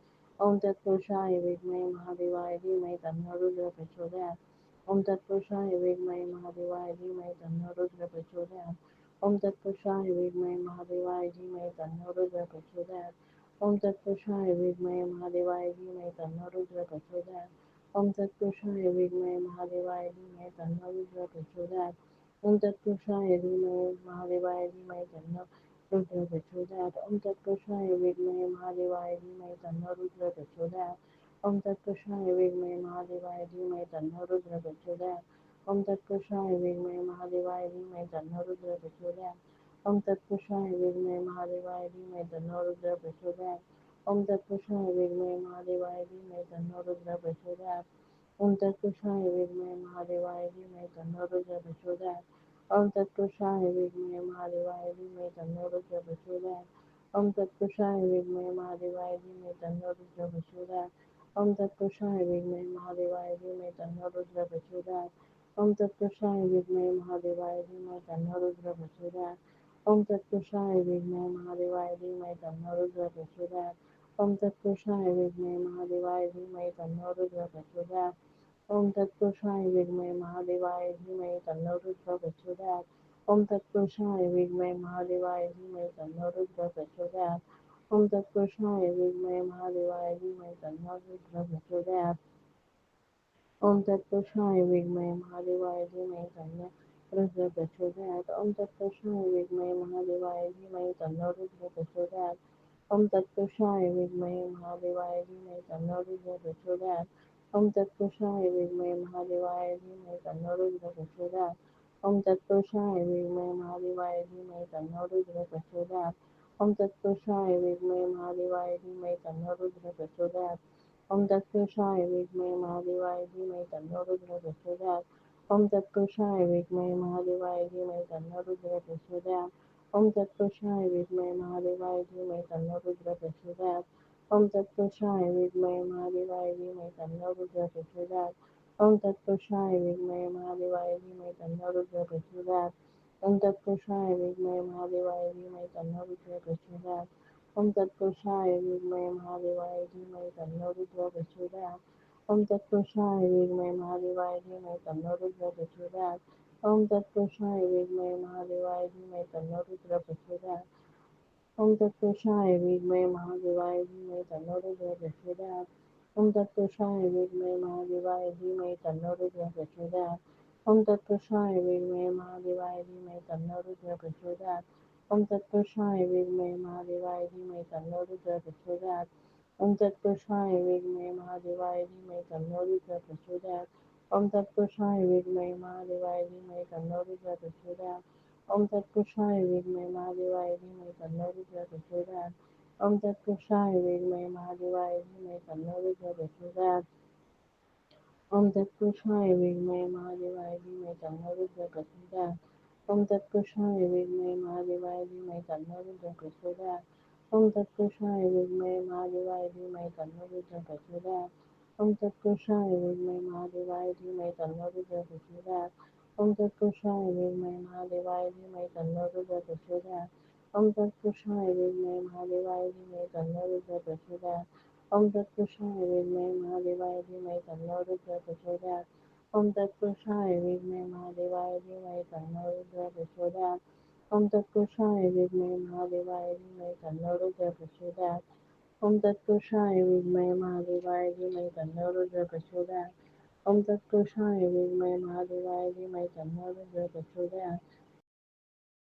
ओम तत्पुरुषाय विद्महे महादेवाय धीमहि तन्नो रुद्र प्रचोदयात्। ओम तत्पुरुषाय विद्महे महादेवाय धीमहि तन्नो रुद्र प्रचोदयात्। ओम तत्पुरुषाय विद्महे महादेवाय धीमहि तन्नो रुद्र प्रचोदयात्। ओम तत्पुरुषाय धीमहि महादेवाय धीमहि तन्नो रुद्र प्रचोदयात्। ओम तत्पुरुषाय विद्महे महादेवाय धीमहि तन्नो रुद्र प्रचोदयात्। ओम तत्पुरुषाय विद्महे महादेवाय धीमहि तन्नो रुद्र प्रचोदयात्। ओम तत्पुरुषाय विद्महे महादेवाय धीमहि तन्नो रुद्र प्रचोदयात्। ओम तत्पुरुषाय विद्महे महादेवाय धीमहि तन्नो रुद्र प्रचोदयात्। ओम तत्पुरुषाय विद्महे महादेवाय धीमहि तन्नो रुद्र प्रचोदयात्। ओम तत्पुरुषाय विद्महे महादेवाय धीमहि तन्नो रुद्र प्रचोदयात्। ओम तत्पुरुषाय विद्महे महादेवाय धीमहि तन्नो रुद्र प्रचोदयात्। ओम तत्पुरुषाय विद्महे महादेवाय धीमहि तन्नो रुद्र प्रचोदयात्। ओम तत्पुरुषाय विद्महे महादेवाय धीमहि तन्नो रुद्र प्रचोदयात्। ओम तत्पुरुषाय विद्महे महादेवाय धीमहि तन्नो रुद्र प्रचोदयात्। ओम तत्पुरुषाय विद्महे महादेवाय धीमहि तन्नो रुद्र प्रचोदयात्। ओम तत्पुरुषाय विद्महे महादेवाय धीमहि तन्नो रुद्र प्रचोदयात्। ओम तत्पुरुषाय विद्महे महादेवाय धीमहि तन्नो रुद्र प्रचोदयात्। ओम तत्पुरुषाय विद्महे महादेवाय धीमहि तन्नो रुद्र प्रचोदयात्। ओम तत्पुरुषाय विद्महे महादेवाय धीमहि तन्नो रुद्र प्रचोदयात्। ओम तत्पुरुषाय विद्महे महादेवाय धीमहि तन्नो रुद्र प्रचोदयात्। ओम तत्पुरुषाय विद्महे महादेवाय धीमहि तन्नो रुद्र प्रचोदयात्। ओम तत्पुरुषाय विद्महे महादेवाय धीमहि तन्नो रुद्र प्रचोदयात्। ओम तत्पुरुषाय विद्महे महादेवाय धीमहि तन्नो रुद्र प्रचोदयात्। ओम तत्पुरुषाय विद्महे महादेवाय धीमहि तन्नो रुद्र प्रचोदयात्। ओम तत्पुरुषाय विद्महे महादेवाय धीमहि तन्नो रुद्र प्रचोदयात्। ओम तत्पुरुषाय विद्महे महादेवाय धीमहि तन्नो रुद्र प्रचोदयात्। ओम तत्पुरुषाय विद्महे महादेवाय धीमहि तन्नो रुद्र प्रचोदयात्। ओम तत्पुरुषाय विद्महे महादेवाय धीमहि तन्नो रुद्र प्रचोदयात्। ओम तत्पुरुषाय विद्महे महादेवाय धीमहि तन्नो रुद्र प्रचोदयात्। ओम तत्पुरुषाय विद्महे महादेवाय धीमहि तन्नो रुद्र प्रचोदयात्। ओम तत्पुरुषाय विद्महे महादेवाय धीमहि तन्नो रुद्र प्रचोदयात्। ओम तत्पुरुषाय विद्महे महादेवाय धीमहि तन्नो रुद्र प्रचोदयात् ओम तत्पुरुषाय विद्महे महादेवाय धीमहि तन्नो रुद्र प्रचोदयात् ओम तत्पुरुषाय विद्महे महादेवाय धीमहि तन्नो रुद्र प्रचोदयात् ओम तत्पुरुषाय विद्महे महादेवाय धीमहि तन्नो रुद्र प्रचोदयात् ओम तत्पुरुषाय विद्महे महादेवाय धीमहि तन्नो रुद्र प्रचोदयात् ओम तत्पुरुषाय विद्महे महादेवाय धीमहि तन्नो रुद्र प्रचोदयात् ओम तत्पुरुषाय विद्महे महादेवाय धीमहि तन्नो रुद्र प्रचोदयात् ओम तत्पुरुषाय विद्महे महादेवाय धीमहि तन्नो रुद्र प्रचोदयात् ओम तत्पुरुषाय विद्महे महादेवाय धीमहि तन्नो रुद्र प्रचोदयात् ओम तत्पुरुषाय विद्महे महादेवाय धीमहि तन्नो रुद्र प्रचोदयात् ओम तत्पुरुषाय विद्महे महादेवाय धीमहि तन्नो रुद्र प्रचोदयात् ओम तत्पुरुषाय विद्महे महादेवाय धीमहि तन्नो रुद्र प्रचोदयात् ओम तत्पुरुषाय विद्महे महादेवाय धीमहि तन्नो रुद्र प्रचोदयात् ओम तत्पुरुषाय विद्महे महादेवाय धीमहि तन्नो रुद्र प्रचोदयात् ओम तत्पुरुषाय विद्महे महादेवाय धीमहि तन्नो रुद्र प्रचोदयात् ओम तत्पुरुषाय विद्महे महादेवाय धीमहि तन्नो रुद्र प्रचोदयात् ओम तत्पुरुषाय विद्महे महादेवाय धीमहि तन्नो रुद्र प्रचोदयात् ओम तत्पुरुषाय विद्महे महादेवाय धीमहि तन्नो रुद्र प्रचोदयात् ओम तत्पुरुषाय विद्महे महादेवाय धीमहि तन्नो रुद्र प्रचोदयात् ओम तत्पुरुषाय विद्महे महादेवाय धीमहि तन्नो रुद्र प्रचोदयात् ओम तत्पुरुषाय विद्महे महादेवाय धीमहि तन्नो रुद्र प्रचोदयात् ओम तत्पुरुषाय विद्महे महादेवाय धीमहि तन्नो रुद्र प्रचोदयात्